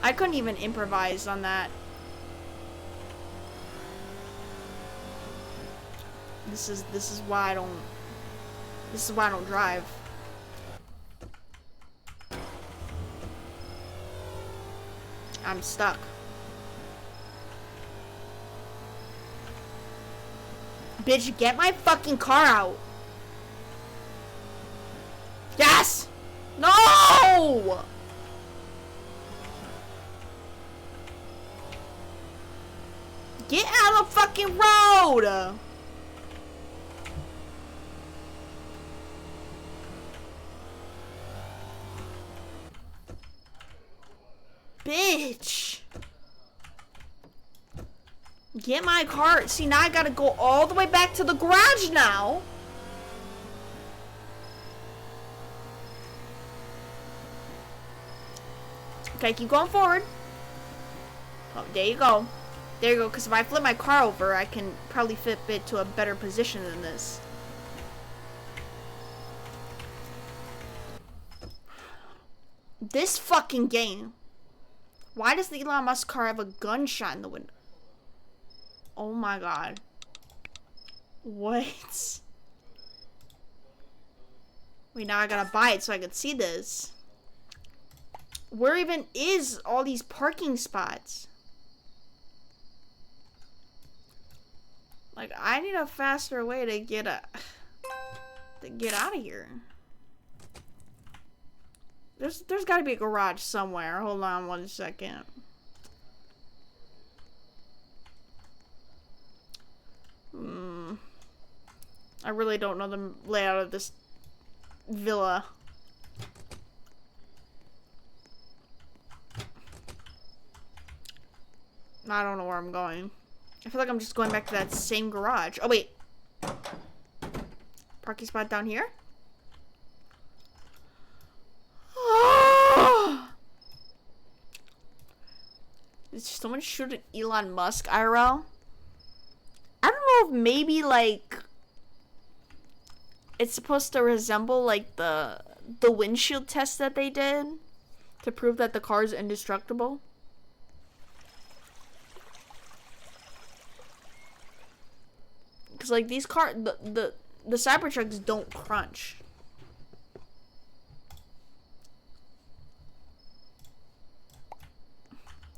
Speaker 1: I couldn't even improvise on that. This is why I don't— this is why I don't drive. I'm stuck. Bitch, get my fucking car out. Yes! No! Get out of the fucking road! Bitch! Get my car. See, now I gotta go all the way back to the garage now. Okay, keep going forward. Oh, there you go. There you go, because if I flip my car over, I can probably flip it to a better position than this. This fucking game. Why does the Elon Musk car have a gunshot in the window? Oh my god. What? Wait, now I gotta buy it so I can see this. Where even is all these parking spots? Like, I need a faster way to get out of here. There's gotta be a garage somewhere. Hold on 1 second. I really don't know the layout of this villa. I don't know where I'm going. I feel like I'm just going back to that same garage. Oh, wait. Parking spot down here? Did someone shoot at Elon Musk IRL? I don't know if maybe, like, it's supposed to resemble, like, the windshield test that they did to prove that the car is indestructible. Because, like, these cars, the Cybertrucks don't crunch.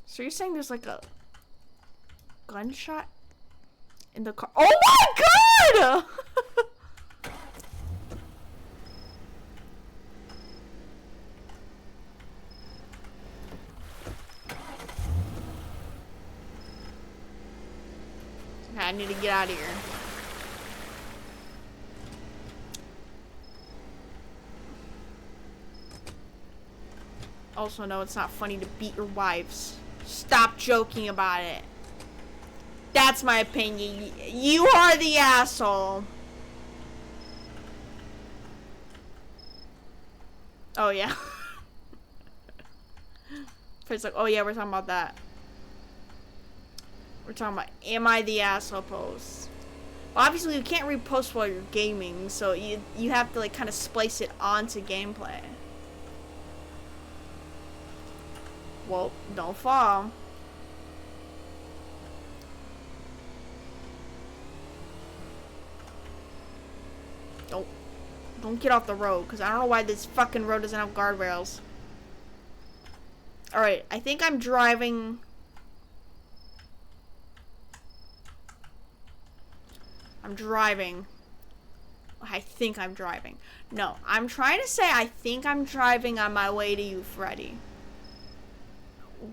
Speaker 1: So you're saying there's, like, a gunshot in the car? Oh my god! Okay, I need to get out of here. Also, no, it's not funny to beat your wives. Stop joking about it. That's my opinion. You are the asshole. Oh, yeah. It's like, oh, yeah, we're talking about that. We're talking about, am I the asshole post? Well, obviously, you can't repost while you're gaming, so you have to, like, kind of splice it onto gameplay. Well, don't fall. Don't get off the road, because I don't know why this fucking road doesn't have guardrails. Alright, I think I'm driving. I'm driving. I think I'm driving. No, I'm trying to say I think I'm driving on my way to you, Freddy.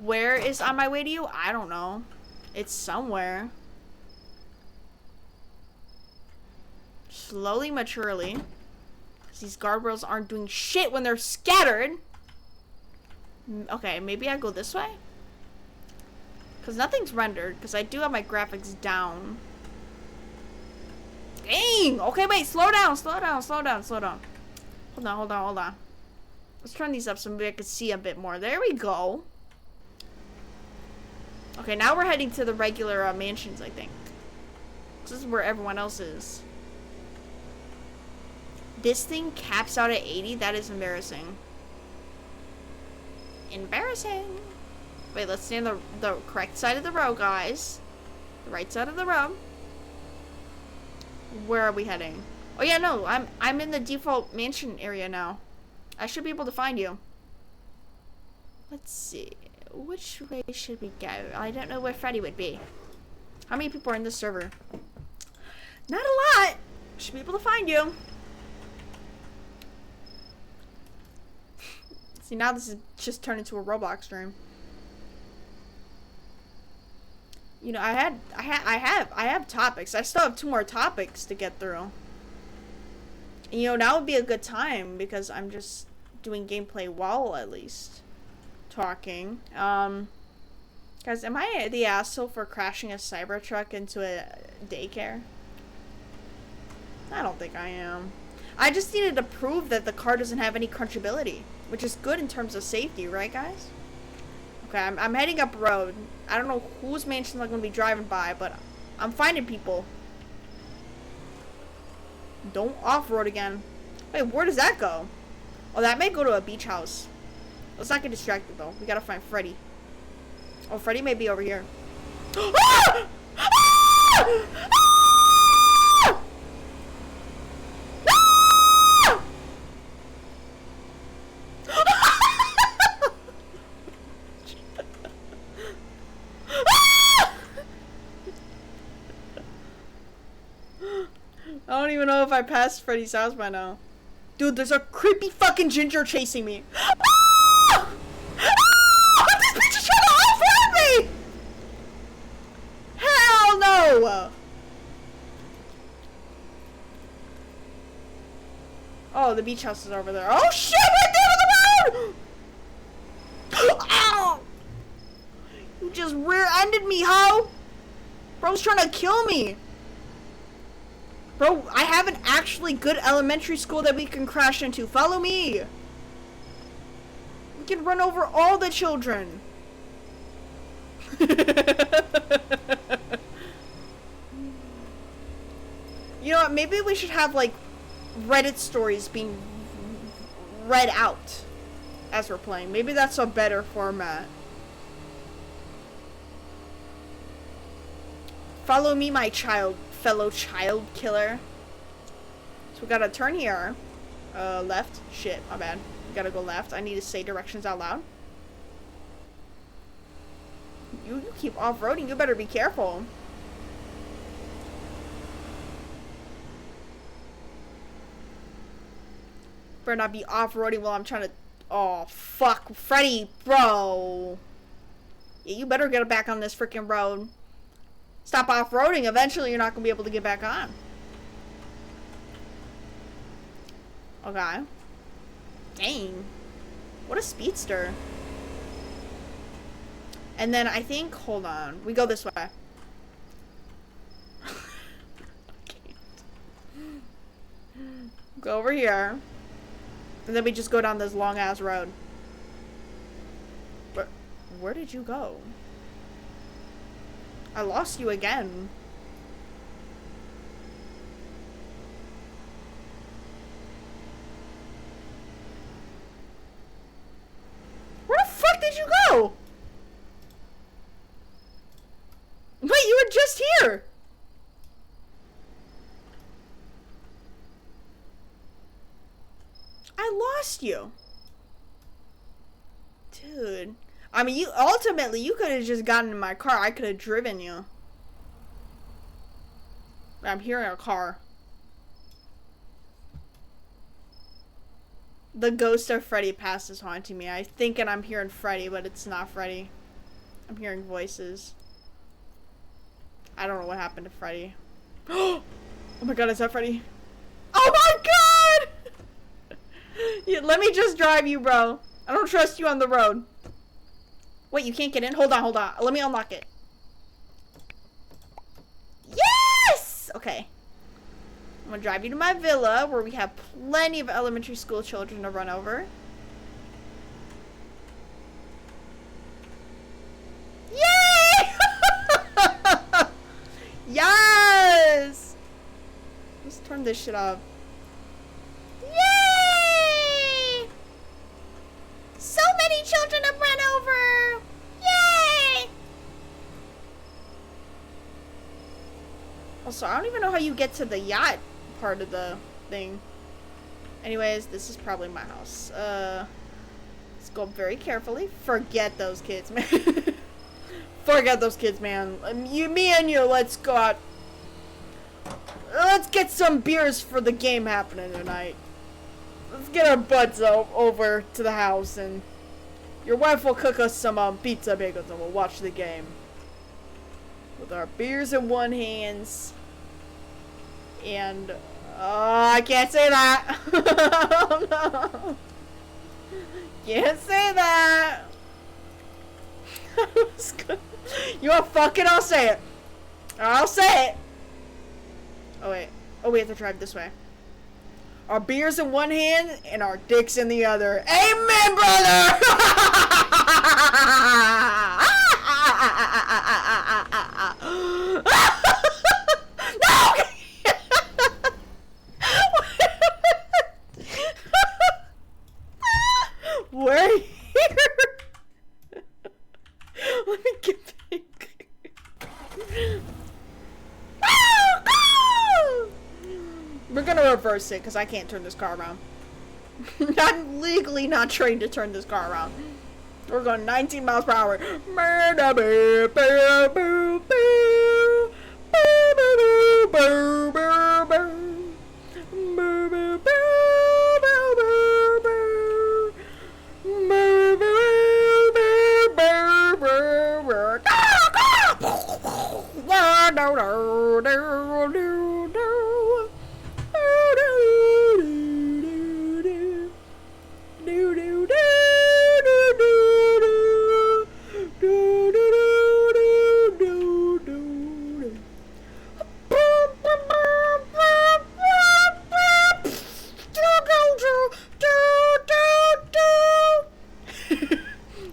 Speaker 1: Where is on my way to you? I don't know. It's somewhere. Slowly, maturely. These guardrails aren't doing shit when they're scattered. Okay, maybe I go this way? Because nothing's rendered. Because I do have my graphics down. Dang! Okay, wait. Slow down. Slow down. Slow down. Slow down. Hold on. Hold on. Hold on. Let's turn these up so maybe I can see a bit more. There we go. Okay, now we're heading to the regular mansions, I think. This is where everyone else is. This thing caps out at 80? That is embarrassing. Embarrassing. Wait, let's stay on the correct side of the road, guys. The right side of the road. Where are we heading? Oh yeah, no, I'm in the default mansion area now. I should be able to find you. Let's see. Which way should we go? I don't know where Freddy would be. How many people are in this server? Not a lot. Should be able to find you. See, now this is just turned into a Roblox stream. You know, I have topics. I still have 2 more topics to get through. And, you know, now would be a good time because I'm just doing gameplay while at least talking. Guys, am I the asshole for crashing a Cybertruck into a daycare? I don't think I am. I just needed to prove that the car doesn't have any crunchability, which is good in terms of safety, right, guys? Okay, I'm heading up road. I don't know whose mansion I'm going to be driving by, but I'm finding people. Don't off-road again. Wait, where does that go? Oh, that may go to a beach house. Let's not get distracted, though. We gotta find Freddy. Oh, Freddy may be over here. Ah! Ah! Ah! I don't even know if I passed Freddy's house by now. Dude, there's a creepy fucking ginger chasing me. Ah! Ah! This bitch is trying to off-road me! Hell no! Oh, the beach house is over there. Oh shit, right there on the road! Ow! You just rear-ended me, ho! Bro's trying to kill me. Bro, I have an actually good elementary school that we can crash into. Follow me. We can run over all the children. You know what? Maybe we should have, like, Reddit stories being read out as we're playing. Maybe that's a better format. Follow me, my fellow child killer. So we gotta turn here. Left. Shit, my bad. We gotta go left. I need to say directions out loud. You keep off-roading. You better be careful. Better not be off-roading while I'm trying to... Oh, fuck. Freddy, bro. Yeah, you better get back on this freaking road. Stop off-roading. Eventually, you're not going to be able to get back on. Okay. Dang. What a speedster. And then I think... Hold on. We go this way. Go over here. And then we just go down this long-ass road. Where did you go? I lost you again. Where the fuck did you go? Wait, you were just here. you. Dude. I mean, you ultimately, you could have just gotten in my car. I could have driven you. I'm hearing a car. The ghost of Freddy past is haunting me. I'm thinking I'm hearing Freddy, but it's not Freddy. I'm hearing voices. I don't know what happened to Freddy. Oh my god, is that Freddy? Oh my god! Yeah, let me just drive you, bro. I don't trust you on the road. Wait, you can't get in? Hold on, hold on. Let me unlock it. Yes! Okay. I'm gonna drive you to my villa where we have plenty of elementary school children to run over. Yay! Yes! Let's turn this shit off. Yay! So many children have run over! Yay! Also, I don't even know how you get to the yacht part of the thing. Anyways, this is probably my house. Let's go very carefully. Forget those kids, man. Forget those kids, man. Me and you, let's go out. Let's get some beers for the game happening tonight. Let's get our butts over to the house, and your wife will cook us some pizza bagels, and we'll watch the game with our beers in one hands. And I can't say that. Oh, no. Can't say that. You want fuck it? I'll say it. I'll say it. Oh wait. Oh, we have to drive this way. Our beers in one hand and our dicks in the other. Amen, brother. No. We're here. Let me get back. We're gonna reverse it because I can't turn this car around. I'm legally not trained to turn this car around. We're going 19 miles per hour.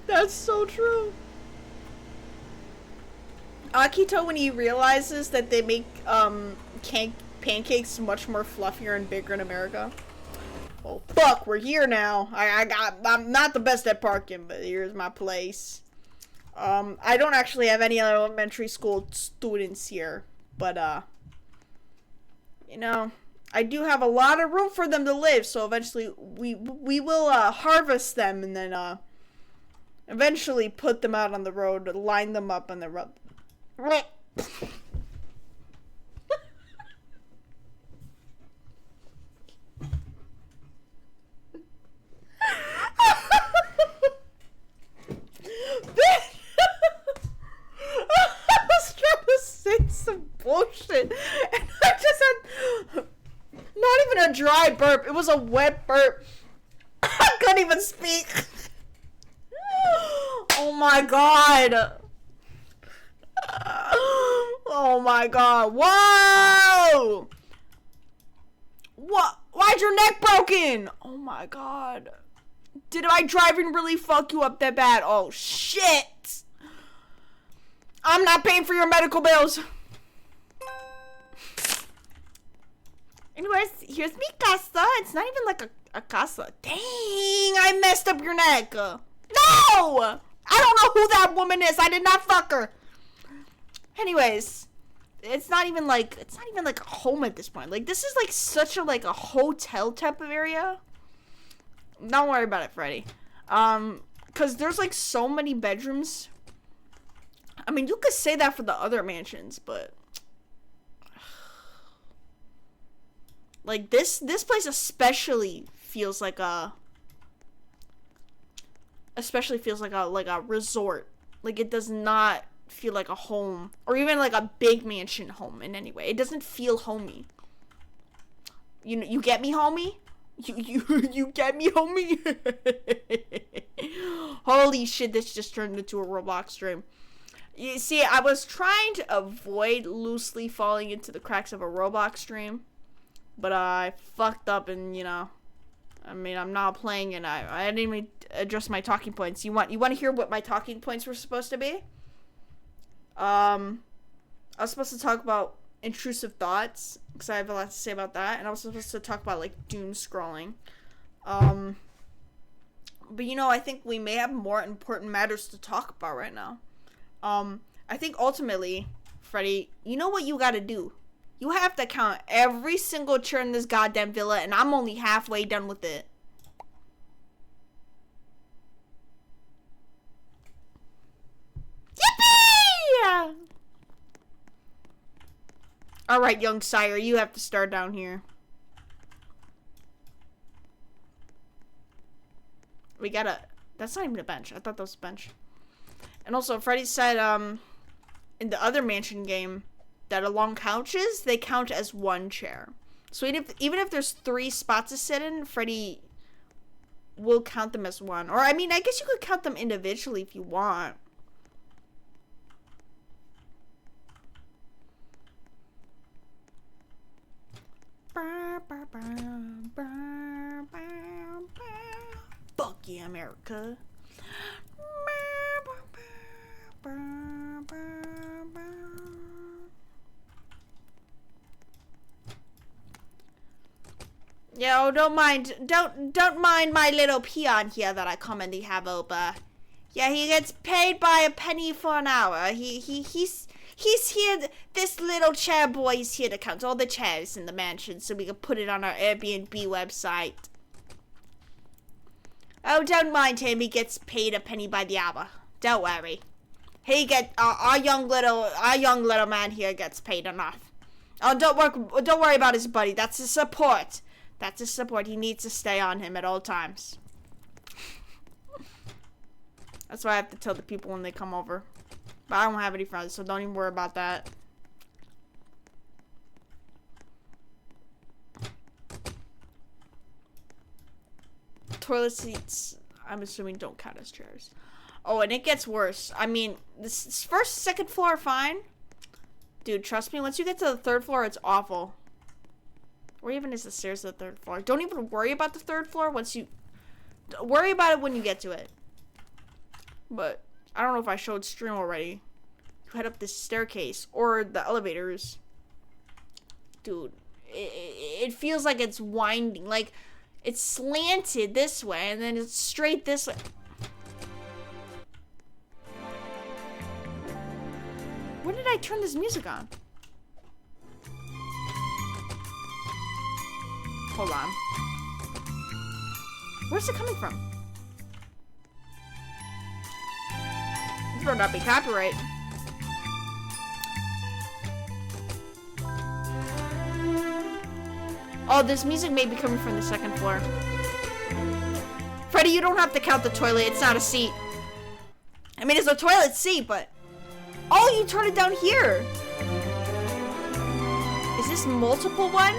Speaker 1: That's so true. Akito, when he realizes that they make pancakes much more fluffier and bigger in America. Oh fuck, we're here now. I'm not the best at parking, but here's my place. I don't actually have any elementary school students here, but you know, I do have a lot of room for them to live, so eventually we will harvest them and then eventually put them out on the road, line them up on the road. I was trying to say some bullshit, and I just had not even a dry burp. It was a wet burp. I couldn't even speak. Oh my god. Oh my god. Whoa! What? Why'd your neck broken? Oh my god. Did my driving really fuck you up that bad? Oh shit! I'm not paying for your medical bills. Anyways, here's mi casa. It's not even like a casa. Dang, I messed up your neck. No! I don't know who that woman is. I did not fuck her. Anyways, it's not even like a home at this point. Like, this is like such a like a hotel type of area. Don't worry about it, Freddy. Cause there's like so many bedrooms. I mean, you could say that for the other mansions, but like this place especially feels like a resort. Like it does not feel like a home or even like a big mansion home in any way. It doesn't feel homey. You get me, homie? You get me, homie? Holy shit, this just turned into a Roblox stream. You see, I was trying to avoid loosely falling into the cracks of a Roblox stream, but I fucked up and, I mean, I'm not playing and I didn't even address my talking points. You want to hear what my talking points were supposed to be? I was supposed to talk about intrusive thoughts, because I have a lot to say about that, and I was supposed to talk about, like, doom scrolling. But, I think we may have more important matters to talk about right now. I think ultimately, Freddy, you know what you gotta do? You have to count every single chair in this goddamn villa, and I'm only halfway done with it. Yippee! Alright, young sire, you have to start down here. We gotta... That's not even a bench. I thought that was a bench. And also, Freddy said, in the other mansion game, that along couches, they count as one chair. So even if there's 3 spots to sit in, Freddy will count them as one. Or, I mean, I guess you could count them individually if you want. Fuck yeah, America. Yo, don't mind my little peon here that I commonly have over. Yeah, he gets paid by a penny for an hour. He's here. This little chair boy is here to count all the chairs in the mansion so we can put it on our Airbnb website. Oh, don't mind him. He gets paid a penny by the hour. Don't worry. Our young little man here gets paid enough. Oh, don't worry about his buddy. That's his support. That's his support. He needs to stay on him at all times. That's what I have to tell the people when they come over. But I don't have any friends, so don't even worry about that. Toilet seats, I'm assuming, don't count as chairs. Oh, and it gets worse. I mean, this first, second floor are fine. Dude, trust me, once you get to the 3rd floor, it's awful. Or even is the stairs to the 3rd floor. Don't even worry about the 3rd floor worry about it when you get to it. But I don't know if I showed stream already. You head up this staircase or the elevators. Dude, it feels like it's winding. Like, it's slanted this way and then it's straight this way. When did I turn this music on? Hold on. Where's it coming from? This better not be copyright. Oh, this music may be coming from the 2nd floor. Freddy, you don't have to count the toilet. It's not a seat. I mean, it's a toilet seat, but... Oh, you turn it down here. Is this multiple one?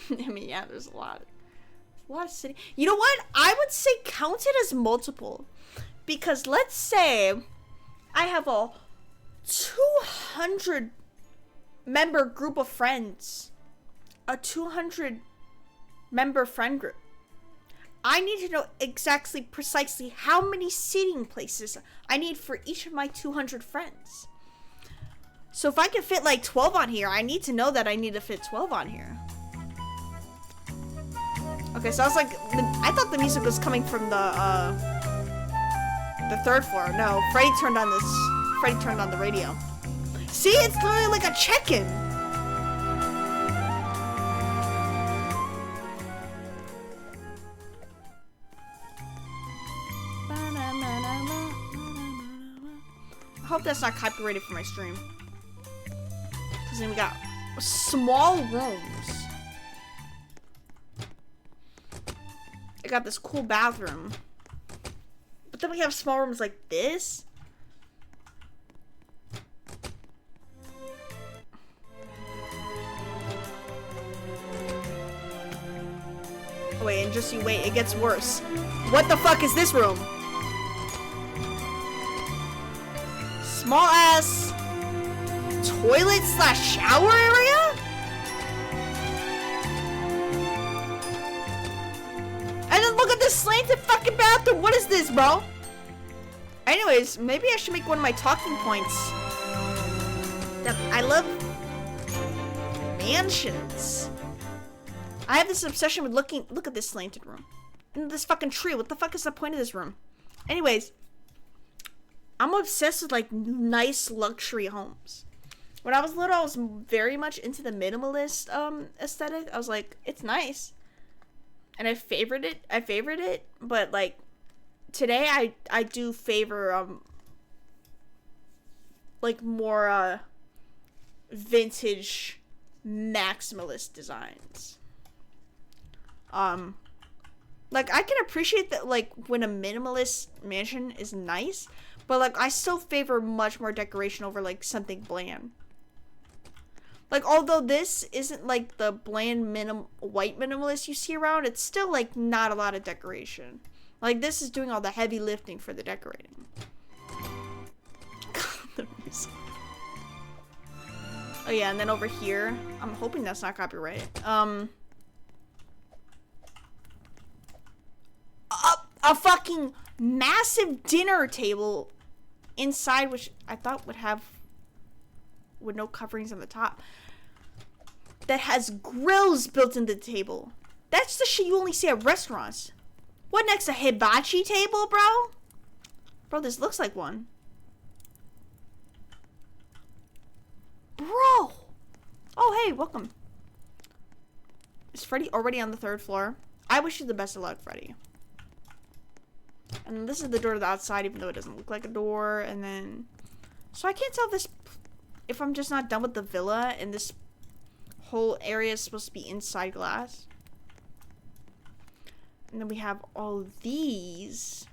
Speaker 1: I mean, yeah, there's a lot of city. You know what? I would say count it as multiple. Because let's say I have a 200 member group of friends. A 200 member friend group. I need to know precisely how many seating places I need for each of my 200 friends. So if I can fit like 12 on here, I need to know that I need to fit 12 on here. Okay, so I was like, I thought the music was coming from the 3rd floor. No, Freddy Freddy turned on the radio. See, it's literally like a check-in. I hope that's not copyrighted for my stream. Because then we got small rooms. I got this cool bathroom. But then we have small rooms like this. Oh, wait, and just you wait, it gets worse. What the fuck is this room? Small ass toilet slash shower area? And then look at this slanted fucking bathroom. What is this, bro? Anyways, maybe I should make one of my talking points that I love mansions. I have this obsession with look at this slanted room. And this fucking tree. What the fuck is the point of this room? Anyways, I'm obsessed with like nice luxury homes. When I was little, I was very much into the minimalist aesthetic. I was like, it's nice. And I favored it, but like today I do favor like more vintage maximalist designs. Like I can appreciate that like when a minimalist mansion is nice, but like I still favor much more decoration over like something bland. Like although this isn't like the bland white minimalist you see around, it's still like not a lot of decoration. Like this is doing all the heavy lifting for the decorating. Oh yeah, and then over here, I'm hoping that's not copyrighted. A fucking massive dinner table inside, which I thought would have with no coverings on the top, that has grills built into the table. That's the shit you only see at restaurants. What next, a hibachi table, bro? Bro, this looks like one. Bro! Oh, hey, welcome. Is Freddy already on the 3rd floor? I wish you the best of luck, Freddy. And this is the door to the outside, even though it doesn't look like a door. And then, so I can't tell if I'm just not done with the villa and this whole area is supposed to be inside glass. And then we have all these.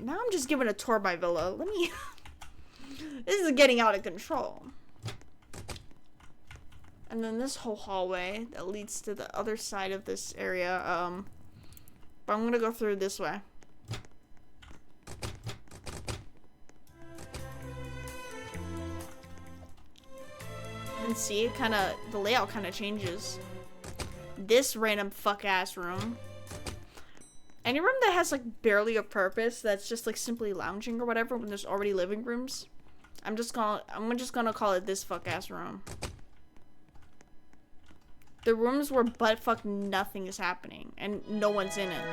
Speaker 1: Now I'm just giving a tour of my villa. Let me... This is getting out of control. And then this whole hallway that leads to the other side of this area. But I'm gonna go through this way. And see, the layout kind of changes. This random fuck ass room. Any room that has like barely a purpose, that's just like simply lounging or whatever when there's already living rooms, I'm just gonna call it this fuck ass room. The rooms where butt fuck nothing is happening and no one's in it.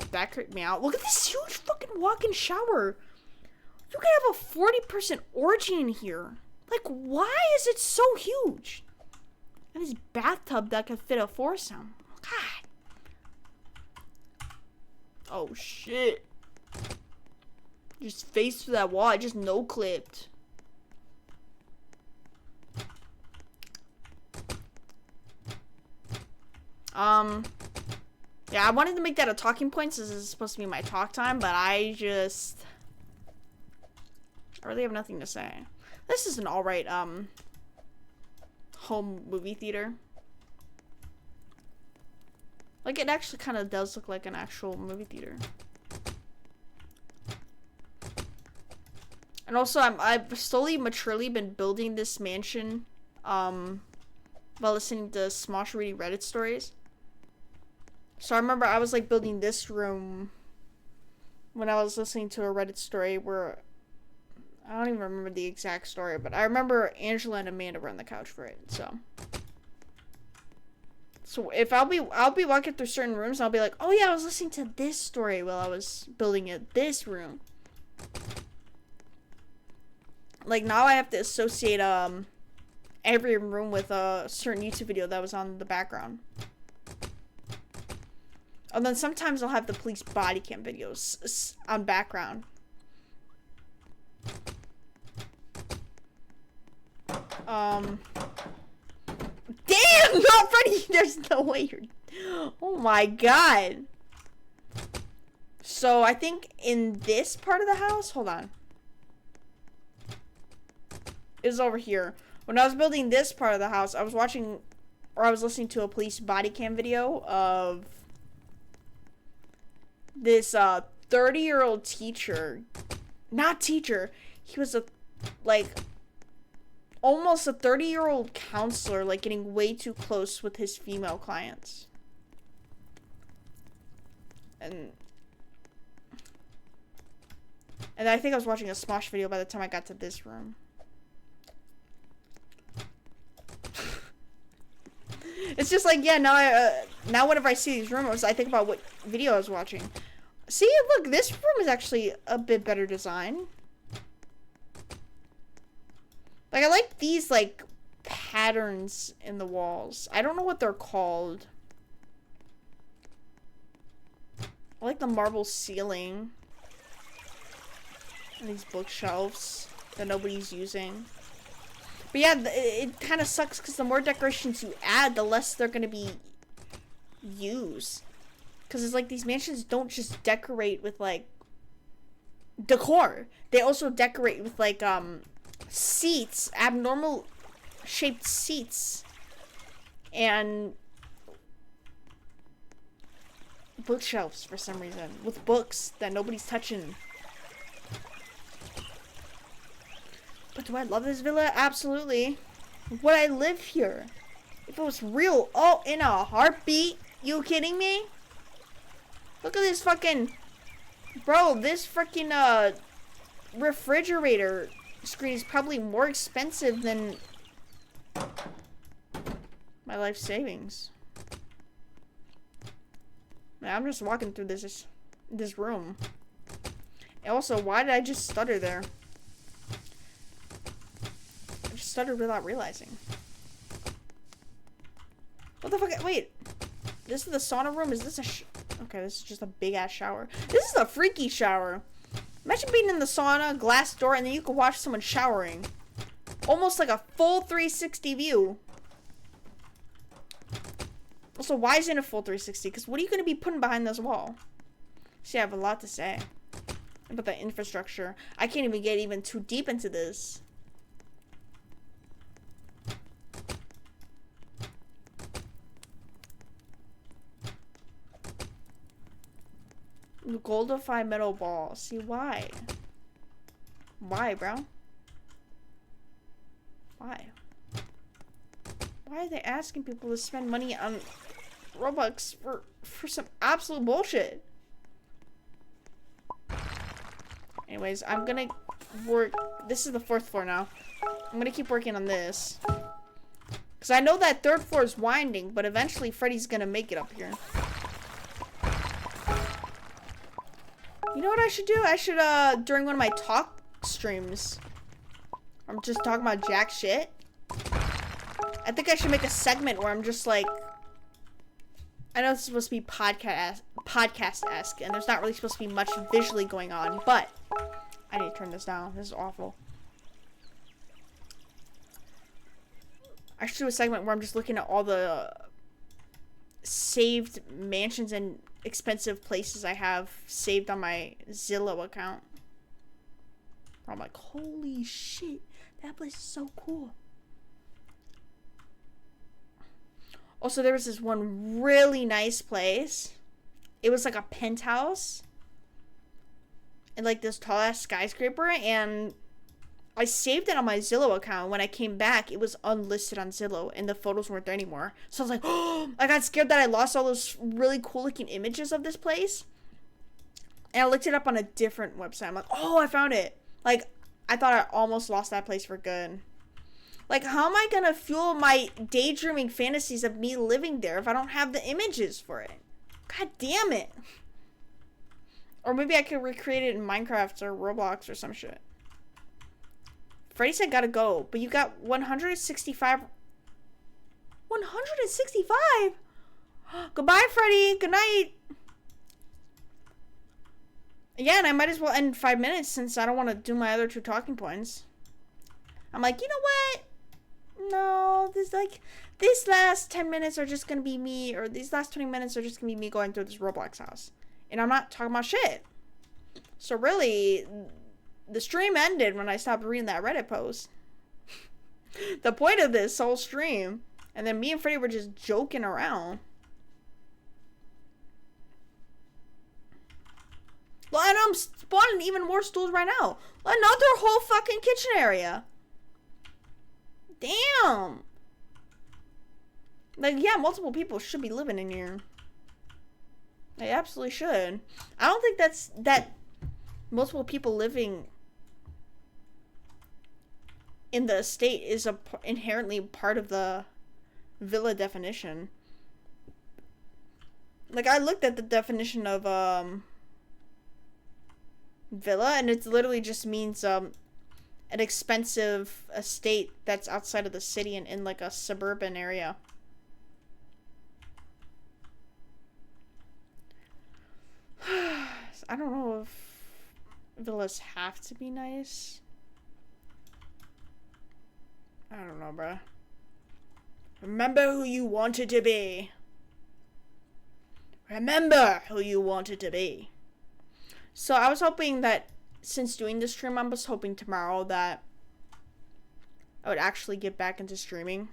Speaker 1: That creeped me out. Look at this huge fucking walk-in shower. You could have a 40% orgy in here. Like, why is it so huge? And this bathtub that could fit a foursome. God. Oh, shit. Just face through that wall. I just no-clipped. Yeah, I wanted to make that a talking point since this is supposed to be my talk time, but I really have nothing to say. This is an alright, home movie theater. Like, it actually kind of does look like an actual movie theater. And also, I've slowly, maturely been building this mansion, while listening to Smosh reading Reddit stories. So I remember I was, like, building this room when I was listening to a Reddit story where I don't even remember the exact story, but I remember Angela and Amanda were on the couch for it. So if I'll be walking through certain rooms, and I'll be like, oh yeah, I was listening to this story while I was building this room. Like now I have to associate every room with a certain YouTube video that was on the background. And then sometimes I'll have the police body cam videos on background. Damn! No, Freddy! There's no way you're... Oh my god. So, I think in this part of the house... Hold on. Is over here. When I was building this part of the house, I was watching... Or I was listening to a police body cam video of... This, 30-year-old teacher... Not teacher. He was a... Like... Almost a 30-year-old counselor, like, getting way too close with his female clients. And I think I was watching a Smosh video by the time I got to this room. It's just like, yeah, now whenever I see these rumors, I think about what video I was watching. See, look, this room is actually a bit better design. Like, I like these, like, patterns in the walls. I don't know what they're called. I like the marble ceiling. And these bookshelves that nobody's using. But yeah, it kind of sucks because the more decorations you add, the less they're going to be used. Because it's like these mansions don't just decorate with, like, decor. They also decorate with, like, seats, abnormal shaped seats, and bookshelves for some reason with books that nobody's touching. But do I love this villa? Absolutely. Would I live here if it was real? Oh, in a heartbeat? You kidding me? Look at this fucking... Bro, this freaking refrigerator screen is probably more expensive than my life savings. Man, I'm just walking through this room. And also, why did I just stutter there? I just stuttered without realizing. What the fuck? Wait. This is the sauna room? Is this a okay, this is just a big ass shower. This is a freaky shower. Imagine being in the sauna, glass door, and then you could watch someone showering. Almost like a full 360 view. Also, why isn't it a full 360? Because what are you going to be putting behind this wall? See, I have a lot to say about the infrastructure. I can't even get even too deep into this. Goldify metal ball. See, why? Why, bro? Why? Why are they asking people to spend money on Robux for some absolute bullshit? Anyways, I'm gonna work. This is the 4th floor now. I'm gonna keep working on this. Because I know that 3rd floor is winding, but eventually Freddy's gonna make it up here. You know what I should do? I should, during one of my talk streams, I'm just talking about jack shit. I think I should make a segment where I'm just like, I know it's supposed to be podcast-esque, and there's not really supposed to be much visually going on, but I need to turn this down. This is awful. I should do a segment where I'm just looking at all the saved mansions and expensive places I have saved on my Zillow account. I'm like, holy shit, that place is so cool. Also, there was this one really nice place. It was like a penthouse in like this tall ass skyscraper, and I saved it on my Zillow account. When I came back, it was unlisted on Zillow, and the photos weren't there anymore. So I was like, oh, I got scared that I lost all those really cool looking images of this place. And I looked it up on a different website. I'm like, oh, I found it. Like, I thought I almost lost that place for good. Like, how am I gonna fuel my daydreaming fantasies of me living there if I don't have the images for it? God damn it. Or maybe I could recreate it in Minecraft or Roblox or some shit. Freddy said gotta go, but you got 165. 165? Goodbye, Freddy. Good night. Yeah, and I might as well end in 5 minutes since I don't want to do my other 2 talking points. I'm like, you know what? No, these last 10 minutes are just gonna be me, or these last 20 minutes are just gonna be me going through this Roblox house. And I'm not talking about shit. So really, the stream ended when I stopped reading that Reddit post. The point of this whole stream, and then me and Freddy were just joking around. Well, and I'm spawning even more stools right now. Another whole fucking kitchen area. Damn. Like, yeah, multiple people should be living in here. They absolutely should. I don't think that multiple people living in the estate is inherently part of the villa definition. Like, I looked at the definition of villa, and it literally just means an expensive estate that's outside of the city and in like a suburban area. I don't know if villas have to be nice. I don't know, bruh. Remember who you wanted to be. Remember who you wanted to be. So I was hoping that since doing this stream, I was hoping tomorrow that I would actually get back into streaming.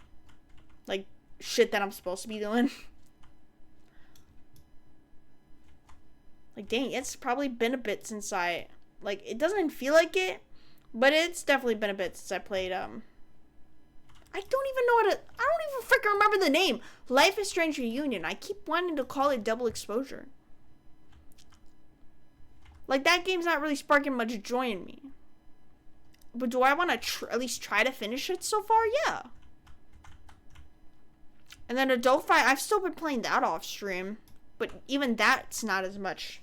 Speaker 1: Like, shit that I'm supposed to be doing. Like, dang, it's probably been a bit since I, like, it doesn't feel like it, but it's definitely been a bit since I played, I don't even know I don't even freaking remember the name. Life is Strange Reunion. I keep wanting to call it Double Exposure. Like, that game's not really sparking much joy in me. But do I want to at least try to finish it so far? Yeah. And then Adelphi, I've still been playing that off stream. But even that's not as much.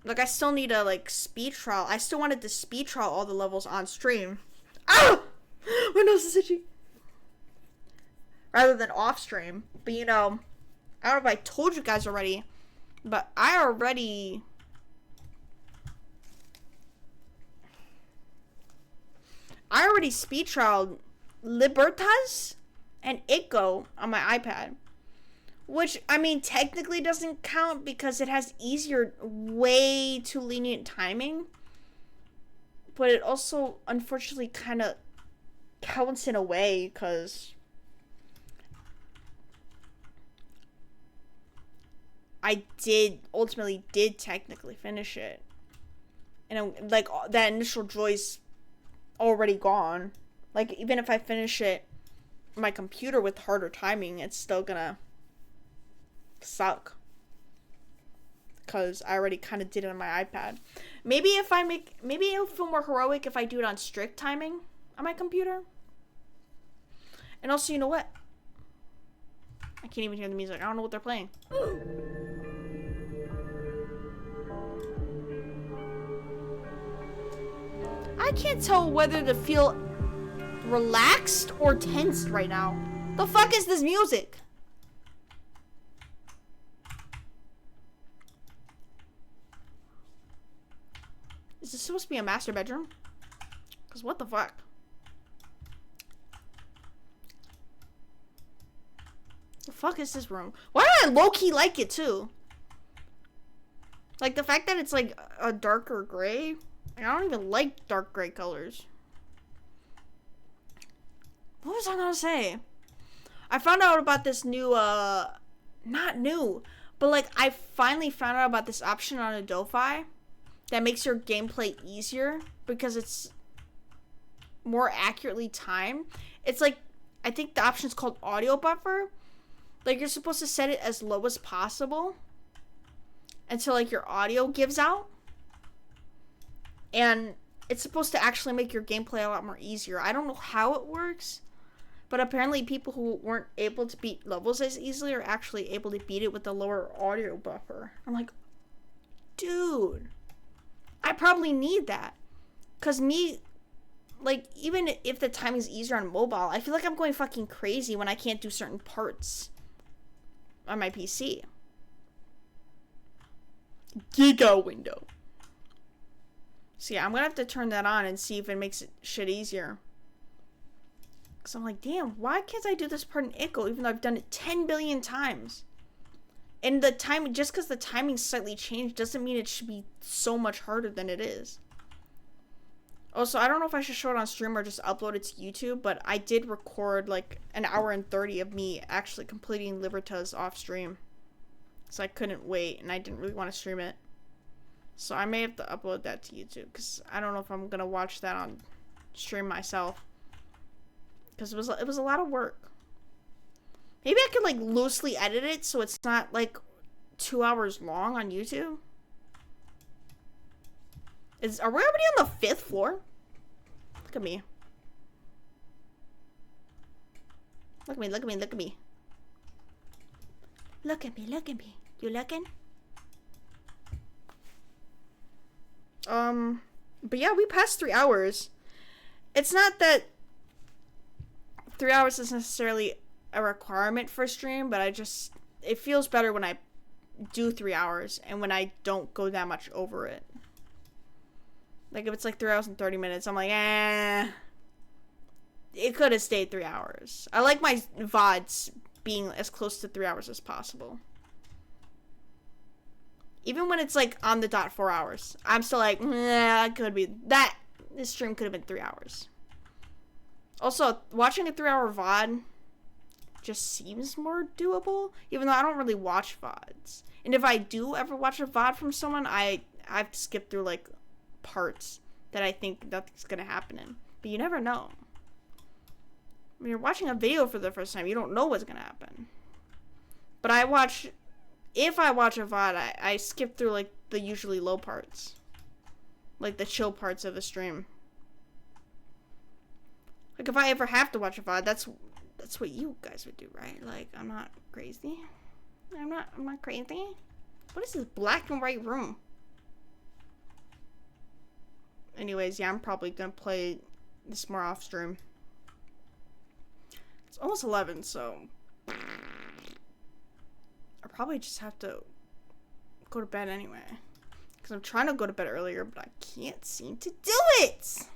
Speaker 1: Like, I still need a, like, speed trial. I still wanted to speed trial all the levels on stream. Ah! My nose is itchy. Rather than off stream. But, you know, I don't know if I told you guys already, but I already speed trialed Libertas and Ico on my iPad. Which, I mean, technically doesn't count because it has easier, way too lenient timing. But it also, unfortunately, kind of counts in a way because I ultimately did technically finish it. And, like, that initial joy's already gone. Like, even if I finish it on my computer with harder timing, it's still gonna suck because I already kind of did it on my iPad. Maybe it'll feel more heroic if I do it on strict timing on my computer. And also, you know what? I can't even hear the music. I don't know what they're playing. I can't tell whether to feel relaxed or tensed right now. The fuck is this music? Is this supposed to be a master bedroom? Because what the fuck? The fuck is this room? Why do I low-key like it too? Like the fact that it's like a darker gray. Like, I don't even like dark gray colors. What was I gonna say? I found out about this new, not new, but like I finally found out about this option on Adelphi that makes your gameplay easier because it's more accurately timed. It's like, I think the option's called audio buffer. Like, you're supposed to set it as low as possible until like your audio gives out. And it's supposed to actually make your gameplay a lot more easier. I don't know how it works, but apparently people who weren't able to beat levels as easily are actually able to beat it with a lower audio buffer. I'm like, dude, I probably need that. Because me, like, even if the timing is easier on mobile, I feel like I'm going fucking crazy when I can't do certain parts on my PC. Giga window. So yeah, I'm gonna have to turn that on and see if it makes shit easier. Cause I'm like, damn, why can't I do this part in Ickle even though I've done it 10 billion times? And the time, just because the timing slightly changed doesn't mean it should be so much harder than it is. Also, I don't know if I should show it on stream or just upload it to YouTube, but I did record like an hour and 30 of me actually completing Libertas off stream. So I couldn't wait and I didn't really want to stream it. So I may have to upload that to YouTube because I don't know if I'm going to watch that on stream myself. Because it was a lot of work. Maybe I could like loosely edit it so it's not like 2 hours long on YouTube. Are we already on the 5th floor? Look at me. Look at me, look at me, look at me. Look at me, look at me. You looking? But yeah, we passed 3 hours. It's not that 3 hours is necessarily a requirement for a stream, but it feels better when I do 3 hours and when I don't go that much over it. Like, if it's like 3 hours and 30 minutes, I'm like, it could have stayed 3 hours. I like my VODs being as close to 3 hours as possible. Even when it's like on the dot 4 hours, I'm still like, this stream could have been 3 hours. Also, watching a 3 hour VOD just seems more doable, even though I don't really watch VODs. And if I do ever watch a VOD from someone, I've skipped through like parts that I think nothing's gonna happen in. But you never know. When you're watching a video for the first time, you don't know what's gonna happen. But if I watch a VOD, I skip through like the usually low parts. Like the chill parts of the stream. Like if I ever have to watch a VOD, that's what you guys would do, right? Like, I'm not crazy. I'm not crazy. What is this black and white room? Anyways, yeah, I'm probably gonna play this more off stream. It's almost 11, so I probably just have to go to bed anyway. Because I'm trying to go to bed earlier, but I can't seem to do it!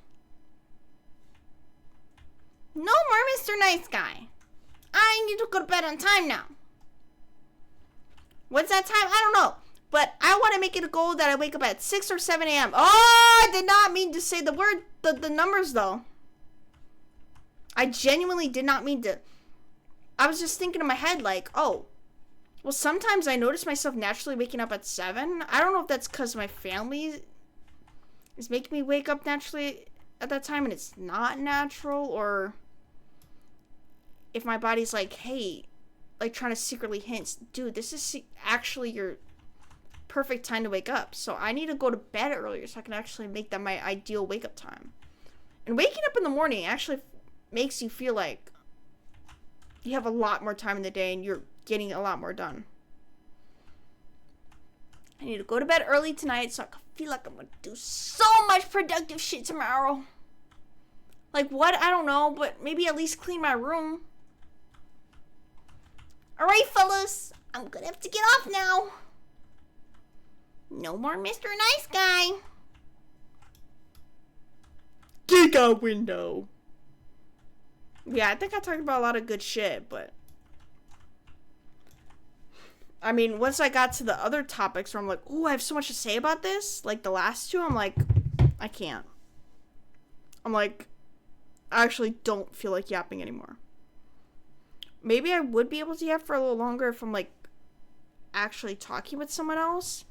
Speaker 1: No more Mr. Nice Guy. I need to go to bed on time now. What's that time? I don't know. But I want to make it a goal that I wake up at 6 or 7 a.m. Oh, I did not mean to say the numbers, though. I genuinely did not mean to. I was just thinking in my head, like, oh, well, sometimes I notice myself naturally waking up at 7. I don't know if that's because my family is making me wake up naturally at that time and it's not natural, or if my body's like, hey, like trying to secretly hint, dude, this is actually your perfect time to wake up. So I need to go to bed earlier so I can actually make that my ideal wake up time. And waking up in the morning actually makes you feel like you have a lot more time in the day and you're getting a lot more done. I need to go to bed early tonight so I can feel like I'm gonna do so much productive shit tomorrow. Like what? I don't know, but maybe at least clean my room. Alright, fellas, I'm gonna have to get off now. No more Mr. Nice Guy. Giga window. Yeah, I think I talked about a lot of good shit, but I mean, once I got to the other topics where I'm like, oh, I have so much to say about this, like the last two, I'm like, I can't. I'm like, I actually don't feel like yapping anymore. Maybe I would be able to yap for a little longer if I'm like actually talking with someone else.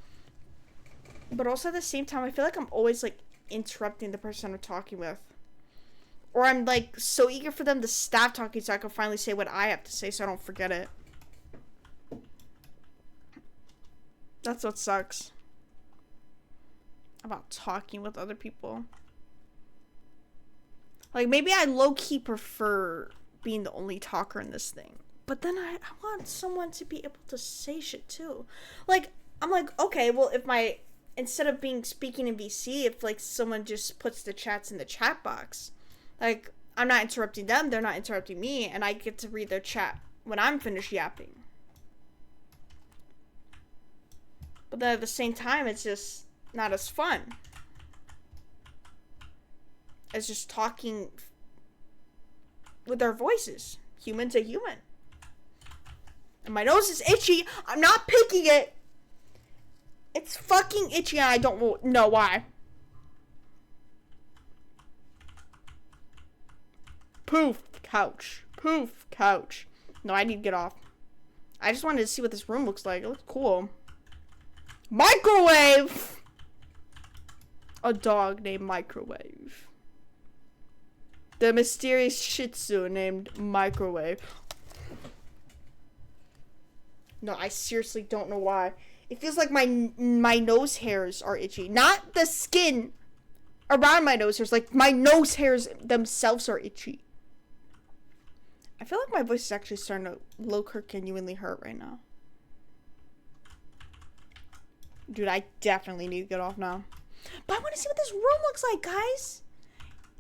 Speaker 1: But also at the same time, I feel like I'm always like interrupting the person I'm talking with. Or I'm like so eager for them to stop talking so I can finally say what I have to say so I don't forget it. That's what sucks. about talking with other people. Like, maybe I low-key prefer being the only talker in this thing. But then I want someone to be able to say shit, too. Like, I'm like, okay, well, if instead of speaking in VC, if, like, someone just puts the chats in the chat box, like, I'm not interrupting them, they're not interrupting me, and I get to read their chat when I'm finished yapping. But then at the same time, it's just not as fun as just talking with our voices, human to human. And my nose is itchy. I'm not picking it. It's fucking itchy and I don't know why. Poof, couch. Poof, couch. No, I need to get off. I just wanted to see what this room looks like. It looks cool. Microwave! A dog named Microwave. The mysterious Shih Tzu named Microwave. No, I seriously don't know why. It feels like my nose hairs are itchy. Not the skin around my nose hairs. Like, my nose hairs themselves are itchy. I feel like my voice is actually starting to low-key genuinely hurt right now. Dude, I definitely need to get off now. But I want to see what this room looks like, guys.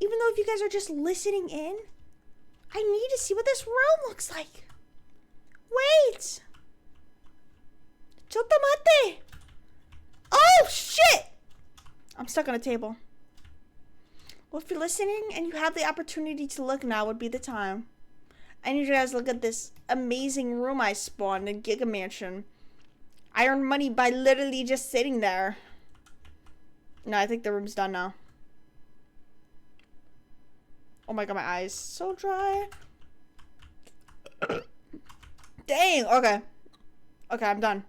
Speaker 1: Even though if you guys are just listening in, I need to see what this room looks like. Wait. Chotomate. Oh, shit. I'm stuck on a table. Well, if you're listening and you have the opportunity to look, now would be the time. I need you guys to look at this amazing room I spawned in Giga Mansion. I earned money by literally just sitting there. No, I think the room's done now. Oh my god, my eyes so dry. Dang, okay. Okay, I'm done.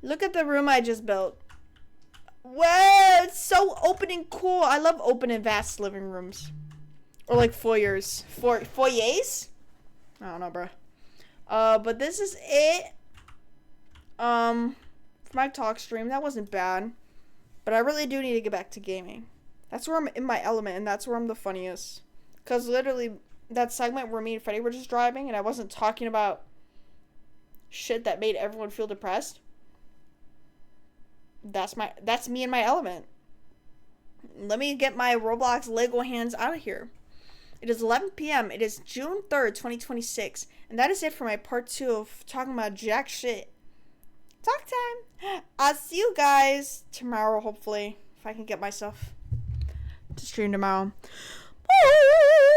Speaker 1: Look at the room I just built. Wow, it's so open and cool. I love open and vast living rooms. Or like foyers. Foyers? I don't know, bro. But this is it. For my talk stream, that wasn't bad. But I really do need to get back to gaming. That's where I'm in my element, and that's where I'm the funniest. Because literally, that segment where me and Freddie were just driving, and I wasn't talking about shit that made everyone feel depressed. That's me in my element. Let me get my Roblox Lego hands out of here. It is 11 p.m. It is June 3rd, 2026. And that is it for my part 2 of talking about jack shit. Talk time. I'll see you guys tomorrow, hopefully. If I can get myself to stream tomorrow. Bye.